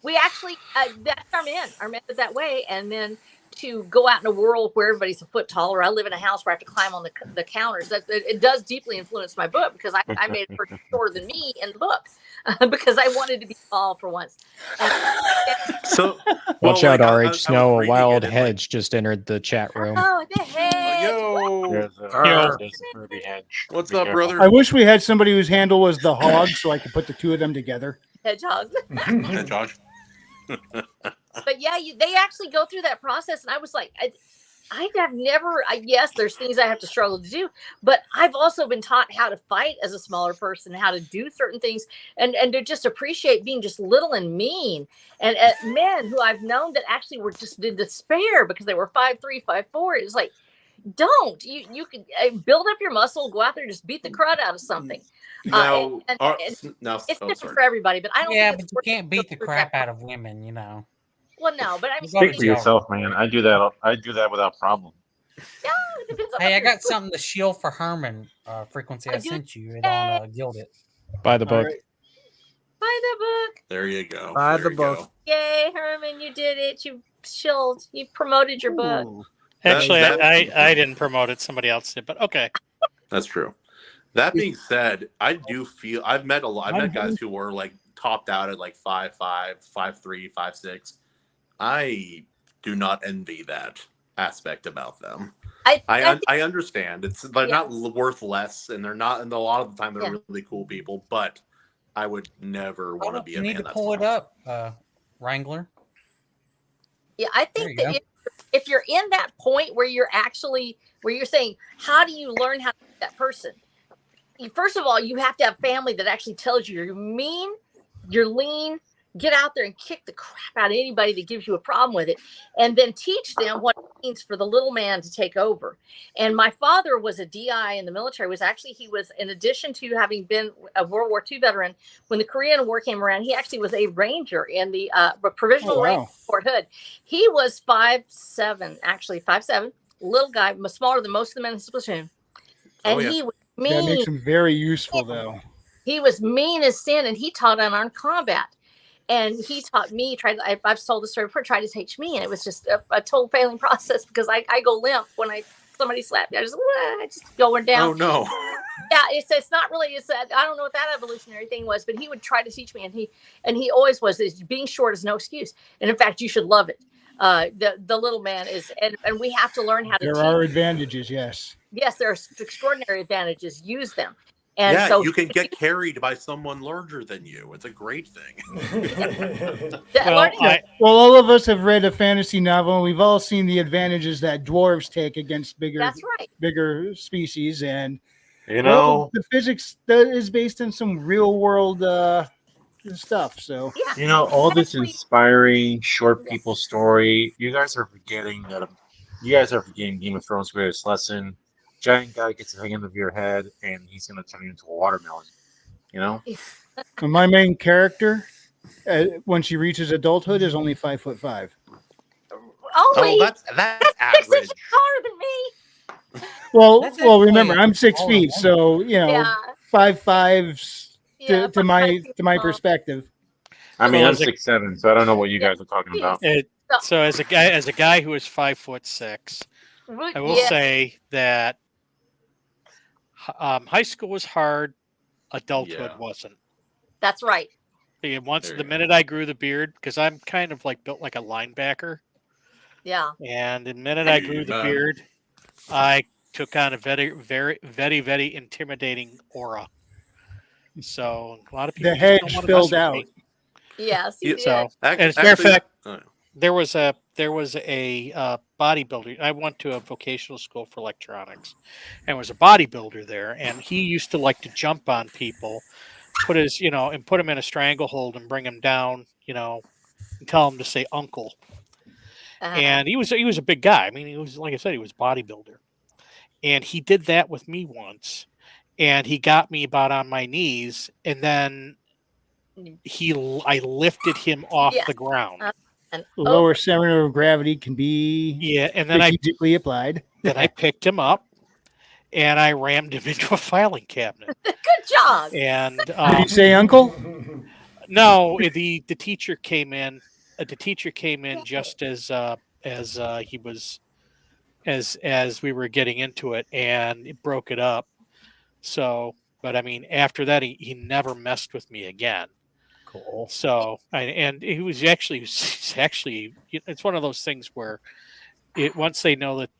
We actually that's our men. Our men is that way, and then to go out in a world where everybody's a foot taller. I live in a house where I have to climb on the counters. It does deeply influence my book because I made a person shorter than me in the book because I wanted to be tall for once. So watch out, RH Snow. A wild hedge just entered the chat room. Oh, the hedge! Yo. What's up, brother? I wish we had somebody whose handle was the hog so I could put the two of them together. Hedgehog. Hedgehog. But yeah, they actually go through that process, and I was like, I have never. Yes, there's things I have to struggle to do, but I've also been taught how to fight as a smaller person, how to do certain things, and to just appreciate being just little and mean. And men who I've known that actually were just in despair because they were 5'3", 5'4". It's like, don't you can build up your muscle, go out there, and just beat the crud out of something. It's different for everybody, but I don't. Yeah, but you can't beat the crap out of women, Well, no, but I mean, Speak for yourself, man. I do that without problem. Yeah, it depends on Hey, I got something to shield for Herman. Frequency I sent you. It on Gilded. Buy the book. Right. Buy the book. There you go. Buy the book. Yay, Herman, you did it. You shilled. You promoted your book. Actually, I didn't promote it. Somebody else did, but okay. That's true. That being said, I do feel I've met guys who were like topped out at like 5'5", 5'3", 5'6". I do not envy that aspect about them. I understand they're not worth less, and they're not, and a lot of the time they're really cool people, but I would never want to be a man. You need to that's pull it up, Wrangler. Yeah, I think that if you're in that point where you're saying, how do you learn how to be that person? First of all, you have to have family that actually tells you you're mean, you're lean, get out there and kick the crap out of anybody that gives you a problem with it, and then teach them what it means for the little man to take over. And my father was a DI in the military. He was, in addition to having been a World War II veteran, when the Korean War came around, he actually was a ranger in the provisional ranger Fort Hood. He was 5'7", actually 5'7", little guy, smaller than most of the men in his platoon. And he was mean. That makes him very useful, though. He was mean as sin, and he taught unarmed combat. And he taught me, I've told the story before, tried to teach me, and it was just a total failing process because I go limp when somebody slapped me. I just going down. Oh no. Yeah, it's not really. I don't know what that evolutionary thing was, but he would try to teach me, and he always was. Being short is no excuse, and in fact, you should love it. The little man is, and we have to learn how to. There are advantages, yes. Yes, there are extraordinary advantages. Use them. And yeah, so you can get carried by someone larger than you. It's a great thing. Well, all of us have read a fantasy novel, and we've all seen the advantages that dwarves take against bigger species. And the physics that is based on some real world stuff. So all this inspiring short people story. You guys are forgetting Game of Thrones' greatest lesson. Giant guy gets a hang of your head, and he's going to turn you into a watermelon. And my main character, when she reaches adulthood, is only 5'5". That's 6 average. inches taller than me. Well, remember, I'm 6 feet, so 5'5" to my perspective. I mean, I'm 6'7", so I don't know what you guys are talking about. So as a guy who is 5'6", I will say that high school was hard, adulthood wasn't. That's right. And the minute I grew the beard, because I'm kind of built like a linebacker. Yeah. And the minute I grew the beard, I took on a very, very, very, very intimidating aura. So a lot of people. The hedge filled out. Yes, you did. So, and as a matter of fact, there was a bodybuilder. I went to a vocational school for electronics, and there was a bodybuilder there, and he used to like to jump on people, put him in a stranglehold and bring him down, and tell him to say uncle. And he was a big guy. I mean, he was, like I said, he was a bodybuilder, and he did that with me once, and he got me about on my knees, and then I lifted him off the ground. Lower center of gravity can be and then strategically applied. Then I picked him up and I rammed him into a filing cabinet. Good job. And did you say uncle? No, the teacher came in. The teacher came in just as we were getting into it, and it broke it up. So, but I mean, after that, he never messed with me again. Cool. So, and he was actually, it's one of those things where once they know that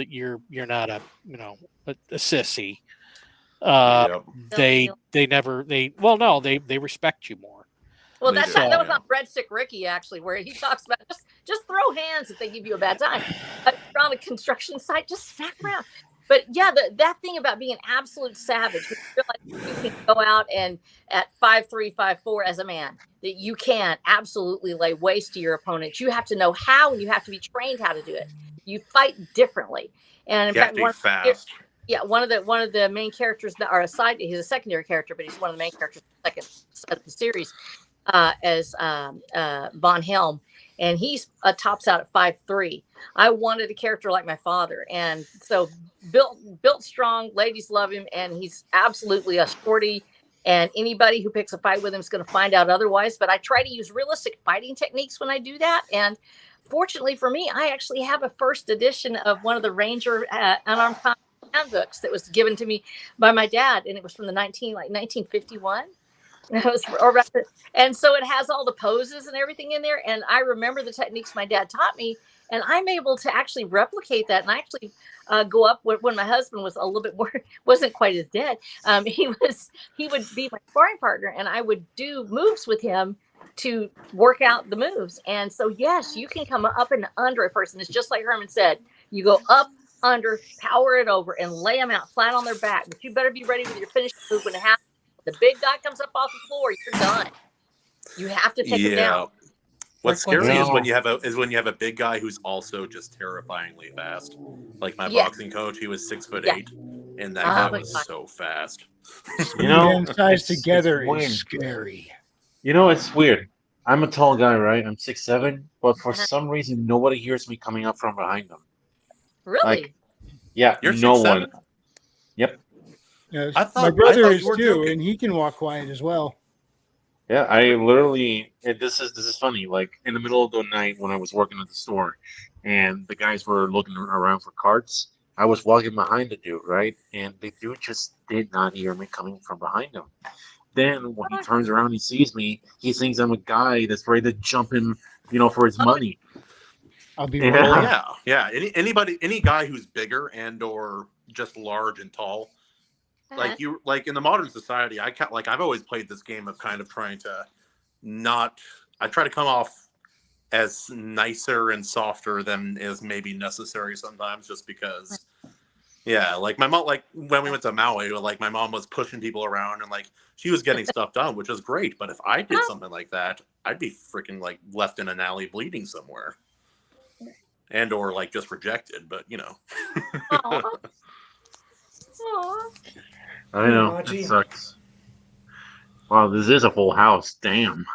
you're not a sissy, they respect you more. Well, that was on Breadstick Ricky, actually, where he talks about just throw hands if they give you a bad time. If you're on a construction site, just smack around. But yeah, that thing about being an absolute savage, you feel like you can go out and at 5'3", 5'4" as a man, that you can absolutely lay waste to your opponent. You have to know how, and you have to be trained how to do it. You fight differently, and in fact, one of the main characters that are he's a secondary character, but he's one of the main characters in the second of the series, as Von Helm. And he's tops out at 5'3". I wanted a character like my father, and so built strong. Ladies love him, and he's absolutely a sporty. And anybody who picks a fight with him is going to find out otherwise. But I try to use realistic fighting techniques when I do that. And fortunately for me, I actually have a first edition of one of the Ranger unarmed combat handbooks that was given to me by my dad, and it was from the 1951. And so it has all the poses and everything in there. And I remember the techniques my dad taught me, and I'm able to actually replicate that. And I actually go up when my husband was a little bit more, wasn't quite as dead. He would be my sparring partner, and I would do moves with him to work out the moves. And so, yes, you can come up and under a person. It's just like Herman said, you go up, under, power it over, and lay them out flat on their back. But you better be ready with your finishing move when it happens. The big guy comes up off the floor, you're done. You have to take him down. What's Frequency. scary is No. when you have a big guy who's also just terrifyingly fast. Like my Yeah. boxing coach, he was 6'8", Yeah. and that Oh guy my was God. so fast. You know, Man size it's together is weird. scary. You know, it's weird. I'm a tall guy, right? I'm 6'7", but for Uh-huh. some reason, nobody hears me coming up from behind them. Really? Like, yeah, You're no 6'7"? one. Yep. Yes. I My thought brother you is were too, joking. and he can walk quiet as well. Yeah, I literally. This is funny. Like in the middle of the night when I was working at the store, and the guys were looking around for carts. I was walking behind the dude, right, and the dude just did not hear me coming from behind him. Then when he turns around, he sees me. He thinks I'm a guy that's ready to jump him, for his money. I'll be Yeah. right Well, there. yeah. Any guy who's bigger and or just large and tall, like you, like in the modern society, I've always played this game of kind of trying to not. I try to come off as nicer and softer than is maybe necessary sometimes, just because. Yeah, like my mom, like when we went to Maui, like my mom was pushing people around and like she was getting stuff done, which was great. But if I did something like that, I'd be freaking like left in an alley bleeding somewhere, and or like just rejected. But Aw. Aw. I know. It Machi. sucks. Wow, this is a full house. Damn.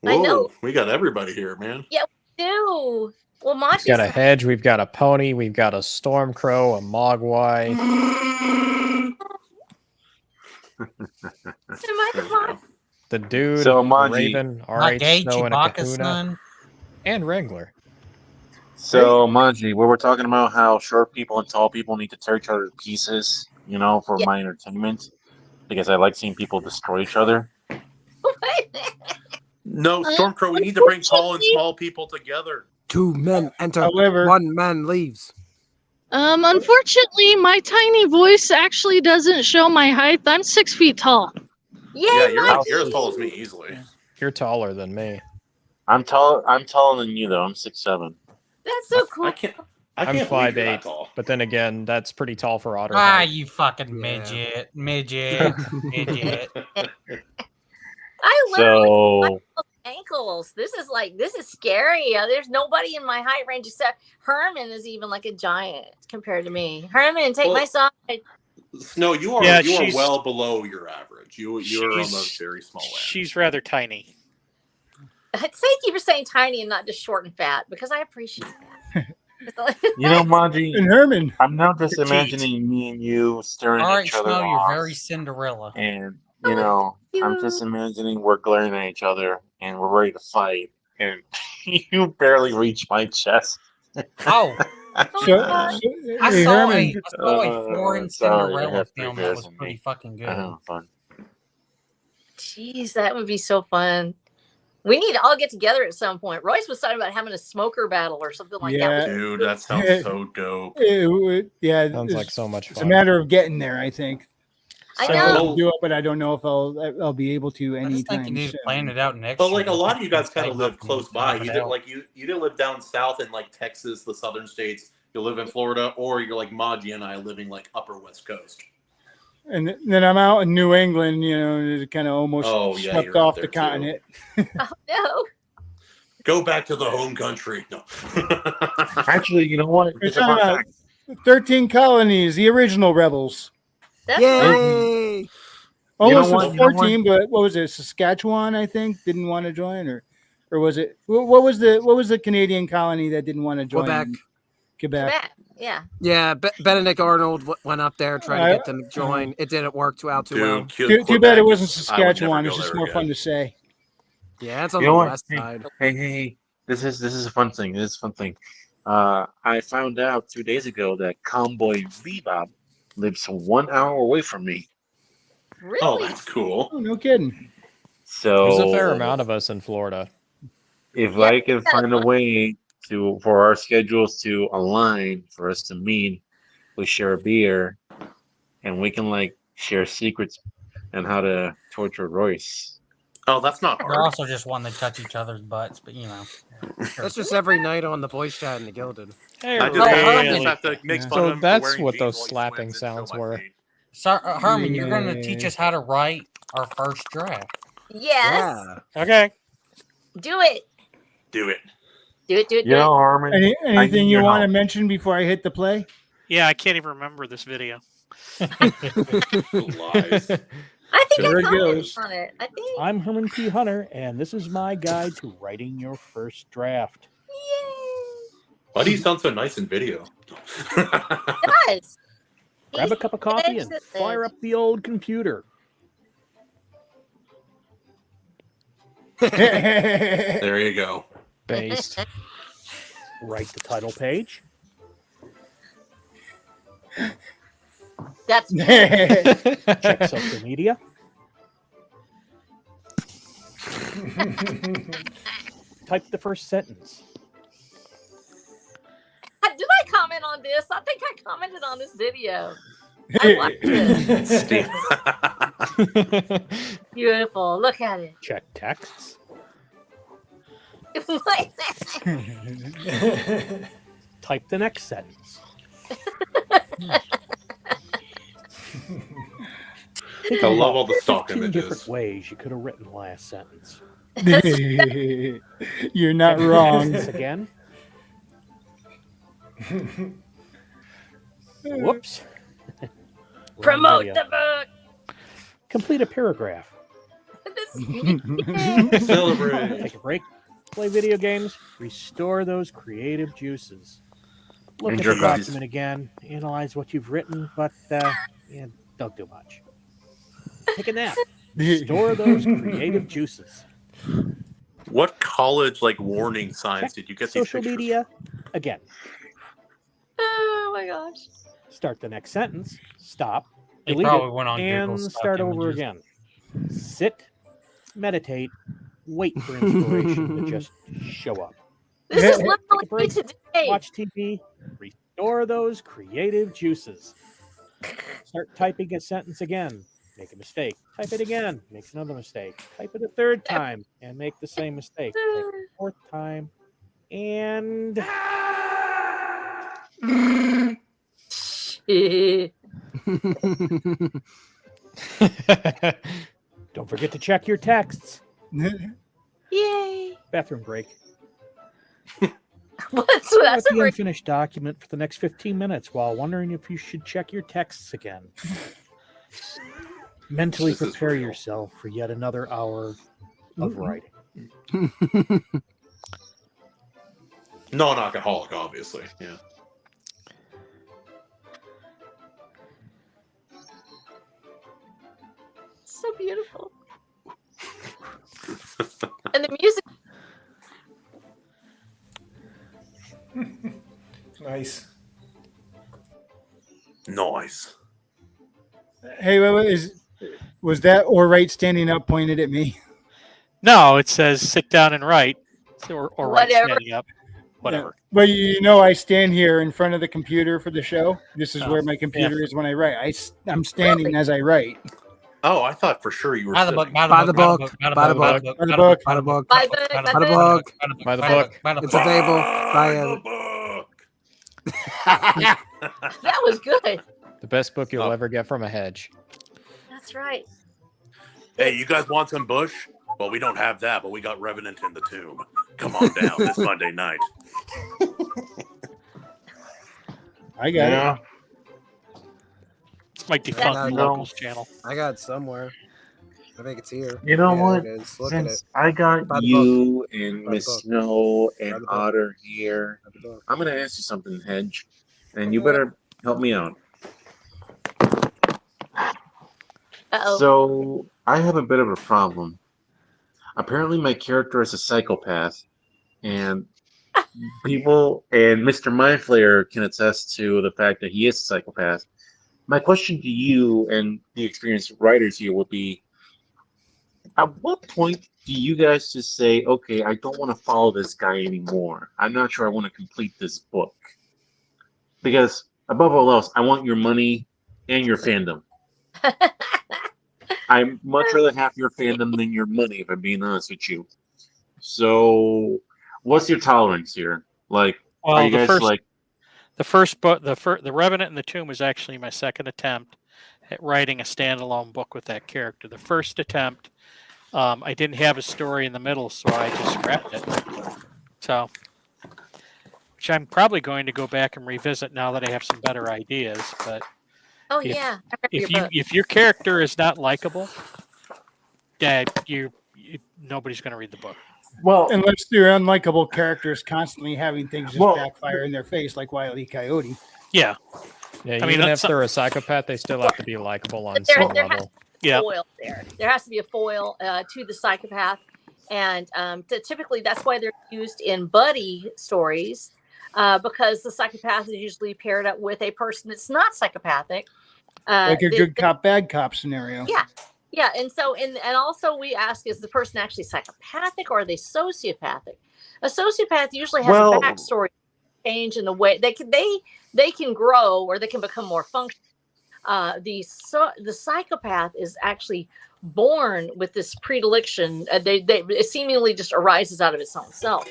I know. whoa, we got everybody here, man. Ew. Well, We've Machi's got a hedge, we've got a pony, we've got a storm crow, a mogwai. Am I the There we pot? go. The dude, So, the Manji, raven, Not RH gay, Snow, and a Chewbacca's kahuna, son. and Wrangler. So, Manji, we were talking about how short people and tall people need to tear each other to pieces, for Yeah. my entertainment, because I like seeing people destroy each other. No, Stormcrow, we need to bring tall and small people together. 2 men enter, However, 1 man leaves. Unfortunately, my tiny voice actually doesn't show my height. I'm 6 feet tall. Yay, Yeah, you're Machi! as tall as me easily. You're taller than me. I'm taller than you though. I'm 6'7". That's so cool. I can't I'm believe you're that 5'8", tall. but then again, that's pretty tall for otter Ah, height. you fucking Yeah. midget. I literally So, ankles. This is scary. There's nobody in my height range except Herman is even like a giant compared to me. Herman, take my side. Snow, you are Yeah, you are she's- well below your average. You're on She's- the very small end. She's rather tiny. Thank you for saying tiny and not just short and fat because I appreciate that. Manji, and Herman, I'm now just Petite. imagining me and you staring All at right, each other Snow, you're off, very Cinderella. and Oh, I'm just imagining we're glaring at each other and we're ready to fight, and you barely reach my chest. Oh, so, God. I hey, saw Herman, a foreign Sorry, I Cinderella have 3 film that bears was in pretty me. fucking good. I'm having fun. Jeez, that would be so fun. We need to all get together at some point. Royce was talking about having a smoker battle or something like that. Dude, that sounds so dope. yeah, Sounds like so much it's a fun. matter of getting there. I think. I I'd know. love to do it, but I don't know if I'll be able to I just think you anytime need to soon. plan it out next But year. like a lot of you guys kind of Save live up close and by. knock it You didn't out. like you didn't live down south in like Texas, the southern states. You live in Florida, or you're like Maji and I living like upper West Coast. And then I'm out in New England, kind of almost Oh, yeah, swept you're out off there, the too. continent. Oh no. Go back to the home country. No. Actually, you know what? We're It's a talking fun about fact. 13 colonies, the original rebels. That's right. Yay! Almost what? was You know what? 14, but what was it? Saskatchewan, I think, didn't want to join, or was it? What was the Canadian colony that didn't want to join? Quebec. Quebec. Matt, yeah. Yeah, Benedict Arnold went up there trying to get them to join. It didn't work out too well. Dude, Too bad it wasn't I would never Saskatchewan. go It's just there more fun again. to say. Yeah, it's on You the know what? west side. Hey! This is a fun thing. This is a fun thing. I found out 2 days ago that Cowboy Bebop lives 1 hour away from me. Really? Oh, that's cool. Oh, no kidding. So There's a fair amount of us in Florida. if Yeah, I can find a way for our schedules to align for us to meet, we share a beer, and we can like share secrets and how to torture Royce. Oh, that's not They're hard. also just wanting to touch each other's butts, but That's just every night on the voice chat in the Gilded. Hey, I really? just have to make fun So of him for that's wearing what jeans those while he slapping swims and show sounds my were. feet. So, Herman, you're going to teach us how to write our first draft. Yes. Yeah. Okay. Do it. Do it. Do it. Do it. You know, Harmon, Anything you your want to help. mention before I hit the play? Yeah, I can't even remember this video. Lies. I think There I it commented goes. on it. I think. I'm Herman P. Hunter, and this is my guide to writing your first draft. Yay! Why do you sound so nice in video? Guys. Grab a cup of coffee and fire up the old computer. There you go. Based. Write the title page. That's Check social media. Type the first sentence. Did I comment on this? I think I commented on this video. I watched it. Beautiful. Look at it. Check texts. Type the next sentence. Think I about love all the stock 15 images. different ways you could have written the last sentence. You're not wrong. Sentence again. Whoops. Wrong Promote video. the book. Complete a paragraph. Celebrate. Take a break. Play video games. Restore those creative juices. Look And at the jerk off. document again. Analyze what you've written, but yeah, don't do much. Take a nap. Restore those creative juices. What college warning signs did you get these Social pictures? media again. Oh my gosh. Start the next sentence. Stop. They Delete probably it, went on and Google stock start over images. again. Sit. Meditate. Wait for inspiration to just show up. This is Take a literally me break. today. Watch TV. Restore those creative juices. Start typing a sentence again. Make a mistake. Type it again. Make another mistake. Type it a third time and make the same mistake. Type it a fourth time and don't forget to check your texts. Yay. Bathroom break. What's Stare that's at the a unfinished document for the next 15 minutes while wondering if you should check your texts again. Mentally This is prepare real. yourself for yet another hour of writing. Non-alcoholic, obviously. Yeah. so beautiful. And the music. Nice. Nice. Hey, was that or right standing up pointed at me? No, it says sit down and write, or write Whatever. standing up, whatever. Well, you know, I stand here in front of the computer for the show. This is Oh, where my computer is when I write. I'm standing Really? as I write. Oh, I thought for sure you were By the sitting. book, by the book, by the book, By the book. By the book. By the book, By the book. By the book. by the It's book. available. By the a... book. that was good. The best book you'll Oh. ever get from a hedge. That's right. Hey, you guys want some Bush? Well, we don't have that, but we got Revenant in the Tomb. Come on down this Monday night. I got Yeah. It's my defunct No. locals channel. I got it somewhere. I think it's here. You know Yeah, what? it is. Look at it. Since I got By the you and By the Miss book. Snow By and the book. Otter here, By the book. I'm gonna ask you something, Hedge, and you better help me out. Uh-oh. So I have a bit of a problem. Apparently, my character is a psychopath, and people and Mr. Mindflayer can attest to the fact that he is a psychopath. My question to you and the experienced writers here would be: at what point do you guys just say, "Okay, I don't want to follow this guy anymore. I'm not sure I want to complete this book"? Because above all else, I want your money and your fandom. I'd much rather have your fandom than your money, if I'm being honest with you. So, what's your tolerance here? Like, Well, are you the guys first- like, The first book, the Revenant in the Tomb, was actually my second attempt at writing a standalone book with that character. The first attempt, I didn't have a story in the middle, so I just scrapped it. So, which I'm probably going to go back and revisit now that I have some better ideas. But Oh if yeah, I remember your book. if your character is not likable, that nobody's going to read the book. Well, Unless they're unlikable characters constantly having things just Well- backfire in their face, like Wile E. Coyote. Yeah, Yeah, I mean, even if that's they're a psychopath, they still have to be likable on There- some there has level. yeah. foil there. There has to be a foil to the psychopath, and typically that's why they're used in buddy stories, because the psychopath is usually paired up with a person that's not psychopathic. Like a they- good cop, bad cop scenario. Yeah, yeah, and so and also we ask: is the person actually psychopathic or are they sociopathic? A sociopath usually has Well- a backstory change in the way they can grow or they can become more functional. The psychopath is actually born with this predilection. It seemingly just arises out of its own self,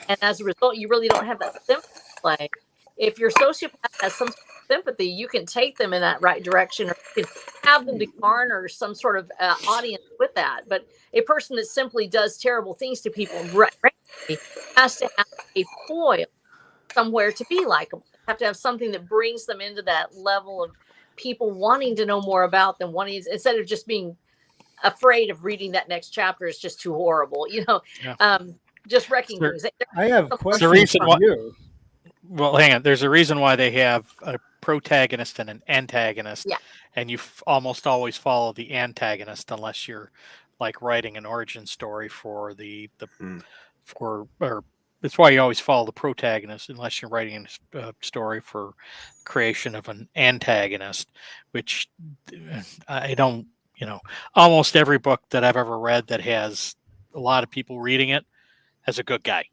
and as a result, you really don't have that sympathy play. If your sociopath has some sort of sympathy, you can take them in that right direction, or you can have them to garner some sort of audience with that. But a person that simply does terrible things to people randomly has to have a foil somewhere to be likable. Have to have something that brings them into that level of people wanting to know more about them, wanting instead of just being afraid of reading that next chapter is just too horrible. Yeah. Just wrecking Sure. things. I have questions reason for why- you. Well, hang on. There's a reason why they have a protagonist and an antagonist. Yeah. And you almost always follow the antagonist unless you're like writing an origin story for or that's why you always follow the protagonist unless you're writing a story for creation of an antagonist, which I don't, almost every book that I've ever read that has a lot of people reading it has a good guy.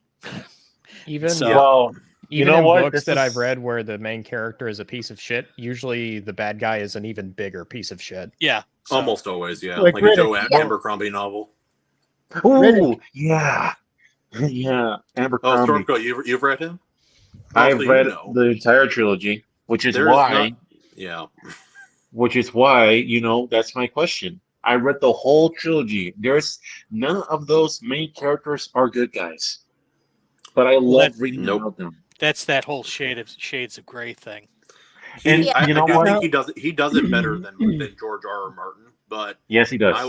Even So- Well, you even know in what? books This that I've is- read where the main character is a piece of shit, usually the bad guy is an even bigger piece of shit. Yeah. So- Almost always, yeah. Like Like a Joe Riddick. Abercrombie novel. Ooh, yeah, yeah. Oh, Abercrombie. Stormcoat, you've read him? Oh, I've so read you know. the entire trilogy, which is There's why, not- yeah. that's my question. I read the whole trilogy. There's none of those main characters are good guys, but I love that- reading Nope. about them. That's that whole shades of gray thing. And Yeah. you know I do what? think he does it better than George R. R. Martin, but Yes, he does. I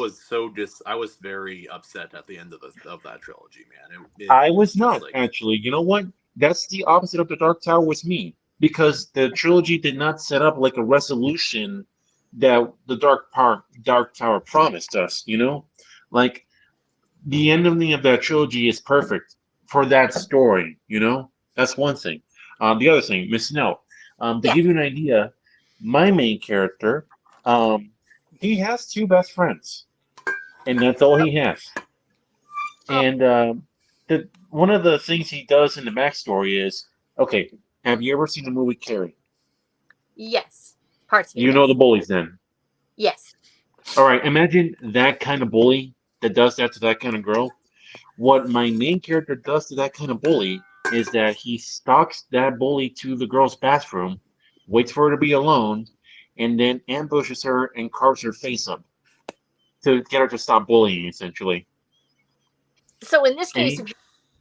was very upset at the end of that trilogy, man. I was just not like- actually. You know what? That's the opposite of the Dark Tower with me, because the trilogy did not set up like a resolution that the Dark Tower promised us. Like the ending of that trilogy is perfect for that story. That's one thing. The other thing, Miss Snow, to Yeah. give you an idea, my main character, he has two best friends, and that's all he has. And one of the things he does in the backstory is, okay, have you ever seen the movie Carrie? Yes, parts of it. You know the bullies then. Yes. All right, imagine that kind of bully that does that to that kind of girl. What my main character does to that kind of bully is that he stalks that bully to the girl's bathroom, waits for her to be alone, and then ambushes her and carves her face up to get her to stop bullying, essentially. So in this case, And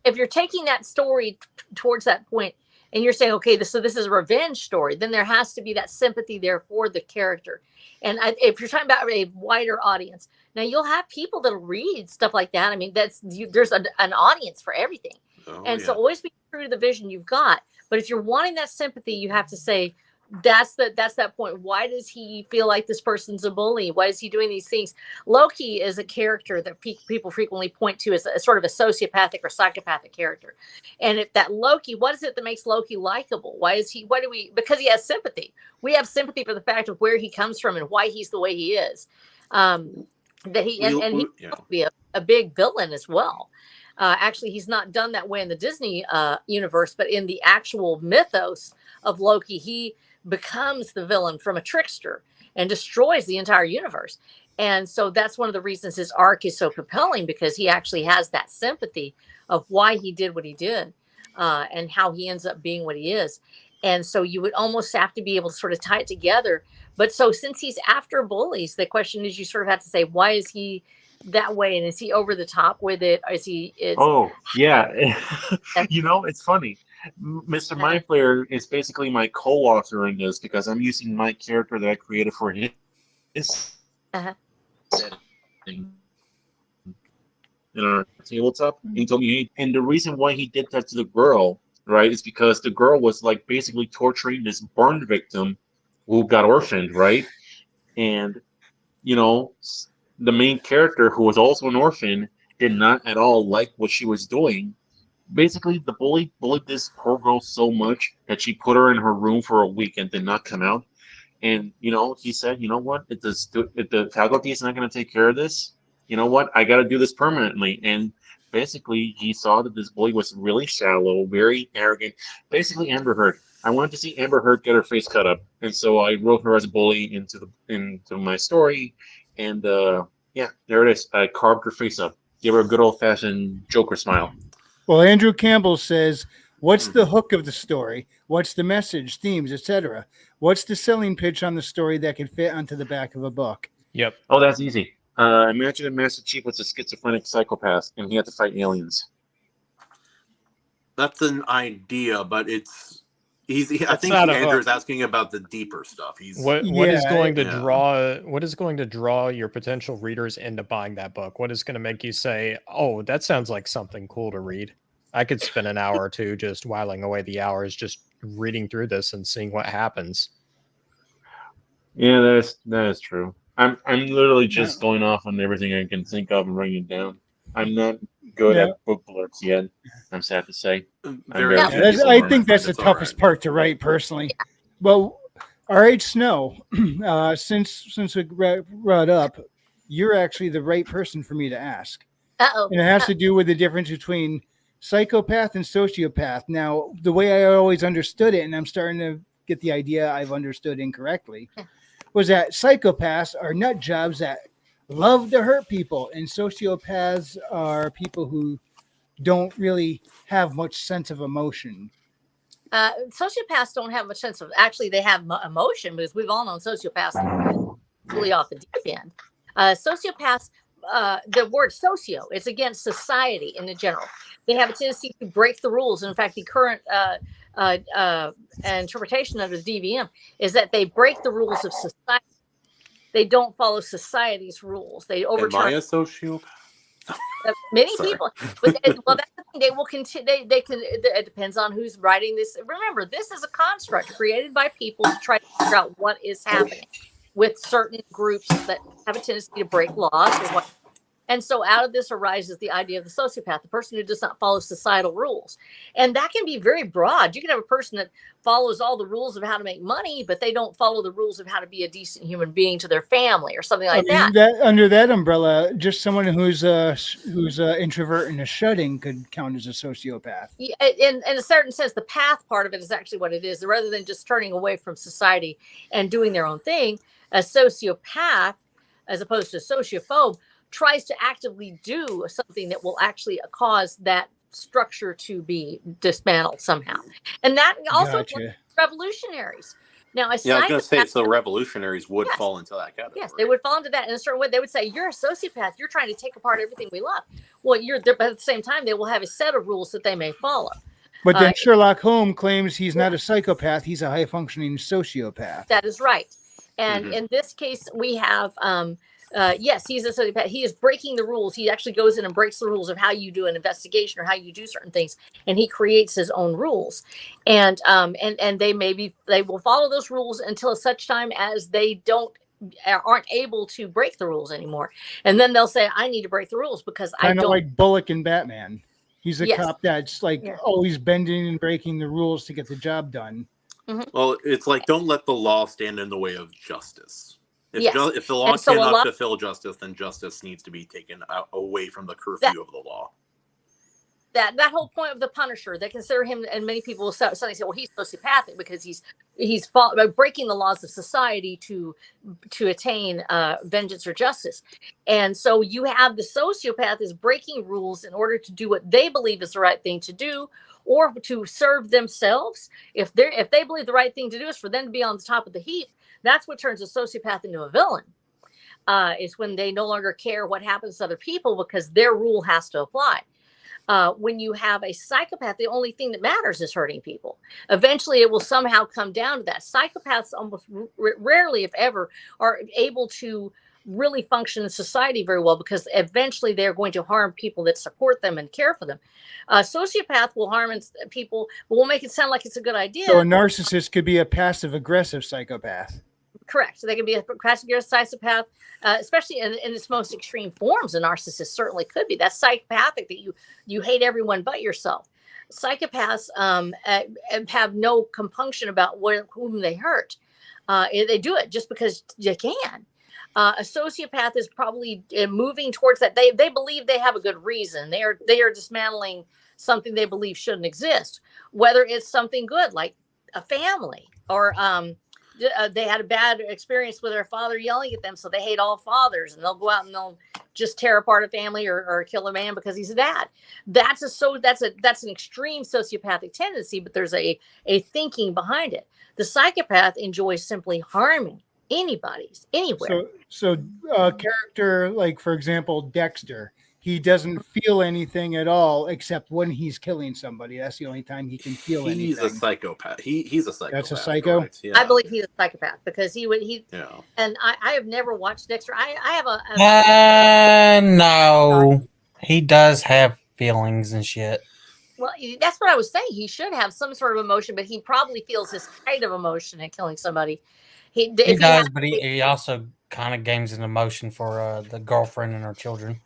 if you're taking that story towards that point and you're saying, okay, so this is a revenge story, then there has to be that sympathy there for the character. And if you're talking about a wider audience, now you'll have people that'll read stuff like that. I mean, there's an audience for everything. Oh, And yeah. so always be true to the vision you've got. But if you're wanting that sympathy, you have to say, that's that point. Why does he feel like this person's a bully? Why is he doing these things? Loki is a character that people frequently point to as a sort of a sociopathic or psychopathic character. And if that Loki, what is it that makes Loki likable? Because he has sympathy. We have sympathy for the fact of where he comes from and why he's the way he is. He could be a big villain as well. Actually, he's not done that way in the Disney universe, but in the actual mythos of Loki, he becomes the villain from a trickster and destroys the entire universe. And so that's one of the reasons his arc is so compelling, because he actually has that sympathy of why he did what he did and how he ends up being what he is. And so you would almost have to be able to sort of tie it together. But so since he's after bullies, the question is, you sort of have to say, why is he that way? And is he over the top with it? Or is he? Oh, yeah. It's funny. Mr. Mind Flayer is basically my co-author in this because I'm using my character that I created for his Uh-huh. setting in our tabletop. And he told me, hey, and the reason why he did that to the girl, right, is because the girl was like basically torturing this burn victim who got orphaned, right? And the main character, who was also an orphan, did not at all like what she was doing. Basically, the bully bullied this poor girl so much that she put her in her room for a week and did not come out. And he said, you know what? If the faculty is not going to take care of this, you know what? I got to do this permanently. And basically, he saw that this bully was really shallow, very arrogant. Basically, Amber Heard. I wanted to see Amber Heard get her face cut up, and so I wrote her as a bully into my story. And yeah, there it is. I carved her face up, gave her a good old fashioned Joker smile. Well, Andrew Campbell says, what's the hook of the story? What's the message, themes, etc.? What's the selling pitch on the story that can fit onto the back of a book? Yep. Oh, that's easy. Imagine a Master Chief was a schizophrenic psychopath, and he had to fight aliens. That's an idea, but I That's think not a Andrew's hook. asking about the deeper stuff. What is going to Yeah. draw your potential readers into buying that book? What is going to make you say, "Oh, that sounds like something cool to read"? I could spend an hour or two just whiling away the hours just reading through this and seeing what happens. Yeah, that is true. I'm literally just going off on everything I can think of and writing it down. I'm not good Yeah. at book blurbs yet. I'm sad to say. Very I'm few very people I are, think my that's friend. the It's all toughest right. part to write personally. Well, RH Snow, since we brought up, you're actually the right person for me to ask. Uh-oh. And it has to do with the difference between psychopath and sociopath. Now, the way I always understood it, and I'm starting to get the idea I've understood incorrectly, was that psychopaths are nut jobs that love to hurt people, and sociopaths are people who don't really have much sense of emotion. Sociopaths don't have much sense of. Actually, they have emotion because we've all known sociopaths really off the deep end. Sociopaths, the word socio is against society in the general. They have a tendency to break the rules. In fact, the current interpretation under the DVM is that they break the rules of society. They don't follow society's rules. They Am overturn. I a sociopath? Many Sorry. people, but well, that's the thing. They will continue. They can. It depends on who's writing this. Remember, this is a construct created by people to try to figure out what is happening with certain groups that have a tendency to break laws or what. And so out of this arises the idea of the sociopath, the person who does not follow societal rules. And that can be very broad. You can have a person that follows all the rules of how to make money, but they don't follow the rules of how to be a decent human being to their family or something like that. Under that umbrella, just someone who's introvert and a shutting could count as a sociopath. Yeah, in a certain sense, the path part of it is actually what it is. Rather than just turning away from society and doing their own thing, a sociopath, as opposed to a sociophobe, tries to actively do something that will actually cause that structure to be dismantled somehow. And that also revolutionaries. Now, I was going to say, so revolutionaries would fall into that category. Yes, they would fall into that in a certain way. They would say, "You're a sociopath. You're trying to take apart everything we love." Well, but at the same time, they will have a set of rules that they may follow. But then Sherlock Holmes claims he's not a psychopath; he's a high-functioning sociopath. That is right. And in this case, we have. Yes, he's a sociopath. He is breaking the rules. He actually goes in and breaks the rules of how you do an investigation or how you do certain things, and he creates his own rules. And they will follow those rules until such time as they aren't able to break the rules anymore. And then they'll say, "I need to break the rules because I don't." Kind of like Bullock in Batman. He's a cop that's always bending and breaking the rules to get the job done. Mm-hmm. Well, it's like, don't let the law stand in the way of justice. If the law And so cannot fulfill justice, then justice needs to be taken away from the curfew of the law. That whole point of the Punisher, they consider him, and many people will suddenly say, "Well, he's sociopathic because he's breaking the laws of society to attain vengeance or justice." And so you have the sociopath is breaking rules in order to do what they believe is the right thing to do, or to serve themselves. If they believe the right thing to do is for them to be on the top of the heap, that's what turns a sociopath into a villain. is when they no longer care what happens to other people because their rule has to apply. When you have a psychopath, the only thing that matters is hurting people. Eventually, it will somehow come down to that. Psychopaths almost rarely, if ever, are able to really function in society very well because eventually they're going to harm people that support them and care for them. Sociopath will harm people, but will make it sound like it's a good idea. So a narcissist could be a passive aggressive psychopath. Correct. So they can be a passive aggressive psychopath, especially in its most extreme forms. A narcissist certainly could be. That's psychopathic, that you hate everyone but yourself. Psychopaths have no compunction about whom they hurt. They do it just because you can. A sociopath is probably moving towards that. They believe they have a good reason. They are dismantling something they believe shouldn't exist, whether it's something good like a family or they had a bad experience with their father yelling at them, so they hate all fathers, and they'll go out and they'll just tear apart a family or kill a man because he's a dad. That's an extreme sociopathic tendency, but there's a thinking behind it. The psychopath enjoys simply harming anybody's anywhere. So a character like, for example, Dexter, he doesn't feel anything at all except when he's killing somebody. That's the only time he can feel anything. He's a psychopath. He's a psychopath. That's a psycho? Right? Yeah. I believe he's a psychopath because Yeah. and I have never watched Dexter. I have No, he does have feelings and shit. Well, that's what I was saying. He should have some sort of emotion, but he probably feels his kind of emotion in killing somebody. He does, but he also kind of gains an emotion for the girlfriend and her children.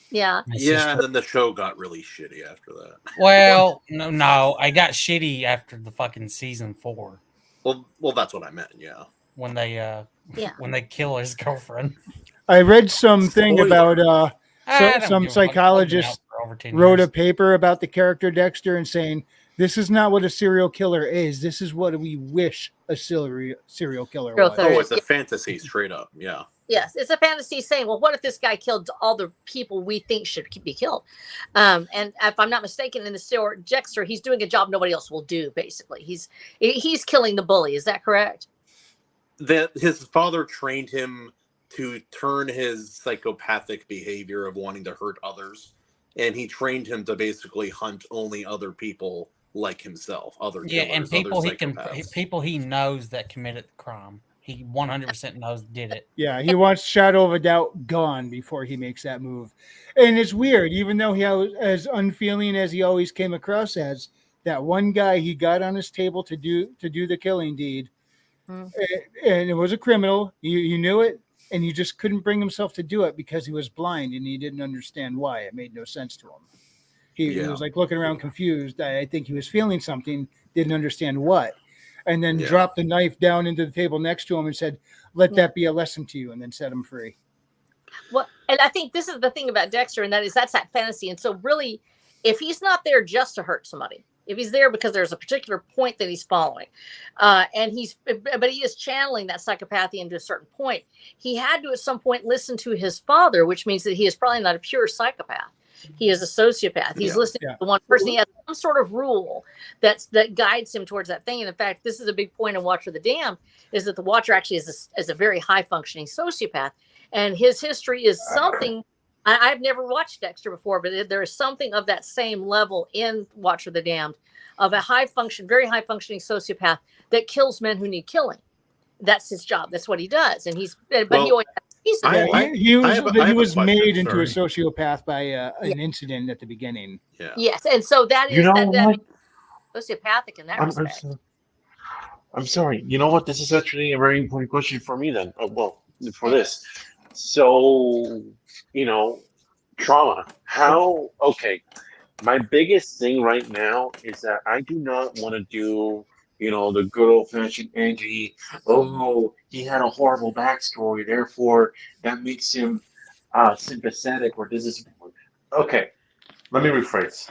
Yeah. Yeah, and then the show got really shitty after that. Well, no, I got shitty after the fucking season 4. Well, that's what I meant. Yeah. When they kill his girlfriend. I read something about I don't some give a fuck. psychologist For over 10 wrote years. a paper about the character Dexter and saying, this is not what a serial killer is. This is what we wish a serial killer was. Oh, it's a fantasy, straight up. Yeah. Yes, it's a fantasy saying, well, what if this guy killed all the people we think should be killed? And if I'm not mistaken, in the story, Dexter, he's doing a job nobody else will do, basically. He's killing the bully. Is that correct? That his father trained him to turn his psychopathic behavior of wanting to hurt others, and he trained him to basically hunt only other people like himself, other killers, and people psychopaths. people he knows that committed the crime. He 100% knows did it. Yeah, he wants shadow of a doubt gone before he makes that move. And it's weird, even though he was as unfeeling as he always came across as, that one guy he got on his table to do the killing deed, and it was a criminal. You knew it, and he just couldn't bring himself to do it because he was blind and he didn't understand why. It made no sense to him. He was like looking around confused. I think he was feeling something, didn't understand what. And then dropped the knife down into the table next to him and said, let that be a lesson to you, and then set him free. Well, and I think this is the thing about Dexter, and that's that fantasy. And so really, if he's not there just to hurt somebody, if he's there because there's a particular point that he's following, but he is channeling that psychopathy into a certain point, he had to at some point listen to his father, which means that he is probably not a pure psychopath. He is a sociopath. He's listening to one person. He has some sort of rule that guides him towards that thing. And in fact, this is a big point in Watcher the Damned, is that the Watcher actually is a very high functioning sociopath. And his history is something, I've never watched Dexter before, but there is something of that same level in Watcher the Damned, of a very high functioning sociopath that kills men who need killing. That's his job. That's what he does. And he always he was made into a sociopath by an incident at the beginning. Yeah. Yes, and so that is that sociopathic in that respect. I'm sorry. You know what? This is actually a very important question for me then. For this. So, trauma. My biggest thing right now is that I do not want to do the good old-fashioned Angie, he had a horrible backstory, therefore that makes him sympathetic, or this is... Okay, let me rephrase.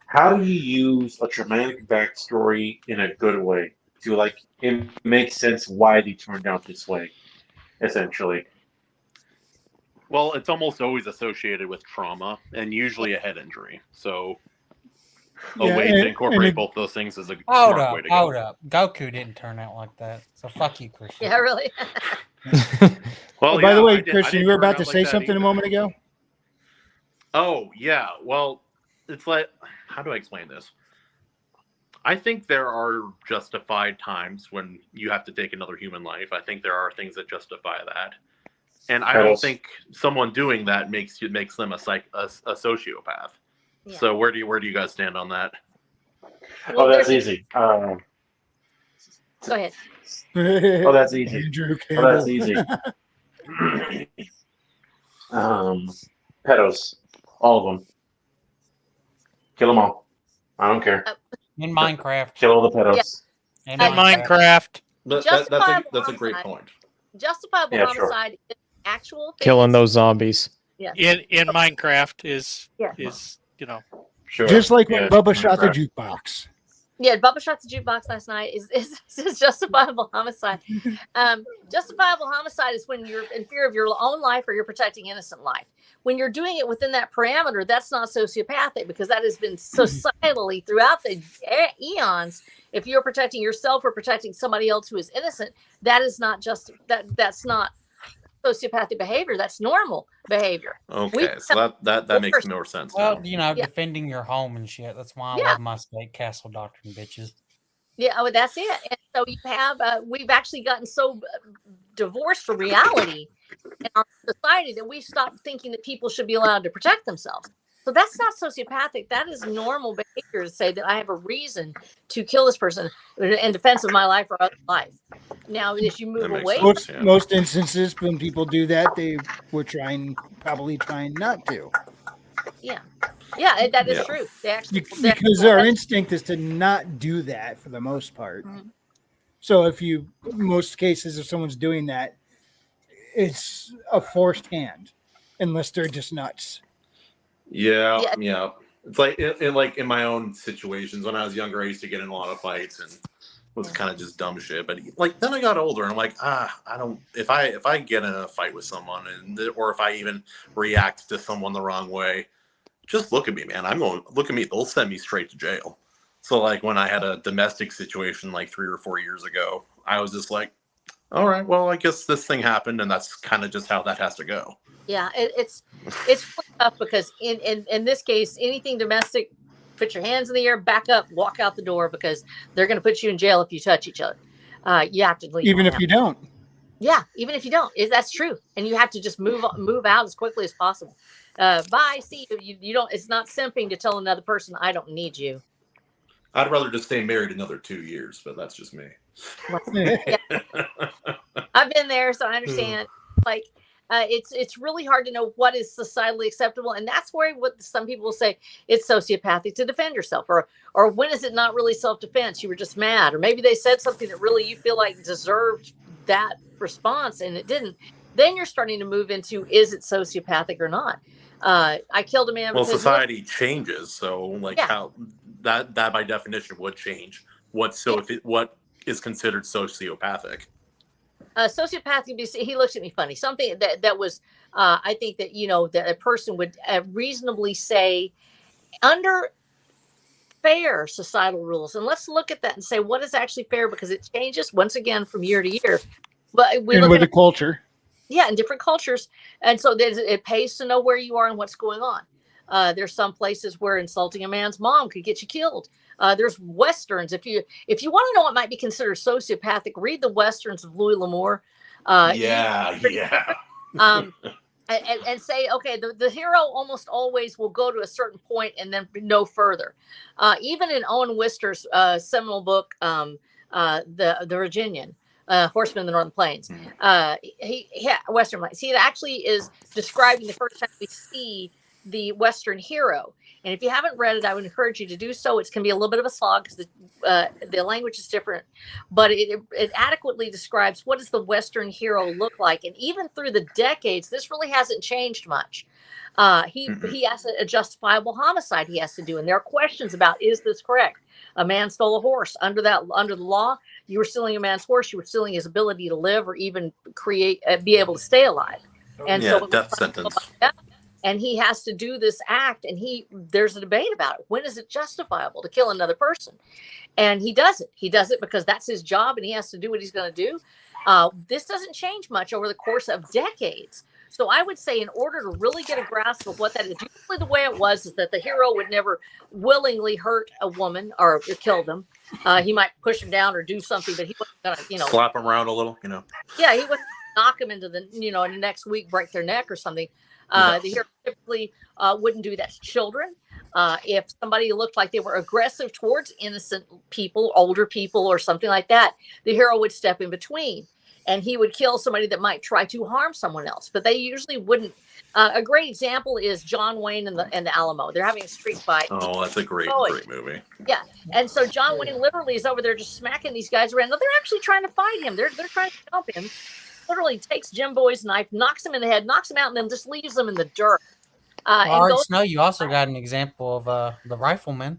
How do you use a traumatic backstory in a good way to, it makes sense why they turned out this way, essentially? Well, it's almost always associated with trauma, and usually a head injury, so... A way to incorporate both those things is a smart way to go. Hold up. Goku didn't turn out like that. So fuck you, Christian. Yeah, really. Well, By the yeah, way, I Christian, didn't you were turn about out to like say that something a either. moment ago. Oh yeah, well, it's like, how do I explain this? I think there are justified times when you have to take another human life. I think there are things that justify that, and I don't think someone doing that makes them a sociopath. Yeah. So where do you guys stand on that? Well, Oh, that's there's- easy. Go ahead. Oh, that's easy. Andrew Oh, that's Campbell. easy. Pedos, all of them. Kill them all. I don't care. In Minecraft. Kill all the pedos. In In Minecraft. Justifiable That's a great homicide. point. Justifiable Yeah, sure. homicide is actual Killing offense. those zombies. Yeah. In Minecraft is Yeah. you know. Sure. Just like when Yeah, Bubba shot the Minecraft. jukebox. Yeah, Bubba shot the jukebox last night is justifiable homicide. Justifiable homicide is when you're in fear of your own life or you're protecting innocent life. When you're doing it within that parameter, that's not sociopathic because that has been societally throughout the eons. If you're protecting yourself or protecting somebody else who is innocent, that is not just that's not sociopathic behavior. That's normal behavior. Okay, so that makes more sense now. Well, you know, defending your home and shit. That's why I Yeah. love my state castle doctrine, bitches. Yeah, oh, that's it. And so you have, we've actually gotten so divorced from reality in our society that we stopped thinking that people should be allowed to protect themselves. So that's not sociopathic. That is normal behavior to say that I have a reason to kill this person in defense of my life or other life. Now, as you move away, Most instances when people do that, they were probably trying not to. Yeah, that is true. They actually Because our instinct is to not do that for the most part. Mm-hmm. So most cases, if someone's doing that, it's a forced hand, unless they're just nuts. Yeah. It's like in my own situations when I was younger, I used to get in a lot of fights and was kind of just dumb shit. But like then I got older and I'm like, I don't. If I get in a fight with someone or if I even react to someone the wrong way, just look at me, man. Look at me. They'll send me straight to jail. So like when I had a domestic situation like 3 or 4 years ago, I was just like, all right, well, I guess this thing happened, and that's kind of just how that has to go. Yeah, it's really tough because in this case, anything domestic, put your hands in the air, back up, walk out the door because they're going to put you in jail if you touch each other. You have to leave. Even if you don't. Yeah, even if you don't, that's true, and you have to just move out as quickly as possible. Bye, see you. You don't. It's not simping to tell another person I don't need you. I'd rather just stay married another 2 years, but that's just me. I've been there, so I understand. Like, it's really hard to know what is societally acceptable, and that's where what some people will say it's sociopathic to defend yourself, or when is it not really self-defense? You were just mad, or maybe they said something that really you feel like deserved that response and it didn't. Then you're starting to move into is it sociopathic or not? I killed a man. Well, society changes, so like how that by definition would change. What is considered sociopathic? Sociopathic. He looks at me funny. Something that was, I think that that a person would reasonably say under fair societal rules. And let's look at that and say what is actually fair because it changes once again from year to year. But we look with at the culture. Yeah, in different cultures, and so it pays to know where you are and what's going on. There's some places where insulting a man's mom could get you killed. There's westerns. If you want to know what might be considered sociopathic, read the westerns of Louis L'Amour. And say, okay, the hero almost always will go to a certain point and then no further. Even in Owen Wister's seminal book, the Virginian. Horseman of the Northern Plains. Western Lights. He actually is describing the first time we see the Western hero. And if you haven't read it, I would encourage you to do so. It's going to be a little bit of a slog because the language is different, but it adequately describes what does the Western hero look like. And even through the decades, this really hasn't changed much. He has a justifiable homicide he has to do. And there are questions about, is this correct? A man stole a horse. Under the law, you were stealing a man's horse. You were stealing his ability to live or even be able to stay alive. And so death sentence. and he has to do this act, and there's a debate about it. When is it justifiable to kill another person? And he does it. He does it because that's his job, and he has to do what he's going to do. This doesn't change much over the course of decades. So I would say, in order to really get a grasp of what that is, usually the way it was is that the hero would never willingly hurt a woman or kill them. He might push them down or do something, but he wasn't going to, slap them around a little, Yeah, he would knock them into the, in the next week, break their neck or something. The hero typically wouldn't do that to children. If somebody looked like they were aggressive towards innocent people, older people, or something like that, the hero would step in between, and he would kill somebody that might try to harm someone else. But they usually wouldn't. A great example is John Wayne and the Alamo. They're having a street fight. Oh, that's a great movie. Yeah, and so John Wayne literally is over there just smacking these guys around. No, they're actually trying to fight him. They're trying to help him. Literally takes Jim Boy's knife, knocks him in the head, knocks him out, and then just leaves him in the dirt. Snow, you also got an example of the Rifleman.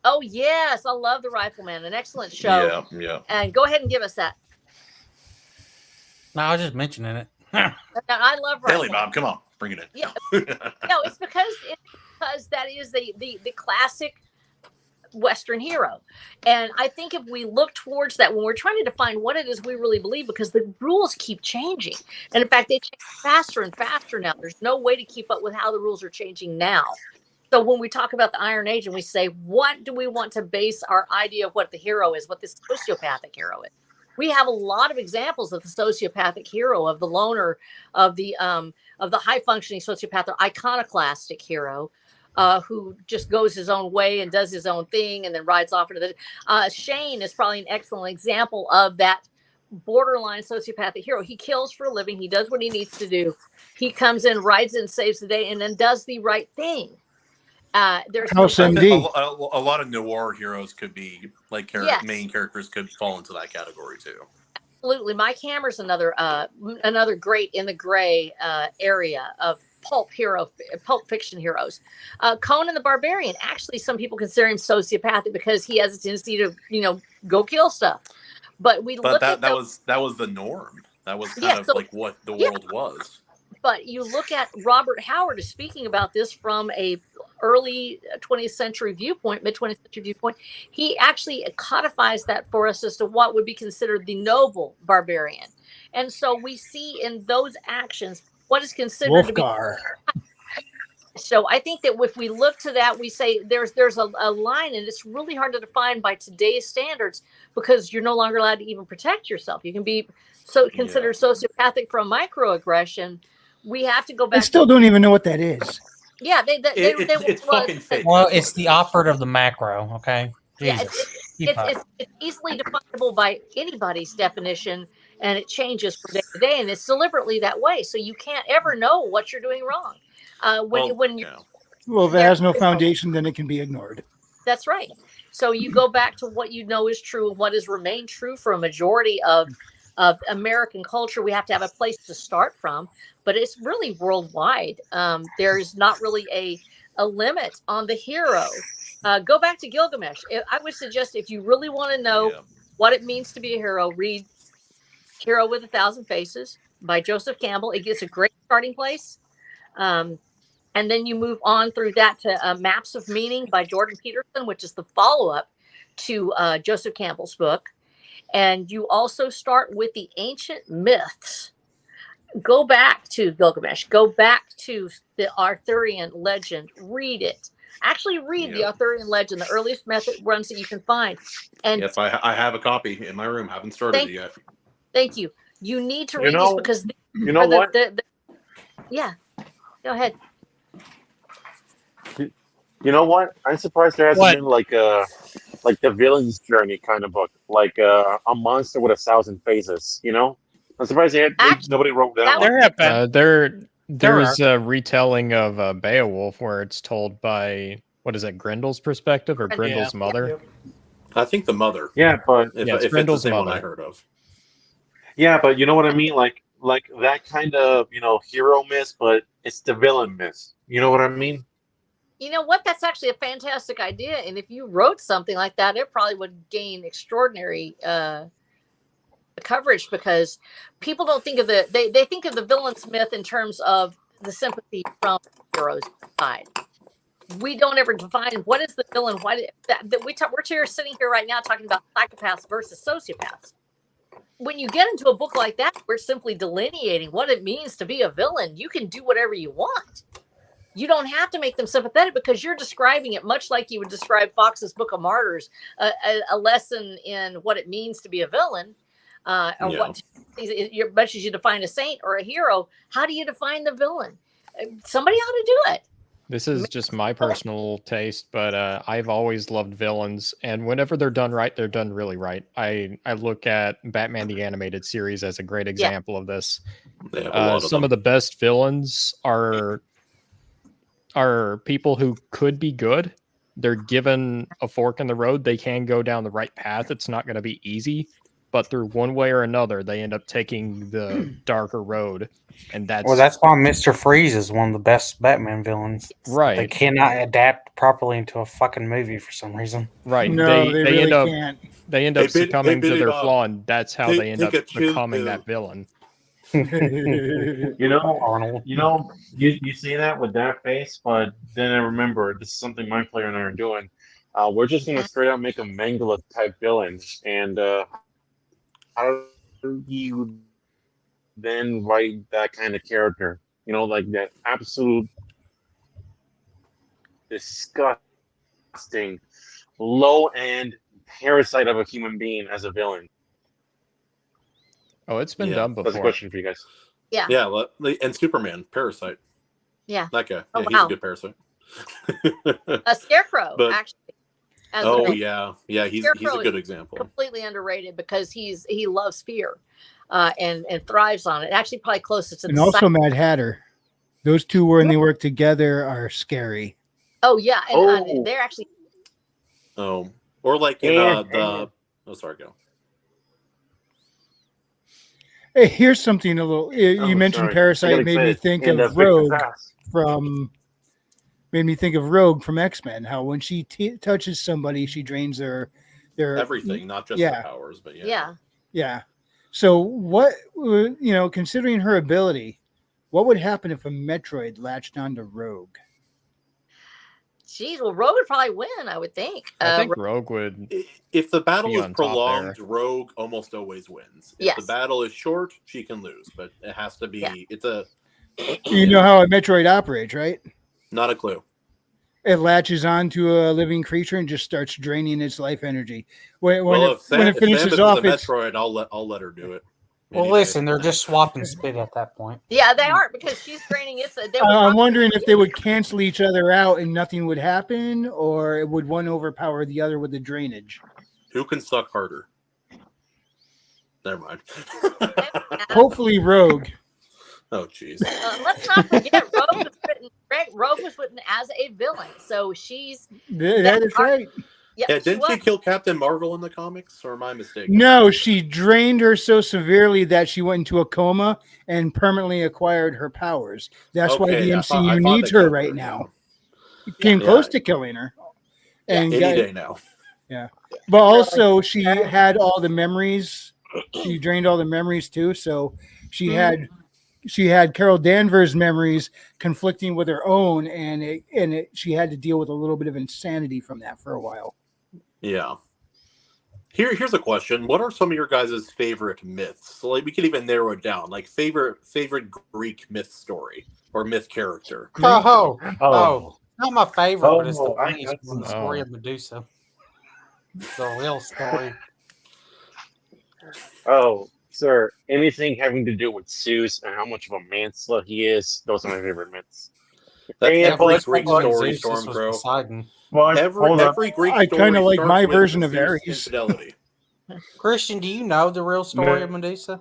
Oh yes, I love the Rifleman. An excellent show. Yeah. And go ahead and give us that. No, I was just mentioning it. I love Rifleman. Haley Bob, come on, bring it in. Yeah. No, it's because that is the classic Western hero. And I think if we look towards that when we're trying to define what it is we really believe, because the rules keep changing. And in fact, they change faster and faster now. There's no way to keep up with how the rules are changing now. So when we talk about the Iron Age and we say, what do we want to base our idea of what the hero is, what the sociopathic hero is? We have a lot of examples of the sociopathic hero, of the loner, of the high functioning sociopath, or iconoclastic hero. Who just goes his own way and does his own thing and then rides off into the Shane is probably an excellent example of that borderline sociopathic hero. He kills for a living. He does what he needs to do. He comes in, rides in, saves the day, and then does the right thing. There's a lot of noir heroes could be like main characters could fall into that category too. Absolutely. Mike Hammer's another great in the gray area of pulp fiction heroes. Conan the Barbarian, actually some people consider him sociopathic because he has a tendency to go kill stuff, but that was the norm. That was kind of like what the world was. But you look at Robert Howard is speaking about this from a early 20th century viewpoint, mid 20th century viewpoint. He actually codifies that for us as to what would be considered the noble barbarian. And so we see in those actions what is considered Wolfgar. to be. So I think that if we look to that, we say there's a line, and it's really hard to define by today's standards because you're no longer allowed to even protect yourself. You can be considered sociopathic for a microaggression. We have to go back. I still don't even know what that is. Yeah, it's fucking fake. Well, it's the opposite of the macro. Okay. Jesus. Yeah, it's easily definable by anybody's definition, and it changes from day to day, and it's deliberately that way. So you can't ever know what you're doing wrong. Well, if it has no foundation, then it can be ignored. That's right. So you go back to what you know is true and what has remained true for a majority of American culture. We have to have a place to start from, but it's really worldwide. There's not really a limit on the hero. Go back to Gilgamesh. I would suggest if you really want to know what it means to be a hero, read Hero with a Thousand Faces by Joseph Campbell. It gets a great starting place. And then you move on through that to Maps of Meaning by Jordan Peterson, which is the follow-up to Joseph Campbell's book. And you also start with the ancient myths. Go back to Gilgamesh. Go back to the Arthurian legend. Read it. Actually read the Arthurian legend, the earliest method runs that you can find. And yes, I have a copy in my room. Haven't started it yet. Thank you. You need to read these because what? Yeah. Go ahead. You know what? I'm surprised there hasn't been like the villain's journey kind of book, like a monster with 1,000 faces. I'm surprised nobody wrote that. There have been. There's a retelling of Beowulf where it's told by Grendel's perspective or Grendel's mother. I think the mother. Yeah, but if it's the same one I heard of. Yeah, but you know what I mean, like that kind of hero myth, but it's the villain myth. You know what I mean? You know what? That's actually a fantastic idea. And if you wrote something like that, it probably would gain extraordinary coverage because people don't think of they think of the villain's myth in terms of the sympathy from the hero's side. We don't ever define what is the villain. We're here sitting here right now talking about psychopaths versus sociopaths. When you get into a book like that, we're simply delineating what it means to be a villain. You can do whatever you want. You don't have to make them sympathetic because you're describing it much like you would describe Fox's Book of Martyrs, a lesson in what it means to be a villain, or what much as you define a saint or a hero. How do you define the villain? Somebody ought to do it. This is just my personal taste, but I've always loved villains, and whenever they're done right, they're done really right. I look at Batman the Animated Series as a great example of this. They have a lot of Some them. of the best villains are people who could be good. They're given a fork in the road. They can go down the right path. It's not going to be easy, but through one way or another, they end up taking the darker road. And that's why Mr. Freeze is one of the best Batman villains. right. They cannot adapt properly into a fucking movie for some reason. Right. No, they really end up can't. they end up succumbing to their off. flaw, and that's how they end up take a chill becoming pill. that villain. You know, Arnold. you say that with that face, but then I remember this is something my player and I are doing. We're just gonna straight out make a Mangala type villain, and how do you then write that kind of character? You know, like that absolute disgusting, low end parasite of a human being as a villain. Oh, it's been Yeah, done That's a before. question for you guys. Yeah. Yeah, and Superman, Parasite. Yeah. That guy. Oh, Yeah, he's wow. a good parasite. A Scarecrow, But- actually. As Oh a yeah, he's Scarecrow a good is example. completely underrated because he loves fear, and thrives on it. Actually, probably closest to And the also Mad Hatter. Those two, when they work together, are scary. Oh yeah, and Oh. they're actually Oh, or like in the. Oh, sorry, go. Hey, here's something a little. You mentioned sorry. I Parasite got made me excited. think And, of Victor Rogue Pass. from. Made me think of Rogue from X-Men. How when she touches somebody, she drains their Everything, not just yeah. the powers, but yeah. Yeah. So what considering her ability, what would happen if a Metroid latched onto Rogue? Geez, well, Rogue would probably win, I would think. I think Rogue would. If the battle Be is on top prolonged, there. Rogue almost always wins. If Yes. the battle is short, she can lose, but it has to be. Yeah. It's a. You know how a Metroid operates, right? Not a clue. It latches onto a living creature and just starts draining its life energy. When If it finishes Samus off, is a it's Metroid, I'll let her do it. Well, Any listen, day. they're just swapping spit at that point. Yeah, they are because she's draining its. I'm wondering if they would cancel each other out and nothing would happen, or would one overpower the other with the drainage? Who can suck harder? Never mind. Hopefully, Rogue. Oh, jeez. Let's not forget Rogue was written as a villain, so she's. That is right. Yeah, Didn't she kill Captain Marvel in the comics, or am I mistaken? No, she drained her so severely that she went into a coma and permanently acquired her powers. That's why the I MCU thought needs they her killed right her, now. yeah. It came Yeah. close to killing her. And Any day now. Yeah. But also she had all the memories. She drained all the memories too. So she had Carol Danvers' memories conflicting with her own, and she had to deal with a little bit of insanity from that for a while. Yeah. Here's a question. What are some of your guys' favorite myths? So, like, we could even narrow it down. Like favorite Greek myth story or myth character. Oh, not my favorite, but it's the I funniest got one, the some. story of Medusa. The real story. Oh, sir, anything having to do with Zeus and how much of a man slut he is, those are my favorite myths. That's And every let's Greek move on. story, Zeus was Stormcrow. Poseidon. Well, Every Greek I story kinda like starts my with version of Zeus Ares. infidelity. Christian, do you know the real story of Medusa?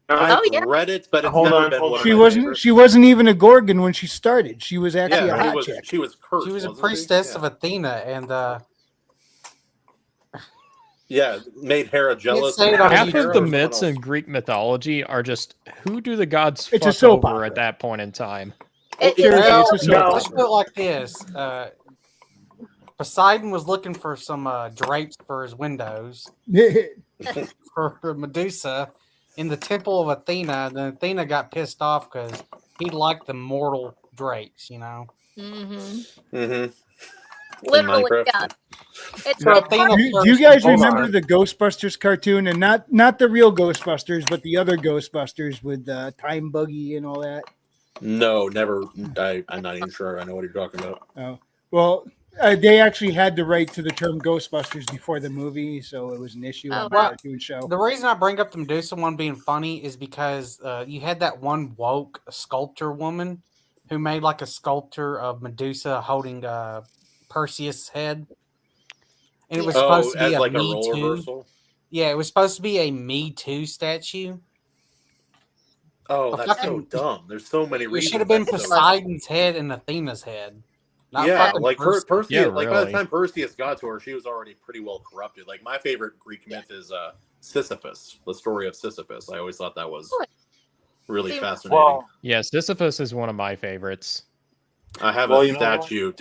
I've yeah. read it, but it's Hold never on, been hold one on. of She my wasn't. favorites. She wasn't even a Gorgon when she started. She was actually a Yeah, hot chick. she was cursed. She was a wasn't priestess Yeah. of Athena, and Yeah, made Hera jealous. say it and on made Half Hera of the or someone myths in else. Greek mythology are just who do the gods It's a fuck soap over opera. at that point in time? Seriously, well, it's a soap let's opera. put it like this: Poseidon was looking for some drapes for his windows for Medusa in the temple of Athena. Then Athena got pissed off because he liked the mortal drapes, you know. Mm-hmm. Mm-hmm. Literally, Minecraft. yeah. It's So it's Athena Do you serves guys the remember Lord. the Ghostbusters cartoon, and not the real Ghostbusters, but the other Ghostbusters with Time Buggy and all that? No, never. I'm not even sure I know what you're talking about. Oh, well, they actually had the right to the term Ghostbusters before the movie, so it was an issue Oh, on the wow. cartoon show. The reason I bring up the Medusa one being funny is because you had that one woke sculptor woman who made like a sculpture of Medusa holding Perseus' head. And it was supposed to be as a like a Me role Too. reversal. Yeah, it was supposed to be a Me Too statue. Oh, But that's so fucking, dumb. There's so many it reasons. should have been That's so Poseidon's head and Athena's head. Not yeah, fucking like Perseus. Perseus. Yeah, Like by the really. time Perseus got to her, she was already pretty well corrupted. Like my favorite Greek myth is Sisyphus, the story of Sisyphus. I always thought that was really See, fascinating. Well, Yeah, Sisyphus is one of my favorites. I have Well, a you know what? statue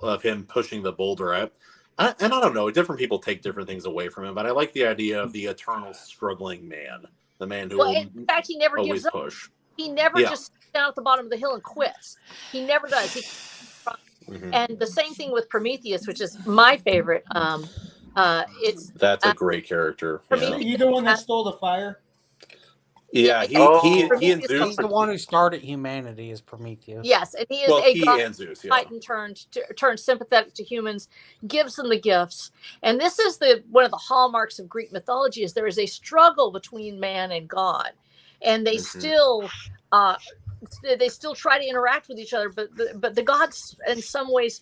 of him pushing the boulder out. And I don't know, different people take different things away from him, but I like the idea of the eternal struggling man, the man who well, will in fact, he never always gives up. push. He never Yeah. just sits down at the bottom of the hill and quits. He never does. He And the same thing with Prometheus, which is my favorite. It's That's a great character. Yeah, Prometheus You the one that has- stole the fire? yeah. Prometheus He and is Zeus. He's the one who started humanity is Prometheus. Yes, and he is Well, a he god and Zeus. Yeah. Titan turned sympathetic to humans, gives them the gifts, and this is one of the hallmarks of Greek mythology: is there is a struggle between man and God, and they still try to interact with each other, but the gods in some ways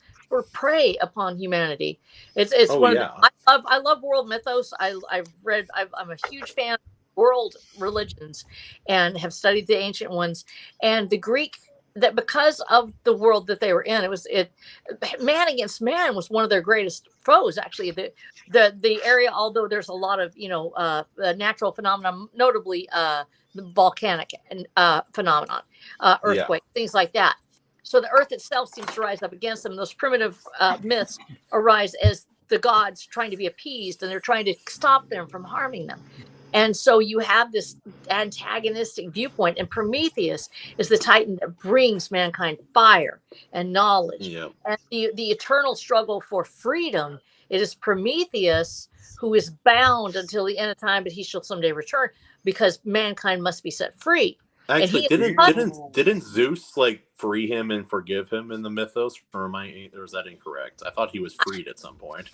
prey upon humanity. It's one of the I love world mythos. I'm a huge fan of world religions and have studied the ancient ones, and the Greek, that because of the world that they were in, man against man was one of their greatest foes. Actually, the area, although there's a lot of natural phenomena, notably the volcanic phenomenon, earthquake, things like that. So the earth itself seems to rise up against them. Those primitive myths arise as the gods trying to be appeased, and they're trying to stop them from harming them. And so you have this antagonistic viewpoint, and Prometheus is the Titan that brings mankind fire and knowledge. And the eternal struggle for freedom, it is Prometheus who is bound until the end of time, but he shall someday return because mankind must be set free. Actually, didn't Zeus like free him and forgive him in the mythos? Or is that incorrect? I thought he was freed at some point.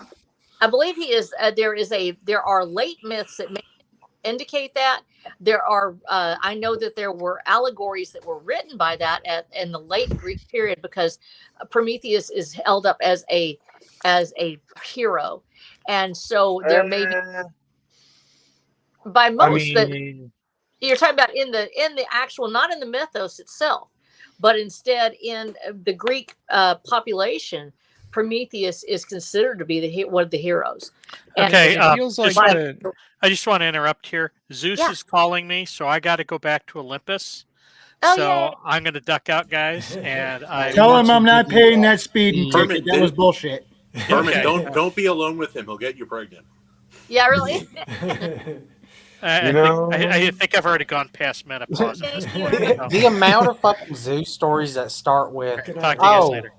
I believe he is. There are late myths that may indicate that. There are I know that there were allegories that were written by that in the late Greek period, because Prometheus is held up as a hero, and so there may be by most that you're talking about in the actual, not in the mythos itself, but instead in the Greek population, Prometheus is considered to be one of the heroes. And Okay, it feels like I just want to interrupt here. Zeus is calling me, so I got to go back to Olympus. Oh, so yay. I'm going to duck out, guys. And I Tell him I'm not paying that speeding ticket. That was bullshit. Herman, don't be alone with him. He'll get you pregnant. Yeah, really. I think I've already gone past menopause. The amount of fucking Zeus stories that start with Talk to you guys later.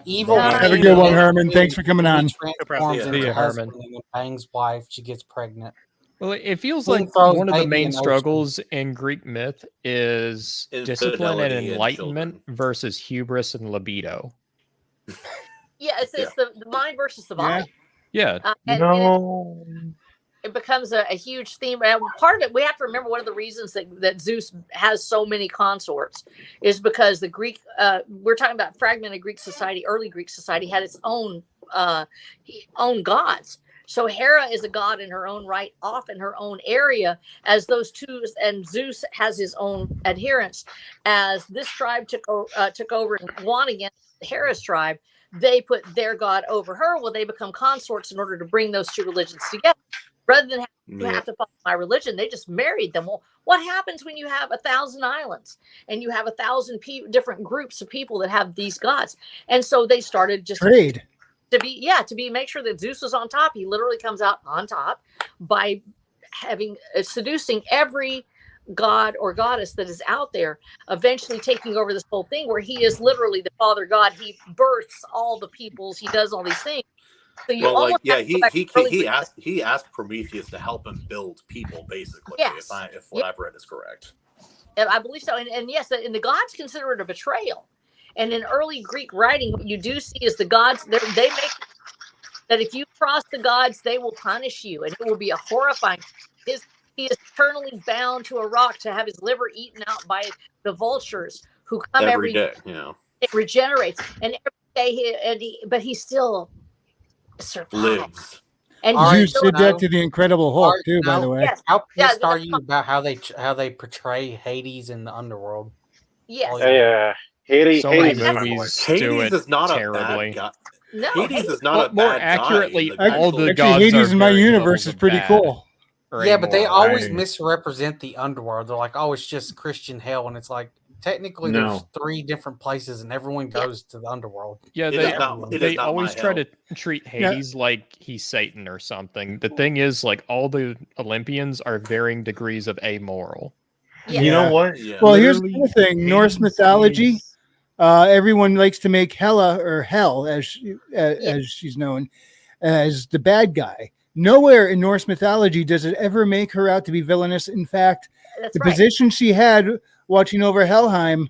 Evil. Have a good one, Herman. Thanks for coming on. Transforms See into ya, husband Herman. and then bangs wife. She gets pregnant. Well, it feels He like throws one of the baby main in ocean. struggles in Greek myth is discipline and Infidelity and enlightenment versus hubris and libido. Yeah, it's the mind versus the body. Yeah. And it becomes a huge theme. And part of it, we have to remember, one of the reasons that Zeus has so many consorts is because the Greek, we're talking about fragmented Greek society, early Greek society had its own gods. So Hera is a god in her own right, off in her own area, as those two, and Zeus has his own adherents. As this tribe took over and won against Hera's tribe, they put their god over her. Well, they become consorts in order to bring those two religions together. Rather than you have to follow my religion, they just married them. Well, what happens when you have 1,000 islands and you have 1,000 different groups of people that have these gods? And so they started just trade to make sure that Zeus was on top. He literally comes out on top by seducing every god or goddess that is out there, eventually taking over this whole thing, where he is literally the father god. He births all the peoples. He does all these things. So you Well, like almost have to go back to early Greek myth. he asked Prometheus to help him build people, basically. Yes. If what I've read is correct. And I believe so. And yes, and the gods consider it a betrayal. And in early Greek writing, what you do see is the gods, they make that if you cross the gods, they will punish you, and it will be a horrifying. He is eternally bound to a rock to have his liver eaten out by the vultures who come every day. Yeah, it regenerates, and every day but he still survives. And Zeus did that to the Incredible Hulk too, by the way. Yes. How pissed Yeah, are you about how they portray Hades in the underworld? Yes. Yeah, Hades. So many Hades movies do Hades it is not terribly. a bad guy. No, Hades is not Well, a more bad accurately, guy. all the Actually, gods Hades are in my varying universe levels is of pretty bad cool. or Yeah, but they amoral. always misrepresent the underworld. They're like, "Oh, it's just Christian hell," and it's like technically there's No. 3 different places, and everyone goes to the underworld. Yeah, they always try to treat Hades like he's Satan or something. The thing is, like, all the Olympians are varying degrees of amoral. You know what? Yeah. Well, here's the Literally, other thing: Norse Hades mythology. is- Everyone likes to make Hela or Hel, as she's known, as the bad guy. Nowhere in Norse mythology does it ever make her out to be villainous. In fact, That's the right. position she had watching over Helheim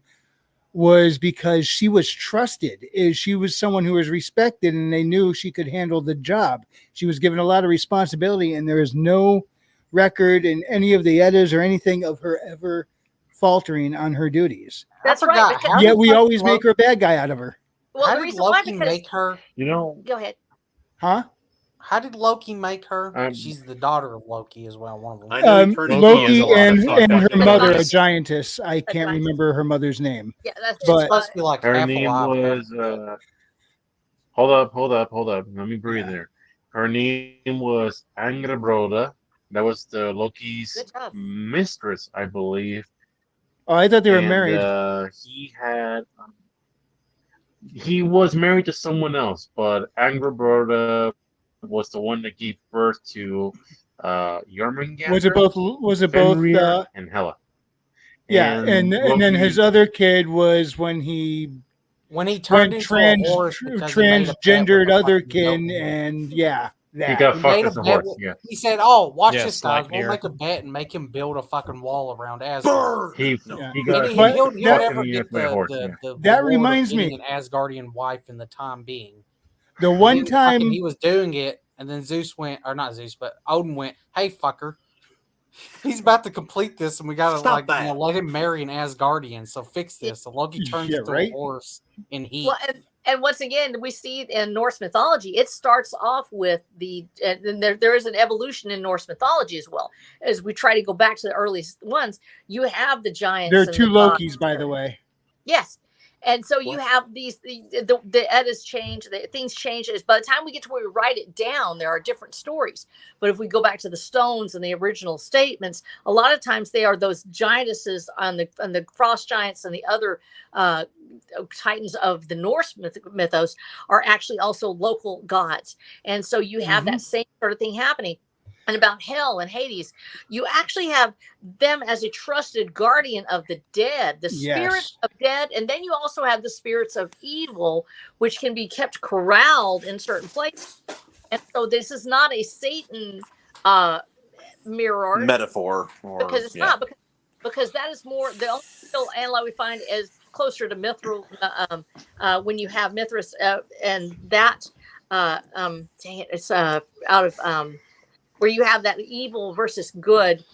was because she was trusted. She was someone who was respected, and they knew she could handle the job. She was given a lot of responsibility, and there is no record in any of the Eddas or anything of her ever faltering on her duties. That's I right. forgot, Because, how Yet did we fucking always make Loki- her a bad guy out of her. well, How the did reason why Loki because make her? You know, go ahead. Huh? How did Loki make her? I'm- She's the daughter of Loki as well. One of them. I know he turned into Loki a and her fucking mother, a giantess. giantess. I can't giantess. remember her mother's name. Yeah, that's She's But supposed to be like her half name alive. was. Hold up. Let me breathe there. Her name was Angrboda. That was the Loki's Good job. mistress, I believe. Oh, I thought they were And, married. he was married to someone else, but Angrboda was the one that gave birth to Jormungandr, Was it both? Fenrir, and Hela. Yeah, and then his Loki- other kid was when he turned went into a horse because he made a bet with transgendered the other fucking kid, goat. and yeah, that. He got He fucked made a as a bet. horse. Yeah. He said, "Oh, watch Yeah, this, guys. We'll Sleipnir. make a bet and make him build a fucking wall around Asgard." He Yeah. got And But he'll that- never fucking get by a horse. Yeah. the That reward reminds of getting me. an Asgardian wife in the time being. The And one then fucking time he was doing it, and then Zeus went, or not Zeus, but Odin went, "Hey, fucker, he's about to complete this, and we gotta Stop that." let him marry an Asgardian. So fix this." So Loki turns Yeah, into right? a horse in heat. Well, and once again, we see in Norse mythology, it starts off with and there is an evolution in Norse mythology as well. As we try to go back to the earliest ones, you have the giants. there are and two the gods. Lokis, by the way. Yes. And so you have the Eddas change, things change. By the time we get to where we write it down, there are different stories. But if we go back to the stones and the original statements, a lot of times they are those giantesses on the frost giants and the other titans of the Norse mythos are actually also local gods. And so you have that same sort of thing happening. And about hell and Hades, you actually have them as a trusted guardian of the dead, the spirits of dead. And then you also have the spirits of evil, which can be kept corralled in certain places. And so this is not a Satan mirror metaphor, because it's not, because that is more the only real analog we find is closer to mithril when you have Mithras and that dang it, it's out of where you have that evil versus good,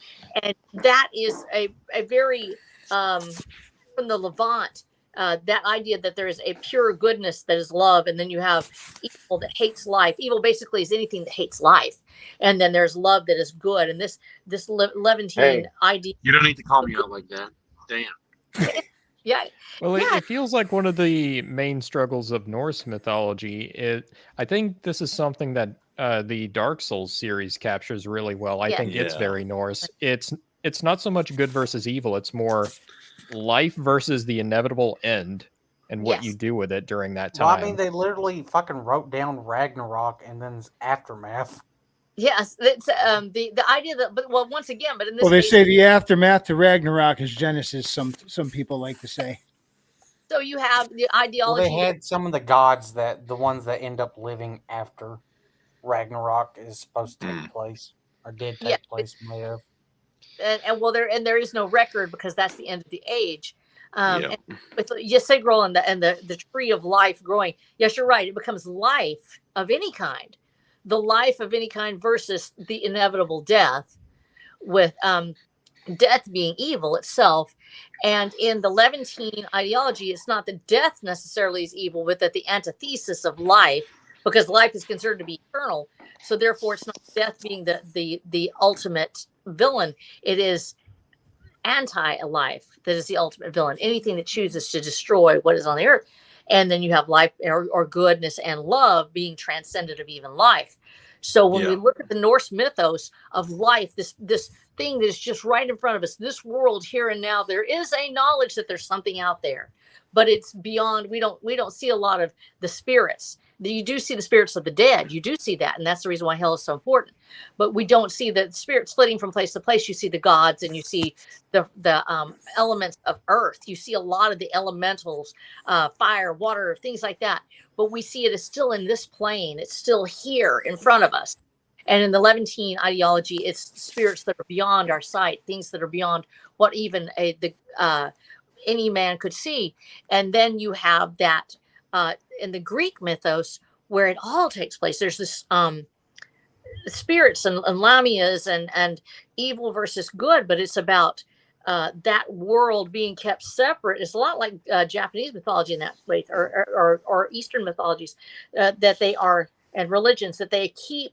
and that is a very from the Levant, that idea that there is a pure goodness that is love, and then you have evil that hates life. Evil basically is anything that hates life, and then there's love that is good. And this Levantine idea. You don't need to call me out like that. Damn. Yeah. Well, it feels like one of the main struggles of Norse mythology. I think this is something that the Dark Souls series captures really well. I think it's very Norse. It's not so much good versus evil. It's more life versus the inevitable end and what you do with it during that time. Well, I mean, they literally fucking wrote down Ragnarok and then aftermath. Yes, it's the idea that, but well, once again, but in this Well, they case, say the aftermath to Ragnarok is Genesis. Some people like to say. so you have the Well, ideology. they had some of the gods that the ones that end up living after Ragnarok is supposed to take place or did Yeah, take place. May have. and well, there is no record because that's the end of the age. Yeah. And with Ysigdrasil and the tree of life growing. Yes, you're right. It becomes life of any kind, the life of any kind versus the inevitable death, with death being evil itself. And in the Levantine ideology, it's not that death necessarily is evil, but that the antithesis of life, because life is considered to be eternal. So therefore, it's not death being the ultimate villain. It is anti-life that is the ultimate villain. Anything that chooses to destroy what is on the earth. And then you have life or goodness and love being transcendent of even life. So when we look at the Norse mythos of life, this thing that is just right in front of us, this world here and now, there is a knowledge that there's something out there, but it's beyond. We don't see a lot of the spirits. You do see the spirits of the dead. You do see that, and that's the reason why hell is so important. But we don't see the spirits flitting from place to place. You see the gods, and you see the elements of earth. You see a lot of the elementals, fire, water, things like that. But we see it as still in this plane. It's still here in front of us. And in the Levantine ideology, it's spirits that are beyond our sight, things that are beyond what even any man could see. And then you have that in the Greek mythos where it all takes place. There's this spirits and lamias and evil versus good, but it's about that world being kept separate. It's a lot like Japanese mythology in that place, or Eastern mythologies that they are, and religions that they keep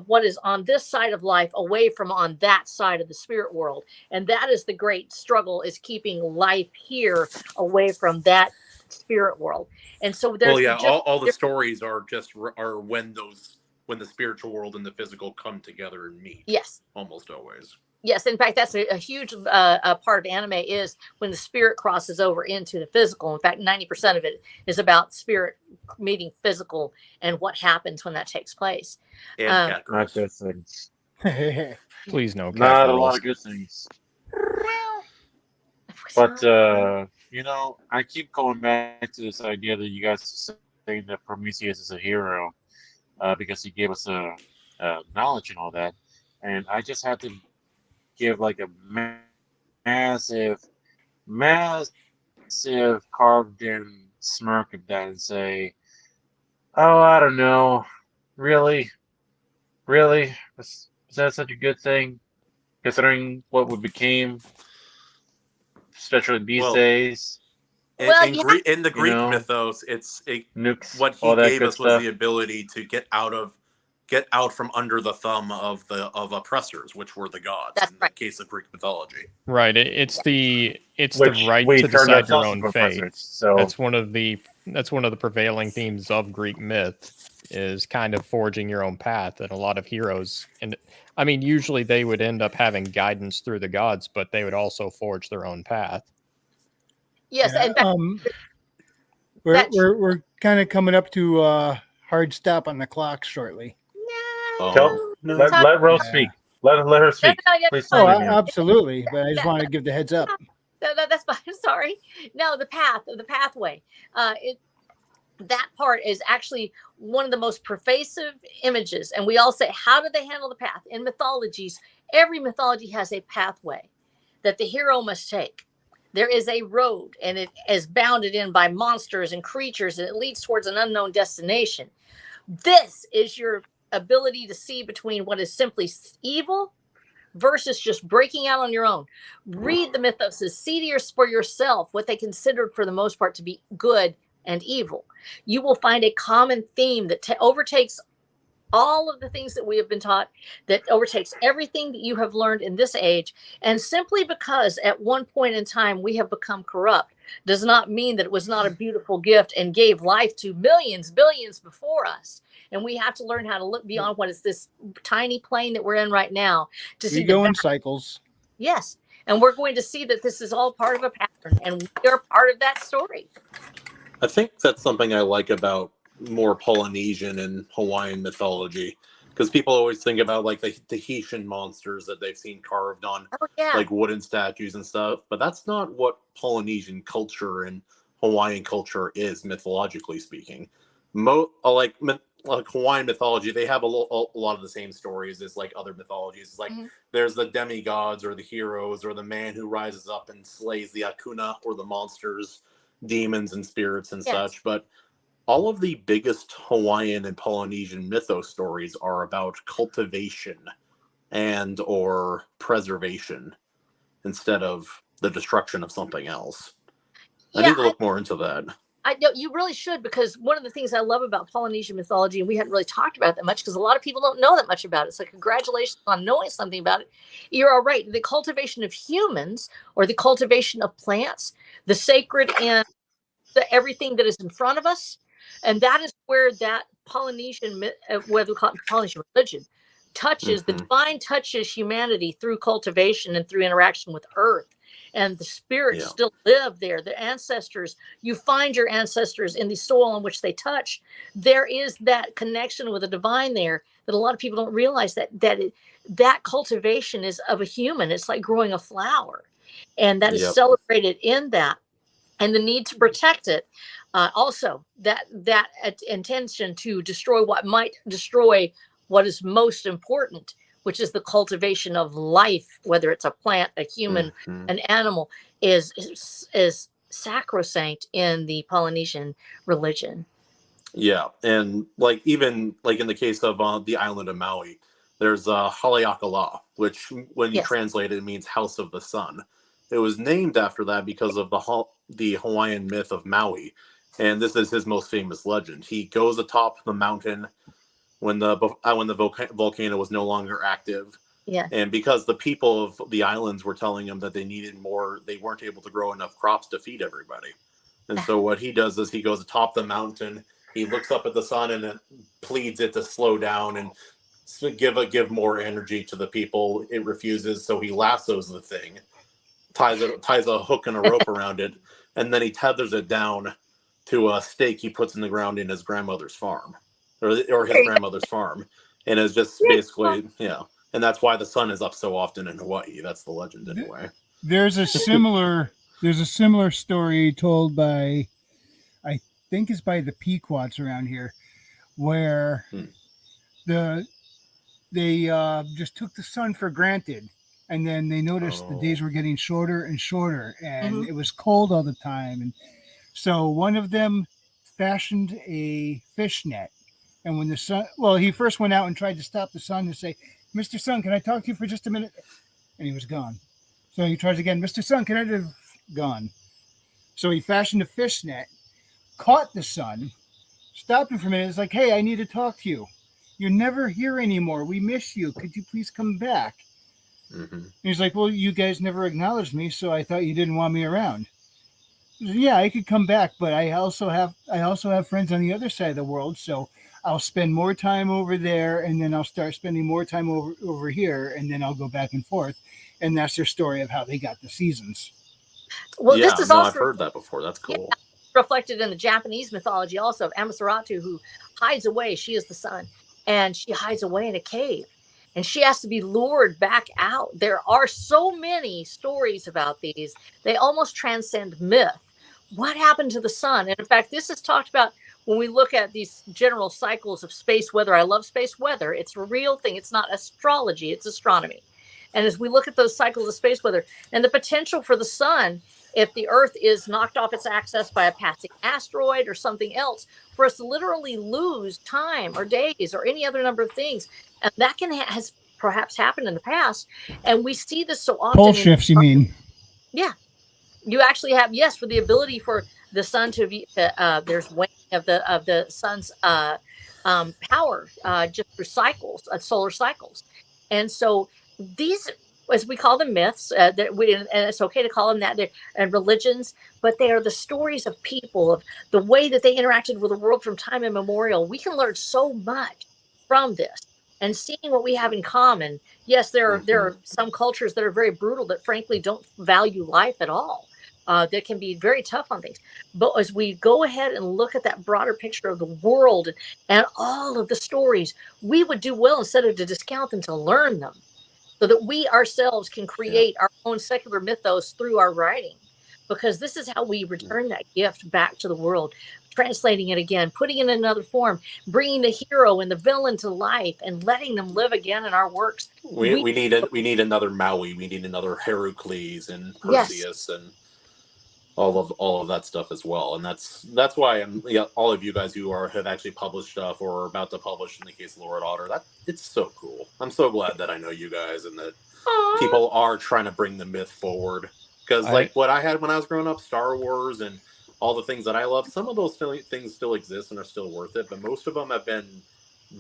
what is on this side of life away from on that side of the spirit world. And that is the great struggle, is keeping life here away from that spirit world. And so there's all the stories are when the spiritual world and the physical come together and meet. Yes, almost always. Yes, in fact, that's a huge part of anime, is when the spirit crosses over into the physical. In fact, 90% of it is about spirit meeting physical and what happens when that takes place. And not good things. Please no. Not a lot of good things. But I keep going back to this idea that you guys are saying that Prometheus is a hero because he gave us knowledge and all that, and I just had to give like a massive carved in smirk of that and say, oh, I don't know, really is that such a good thing considering what we became, especially these days? In the Greek mythos, nukes, what he gave us was the ability to get out from under the thumb of oppressors, which were the gods. That's in the case of Greek mythology. Right. It's the Which right we to turned decide your ourselves own into fate. oppressors, so That's one of the prevailing themes of Greek myth, is kind of forging your own path. And a lot of heroes, and I mean, usually they would end up having guidance through the gods, but they would also forge their own path. Yes, Yeah, in fact, we're kind of coming up to a hard stop on the clock shortly. Let Rose speak. Let her speak. Please Oh, don't interrupt. absolutely. But I just wanted to give the heads up. That's fine. Sorry. No, the pathway. That part is actually one of the most pervasive images. And we all say, how do they handle the path? In mythologies, every mythology has a pathway that the hero must take. There is a road, and it is bounded in by monsters and creatures, and it leads towards an unknown destination. This is your ability to see between what is simply evil versus just breaking out on your own. Read the mythos, see for yourself what they considered for the most part to be good and evil. You will find a common theme that overtakes all of the things that we have been taught, that overtakes everything that you have learned in this age. And simply because at one point in time we have become corrupt does not mean that it was not a beautiful gift and gave life to millions, billions before us. And we have to learn how to look beyond what is this tiny plane that we're in right now to see. We go in cycles. Yes. And we're going to see that this is all part of a pattern, and we are part of that story. I think that's something I like about more Polynesian and Hawaiian mythology, because people always think about like the Tahitian monsters that they've seen carved on like wooden statues and stuff, but that's not what Polynesian culture and Hawaiian culture is, mythologically speaking. Like Hawaiian mythology, they have a lot of the same stories as like other mythologies. It's like there's the demigods or the heroes or the man who rises up and slays the Akuna or the monsters, demons and spirits and such. But all of the biggest Hawaiian and Polynesian mythos stories are about cultivation and or preservation instead of the destruction of something else. I need to look more into that. I know you really should, because one of the things I love about Polynesian mythology, and we hadn't really talked about it that much because a lot of people don't know that much about it. So congratulations on knowing something about it. You're all right. The cultivation of humans or the cultivation of plants, the sacred and everything that is in front of us. And that is where that Polynesian, whether we call it Polynesian religion, touches, the divine touches humanity through cultivation and through interaction with earth. And the spirits still live there. The ancestors, you find your ancestors in the soil on which they touch. There is that connection with the divine there that a lot of people don't realize, that cultivation is of a human. It's like growing a flower. And that is celebrated in that. And the need to protect it. Also, that intention to destroy what might destroy what is most important, which is the cultivation of life, whether it's a plant, a human, an animal, is sacrosanct in the Polynesian religion. Yeah, and like even like in the case of the island of Maui, there's Haleakala, which when you translate it means house of the sun. It was named after that because of the Hawaiian myth of Maui, and this is his most famous legend. He goes atop the mountain when the volcano was no longer active. Yeah. And because the people of the islands were telling him that they needed more, they weren't able to grow enough crops to feed everybody. And so what he does is he goes atop the mountain, he looks up at the sun and it pleads it to slow down and give more energy to the people. It refuses, so he lassos the thing, ties a hook and a rope around it, and then he tethers it down to a stake he puts in the ground in his grandmother's farm. Or his grandmother's farm, and it's just basically and that's why the sun is up so often in Hawaii. That's the legend anyway. There's a similar story told by, I think it's by the Pequots around here, where they just took the sun for granted, and then they noticed the days were getting shorter and shorter, and it was cold all the time, and so one of them fashioned a fish net. And when the sun, he first went out and tried to stop the sun to say, "Mr. Sun, can I talk to you for just a minute?" And he was gone. So he tries again, "Mr. Sun, can I?" Gone. So he fashioned a fish net, caught the sun, stopped him for a minute. It's like, "Hey, I need to talk to you. You're never here anymore. We miss you. Could you please come back?" And he's like, "Well, you guys never acknowledged me, so I thought you didn't want me around." Yeah, I could come back, but I also have friends on the other side of the world, so I'll spend more time over there, and then I'll start spending more time over here, and then I'll go back and forth. And that's their story of how they got the seasons. Well, this is also I've heard that before. That's cool. Reflected in the Japanese mythology also of Amaterasu, who hides away. She is the sun, and she hides away in a cave, and she has to be lured back out. There are so many stories about these. They almost transcend myth. What happened to the sun? And in fact, this is talked about when we look at these general cycles of space weather. I love space weather. It's a real thing. It's not astrology, it's astronomy. And as we look at those cycles of space weather and the potential for the sun, if the Earth is knocked off its axis by a passing asteroid or something else, for us to literally lose time or days or any other number of things. And that has perhaps happened in the past. And we see this so often. Pole shifts, you mean? Yeah. You actually have, for the ability for the sun to be, there's waning of the sun's power just through cycles, solar cycles. And so these, as we call them myths, and it's okay to call them that, and religions, but they are the stories of people, of the way that they interacted with the world from time immemorial. We can learn so much from this. And seeing what we have in common. Yes, there are some cultures that are very brutal, that frankly don't value life at all. that can be very tough on things. But as we go ahead and look at that broader picture of the world and all of the stories, we would do well instead of to discount them, to learn them, so that we ourselves can create our own secular mythos through our writing. Because this is how we return that gift back to the world, translating it again, putting it in another form, bringing the hero and the villain to life, and letting them live again in our works. We need another Maui. We need another Heracles and Yes. Perseus and all of that stuff as well. And that's why all of you guys who have actually published stuff or are about to publish, in the case of Lord Otter, that it's so cool. I'm so glad that I know you guys and that people are trying to bring the myth forward. Because like what I had when I was growing up, Star Wars and all the things that I love, some of those things still exist and are still worth it, but most of them have been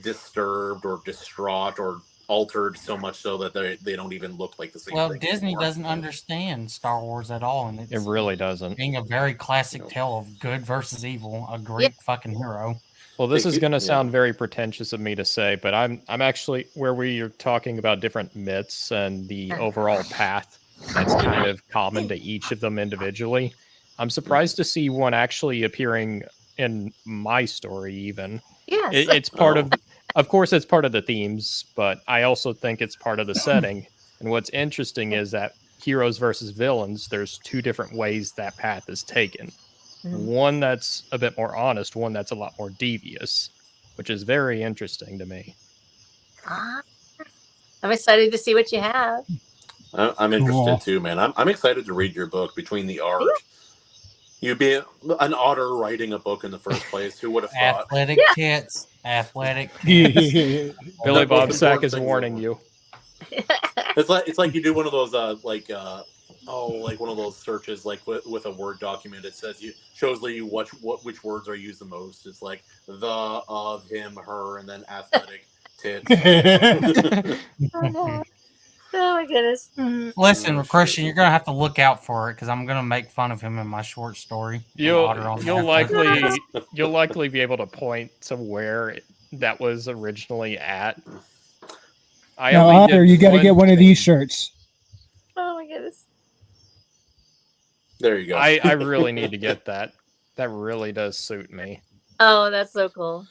disturbed or distraught or altered so much so that they don't even look like the same Well, thing Disney anymore. doesn't understand Star Wars at all, and It really doesn't. Being a very classic tale of good versus evil, a Greek fucking hero. Well, this is going to sound very pretentious of me to say, but I'm actually where we are talking about different myths and the overall path that's kind of common to each of them individually. I'm surprised to see one actually appearing in my story even. Yes. It's part of course, it's part of the themes, but I also think it's part of the setting. And what's interesting is that heroes versus villains, there's two different ways that path is taken. One that's a bit more honest, one that's a lot more devious, which is very interesting to me. I'm excited to see what you have. I'm interested too, man. I'm excited to read your book. Between the art, you be an otter writing a book in the first place. Who would have thought? Athletic tits. Athletic tits. Billy Bob Sack is warning you. It's like you do one of those like one of those searches like with a Word document. It says shows you which words are used the most. It's like the, of, him, her, and then athletic tits. Oh my goodness. Listen, Christian, you're gonna have to look out for it because I'm gonna make fun of him in my short story. You'll likely be able to point to where that was originally at. Otter, you got to get one of these shirts. Oh my goodness. There you go. I really need to get that. That really does suit me. Oh, that's so cool.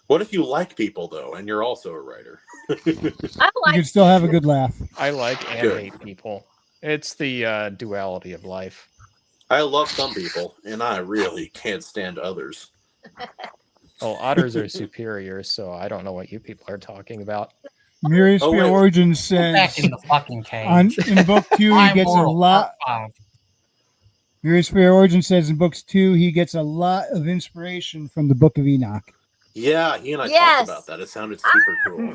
What if you like people though, and you're also a writer? You can still have a good laugh. I like and hate people. It's the duality of life. I love some people, and I really can't stand others. Well, otters are superior, so I don't know what you people are talking about. Mirror's Sphere Origin says back in the fucking cage. In book 2 he gets a lot. Mirror's Sphere Origin says in books 2 he gets a lot of inspiration from the Book of Enoch. Yeah, he and I talked about that. It sounded super cool.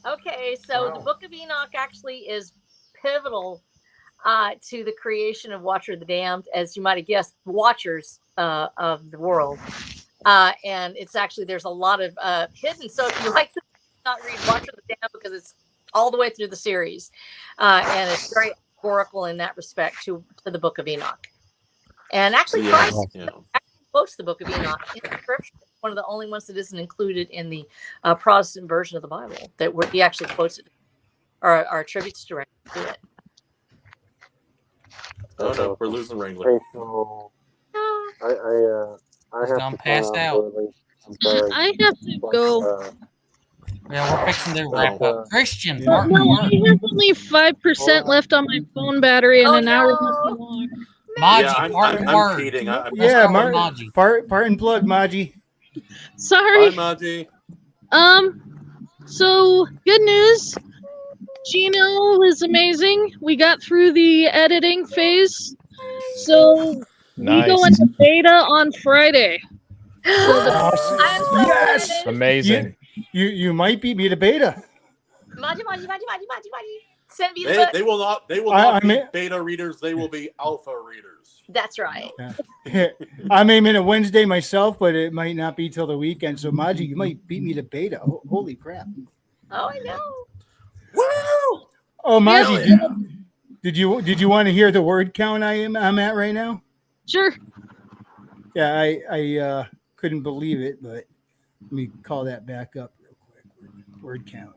Okay, so the Book of Enoch actually is pivotal to the creation of Watcher of the Damned, as you might have guessed, Watchers of the world. And it's actually, there's a lot of hidden. So if you like to not read Watcher of the Damned, because it's all the way through the series, and it's very oracle in that respect to the Book of Enoch. And actually, Christ quotes the Book of Enoch in Scripture. One of the only ones that isn't included in the Protestant version of the Bible, that where he actually quotes it or attributes directly to it. Oh no, we're losing Wrangler. I have to passed out. I have to go. Yeah, we're fixing to wrap up. Christian, No, I have only 5% left on my phone battery and an hour left to walk. Maji, I'm cheating. Part and plug, Maji. Sorry. Bye, Maji. So good news. Gino is amazing. We got through the editing phase. So we go into beta on Friday. Yes. Amazing. You might beat me to beta. Maji. Send me the They will not be beta readers. They will be alpha readers. That's right. I'm aiming at Wednesday myself, but it might not be till the weekend. So Maji, you might beat me to beta. Holy crap! Oh, I know. Woo! Oh, Maji, did you want to hear the word count I'm at right now? Sure. Yeah, I couldn't believe it, but let me call that back up real quick. Word count: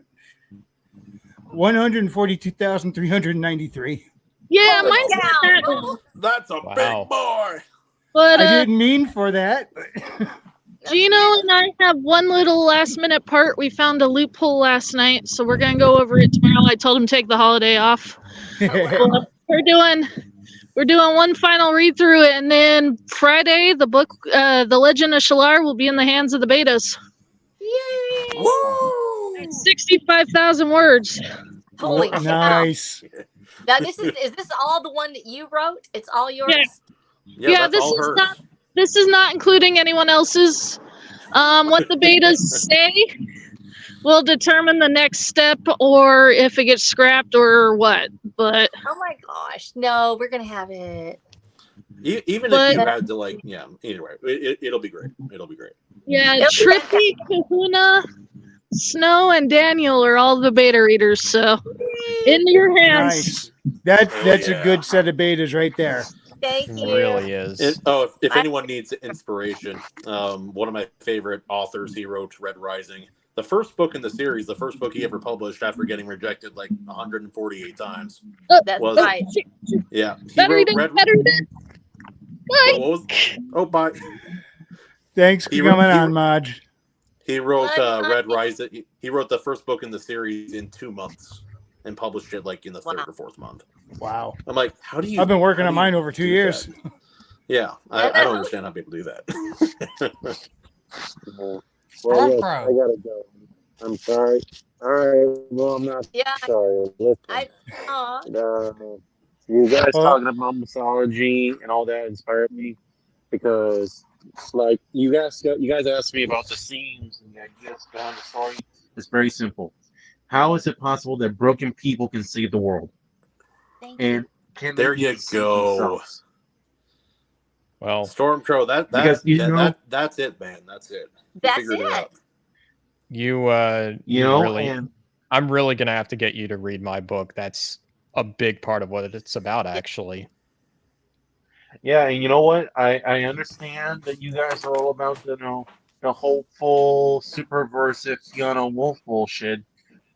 142,393. Yeah, Holy mine's not that big. That's a Wow. big boy. But I didn't mean for that. Gino and I have one little last minute part. We found a loophole last night, so we're gonna go over it tomorrow. I told him to take the holiday off. But we're doing one final read through it, and then Friday the book, The Legend of Shalar, will be in the hands of the betas. Yay! Woo! 65,000 words. Holy cow! Nice. Now is this all the one that you wrote? It's all yours. Yeah, that's this all is hers. not. This is not including anyone else's. What the betas say will determine the next step, or if it gets scrapped or what. But Oh my gosh! No, we're gonna have it. Even But- if you had to, like, yeah. Anyway, it'll be great. It'll be great. yeah, It'll be Trippy, Kahuna, Snow, and Daniel are all the beta readers. So in your hands. Nice. That's yeah. a good set of betas right there. Thank It you. really is. If anyone needs inspiration, one of my favorite authors, he wrote Red Rising. The first book in the series, the first book he ever published after getting rejected like 148 times. That's was, right. Yeah. He Better wrote than Red. better than. Bye. What was, oh, bye. Thanks for coming on, Maj. He wrote Bye, Red Rising. He wrote the first book in the series in 2 months and published it like in the third or fourth month. Wow. I'm like, how do you? I've been working how on do you mine over 2 do years. that? Yeah, I don't understand how people do that. Well, look, Stormcrow. I gotta go. I'm sorry. All right. Well, I'm not Yeah. sorry. Listen, you guys talking about mythology and all that inspired me because, like, you guys asked me about the scenes and the ideas behind the story. It's very simple. How is it possible that broken people can save the world? And can there they you even save go. themselves? Well, Stormcrow, that's it, man. That's it. You That's figured it. out. You know, really, and- I'm really gonna have to get you to read my book. That's a big part of what it's about, actually. Yeah, and you know what? I understand that you guys are all about the hopeful, superversive Fiona Wolf bullshit,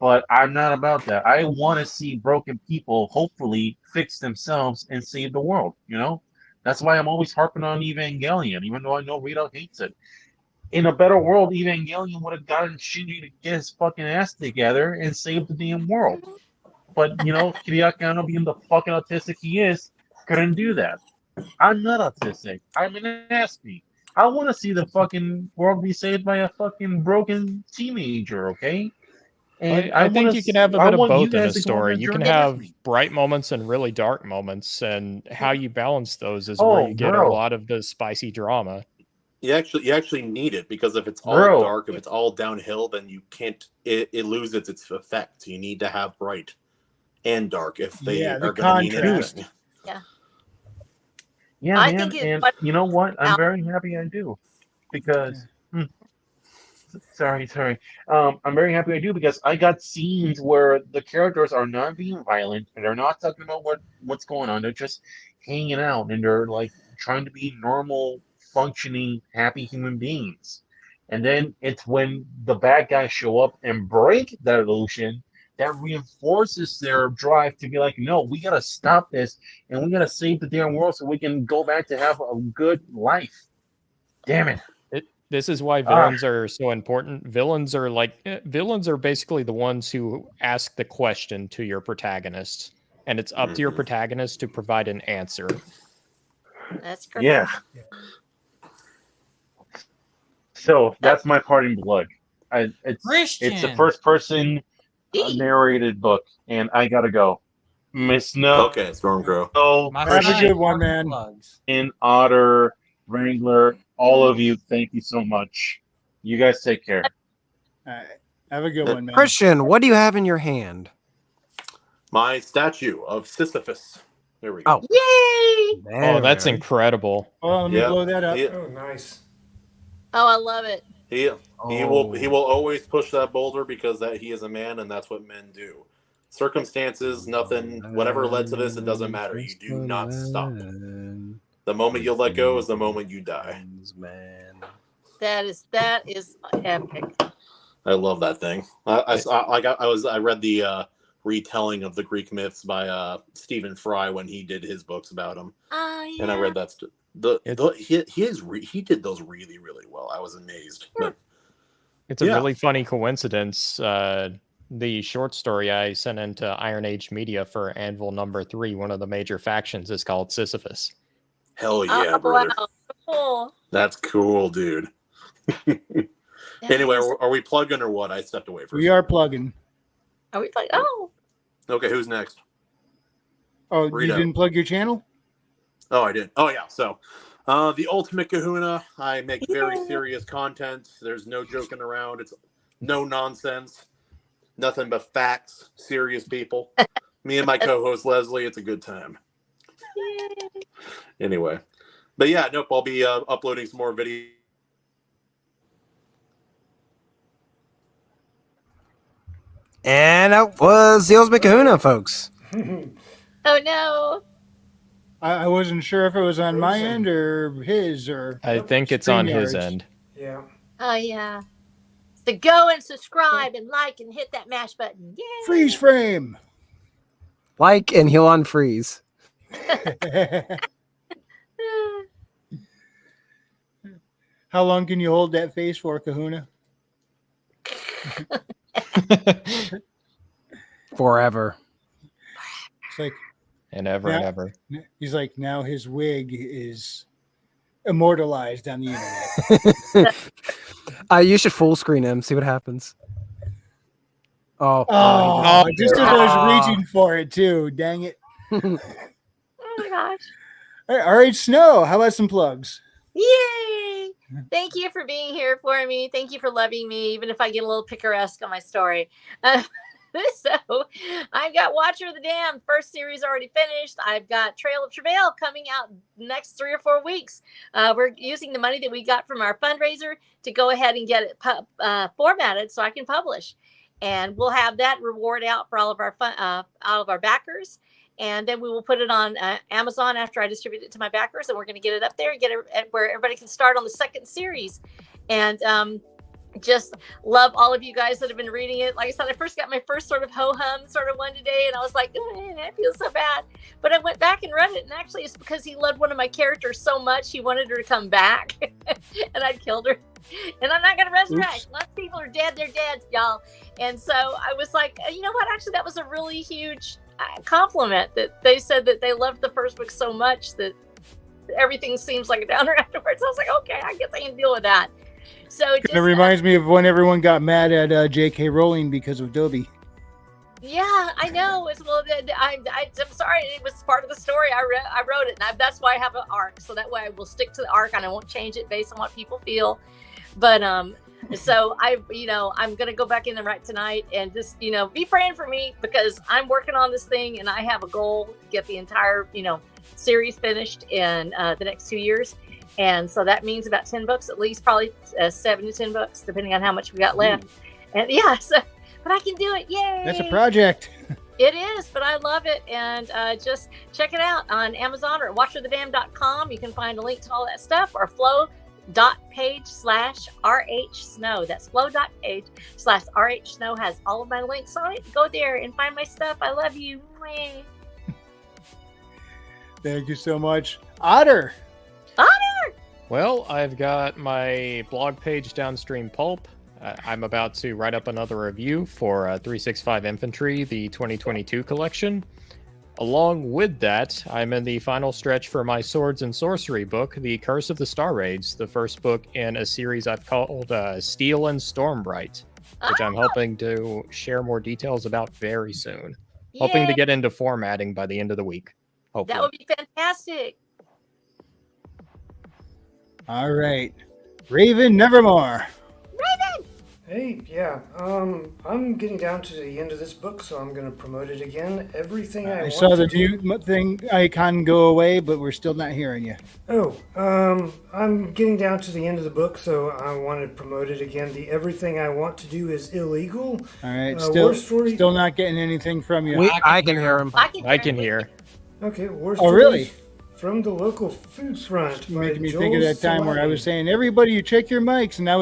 but I'm not about that. I want to see broken people hopefully fix themselves and save the world. You know, that's why I'm always harping on Evangelion, even though I know Rita hates it. In a better world, Evangelion would have gotten Shinji to get his fucking ass together and save the damn world. But, you know, Hideaki Anno, being the fucking autistic he is, couldn't do that. I'm not autistic. I'm an aspie. I want to see the fucking world be saved by a fucking broken teenager, okay? And I think you can have a bit of both in a to go on story. that You can journey with have me. bright moments and really dark moments, and how you balance those is Oh, where you get a bro. lot of the spicy drama. You actually need it because if it's all Bro. dark, if it's all downhill, then you can't. It loses its effect. You need to have bright and dark if they Yeah, the are going to mean contrast. anything. Yeah. Yeah, I man, think and you know what? I'm very happy I do, because sorry. I'm very happy I do because I got scenes where the characters are not being violent and they're not talking about what's going on. They're just hanging out and they're like trying to be normal, functioning, happy human beings. And then it's when the bad guys show up and break that illusion that reinforces their drive to be like, no, we gotta stop this and we gotta save the damn world so we can go back to have a good life. Damn it. This is why villains are so important. Villains are basically the ones who ask the question to your protagonist, and it's up to your protagonist to provide an answer. That's correct. Yeah. So that's my parting blood. It's a Christian. first person narrated book, and I gotta go. Miss No. Okay, Stormcrow. Have a good one, man. In Otter, Wrangler, all of you, thank you so much. You guys take care. All right. Have a good one, man. Christian, what do you have in your hand? My statue of Sisyphus. There we go. Oh, Yay! Oh, that's incredible. Oh, let me blow that up. He, Oh, nice. Oh, I love it. he will always push that boulder because that he is a man and that's what men do. Circumstances, nothing, whatever led to this, it doesn't matter. You do not stop. The moment you let go is the moment you die. That is epic. I love that thing. I read the retelling of the Greek myths by Stephen Fry when he did his books about them. Oh yeah. And I read that. He did those really, really well. I was amazed. But it's a really funny coincidence. The short story I sent into IronAge Media for Anvil #3, one of the major factions, is called Sisyphus. Hell yeah, brother. Wow. Cool. That's cool, dude. Anyway, are we plugging or what? I stepped away for a We are plugging. Are we like, oh. Okay, who's next? Oh, Rito. you didn't plug your channel? Oh, I did. Oh, yeah. So, the Ultimate Kahuna. I make very serious content. There's no joking around. It's no nonsense. Nothing but facts. Serious people. Me and my co-host Leslie. It's a good time. Anyway, but yeah, nope. I'll be uploading some more videos. And that was the Ultimate Kahuna, folks. Oh no. I wasn't sure if it was on my end or his or. I think it's on his end. Yeah. Oh yeah. So go and subscribe and like and hit that mash button. Yay! Freeze frame. Like and he'll unfreeze. How long can you hold that face for, Kahuna? Forever. It's like and ever and ever. He's like, now his wig is immortalized on the internet. You should full screen him, see what happens. Oh, just as I was reaching for it too. Dang it. Oh my gosh. All right, Snow, how about some plugs? Yay! Thank you for being here for me. Thank you for loving me, even if I get a little picaresque on my story. So I've got Watcher of the Dam. First series already finished. I've got Trail of Travail coming out next 3 or 4 weeks. We're using the money that we got from our fundraiser to go ahead and get it formatted so I can publish. And we'll have that reward out for all of our backers. And then we will put it on Amazon after I distribute it to my backers. And we're going to get it up there and get it where everybody can start on the second series. And just love all of you guys that have been reading it. Like I said, I first got my first sort of ho-hum sort of one today. And I was like, I feel so bad. But I went back and read it. And actually, it's because he loved one of my characters so much. He wanted her to come back. And I'd killed her. And I'm not going to resurrect. Oops. Lots of people are dead. They're dead, y'all. And so I was like, you know what? Actually, that was a really huge compliment that they said that they loved the first book so much that everything seems like a downer afterwards. I was like, okay, I guess I can deal with that. So it reminds me of when everyone got mad at J.K. Rowling because of Dobby. Yeah, I know. I'm sorry. It was part of the story. I wrote it, and that's why I have an arc. So that way I will stick to the arc, and I won't change it based on what people feel. But so I'm gonna go back in and write tonight, and just be praying for me because I'm working on this thing, and I have a goal to get the entire series finished in the next 2 years. And so that means about 10 books, at least probably 7 to 10 books, depending on how much we got left. And yeah, but I can do it. Yay. That's a project. It is, but I love it. And just check it out on Amazon or watcherthedam.com. You can find a link to all that stuff, or flow.page/RH Snow. That's flow.page/RH Snow has all of my links on it. Go there and find my stuff. I love you. Thank you so much. Otter. Well, I've got my blog page, Downstream Pulp. I'm about to write up another review for 365 Infantry, the 2022 collection. Along with that, I'm in the final stretch for my Swords and Sorcery book, The Curse of the Star Raids, the first book in a series I've called Steel and Stormbright, which I'm hoping to share more details about very soon. Yay. Hoping to get into formatting by the end of the week. Hopefully. That would be fantastic. All right. Raven Nevermore. Raven! Hey, yeah. I'm getting down to the end of this book, so I'm going to promote it again. Everything I saw the mute thing icon go away, but we're still not hearing you. Oh, I'm getting down to the end of the book, so I want to promote it again. The Everything I Want to Do is Illegal. All right, still not getting anything from you. I can hear him. I can hear. Okay, War Oh, really? From the Local Foods Front. Making me think of that time where I was saying, everybody, you check your mics, and I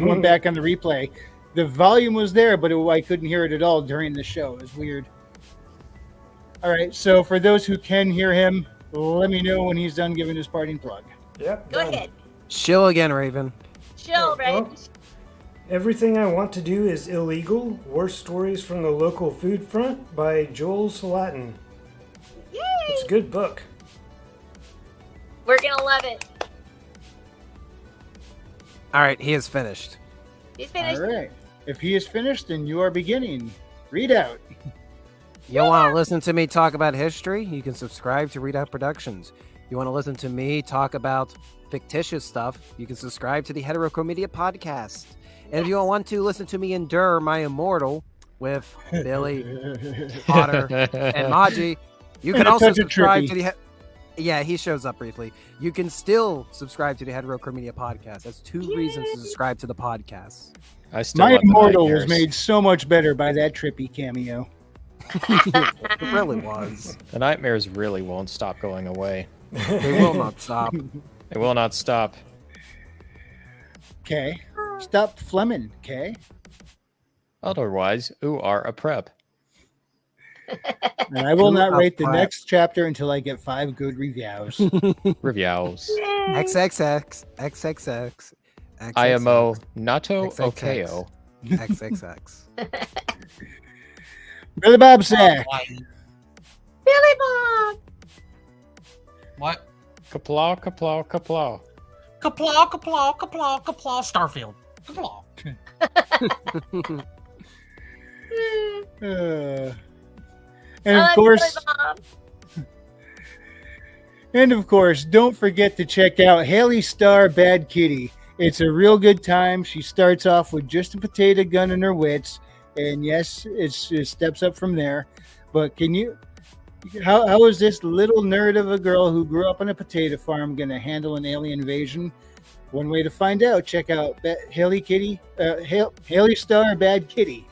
went back on the replay. The volume was there, but I couldn't hear it at all during the show. It was weird. All right, so for those who can hear him, let me know when he's done giving his parting plug. Yep. Go ahead. Chill again, Raven. Chill, right? Everything I Want to Do is Illegal. Worst Stories from the Local Food Front by Joel Salatin. Yay! It's a good book. We're gonna love it. All right, he is finished. He's finished. All right. If he is finished, then you are beginning. Read out. You want to listen to me talk about history? You can subscribe to Read Out Productions. You want to listen to me talk about fictitious stuff? You can subscribe to the Heterochromedia podcast. And if you want to listen to me endure my immortal with Billy, Potter, and Maji, you can also subscribe to the... Yeah, he shows up briefly. You can still subscribe to the Heterochromedia podcast. That's two reasons to subscribe to the podcast. I still My love the immortal was nightmares. made so much better by that Trippy cameo. It really was. The nightmares really won't stop going away. They will not stop. They will not stop. Okay. Stop Fleming, okay? Otherwise, you are a prep. And I will not Ooh, rate the crap. next chapter until I get 5 good reviews. Reviews. XXX, XXX, IMO Nato XXX. Okeo. XXX. Billy Bob Sack. Billy Bob. What? Kaplaw, kaplaw, kaplaw. Kaplaw, kaplaw, kaplaw, kaplaw. Starfield. Kaplaw. And of course, don't forget to check out Haley Starr Bad Kitty. It's a real good time. She starts off with just a potato gun and her wits, and yes, it steps up from there. But how is this little nerd of a girl who grew up on a potato farm going to handle an alien invasion? One way to find out: check out Haley Starr Bad Kitty,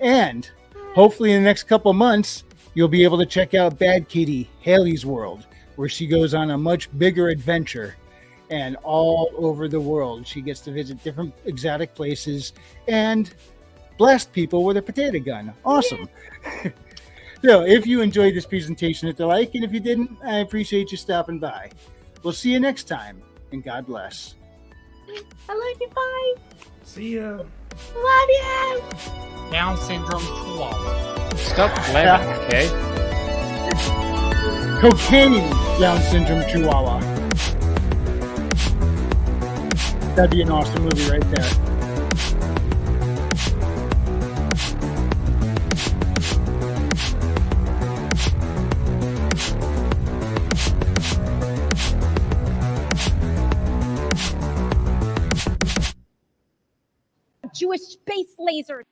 and hopefully in the next couple months you'll be able to check out Bad Kitty, Haley's World, where she goes on a much bigger adventure. And all over the world, she gets to visit different exotic places and blast people with a potato gun. Awesome. So if you enjoyed this presentation, hit the like, and if you didn't, I appreciate you stopping by. We'll see you next time, and God bless. I love you. Bye. See ya. Love you. Down syndrome chihuahua. Stop laughing, okay? Cocaine Down syndrome chihuahua. That'd be an awesome movie right there. Jewish space lasers.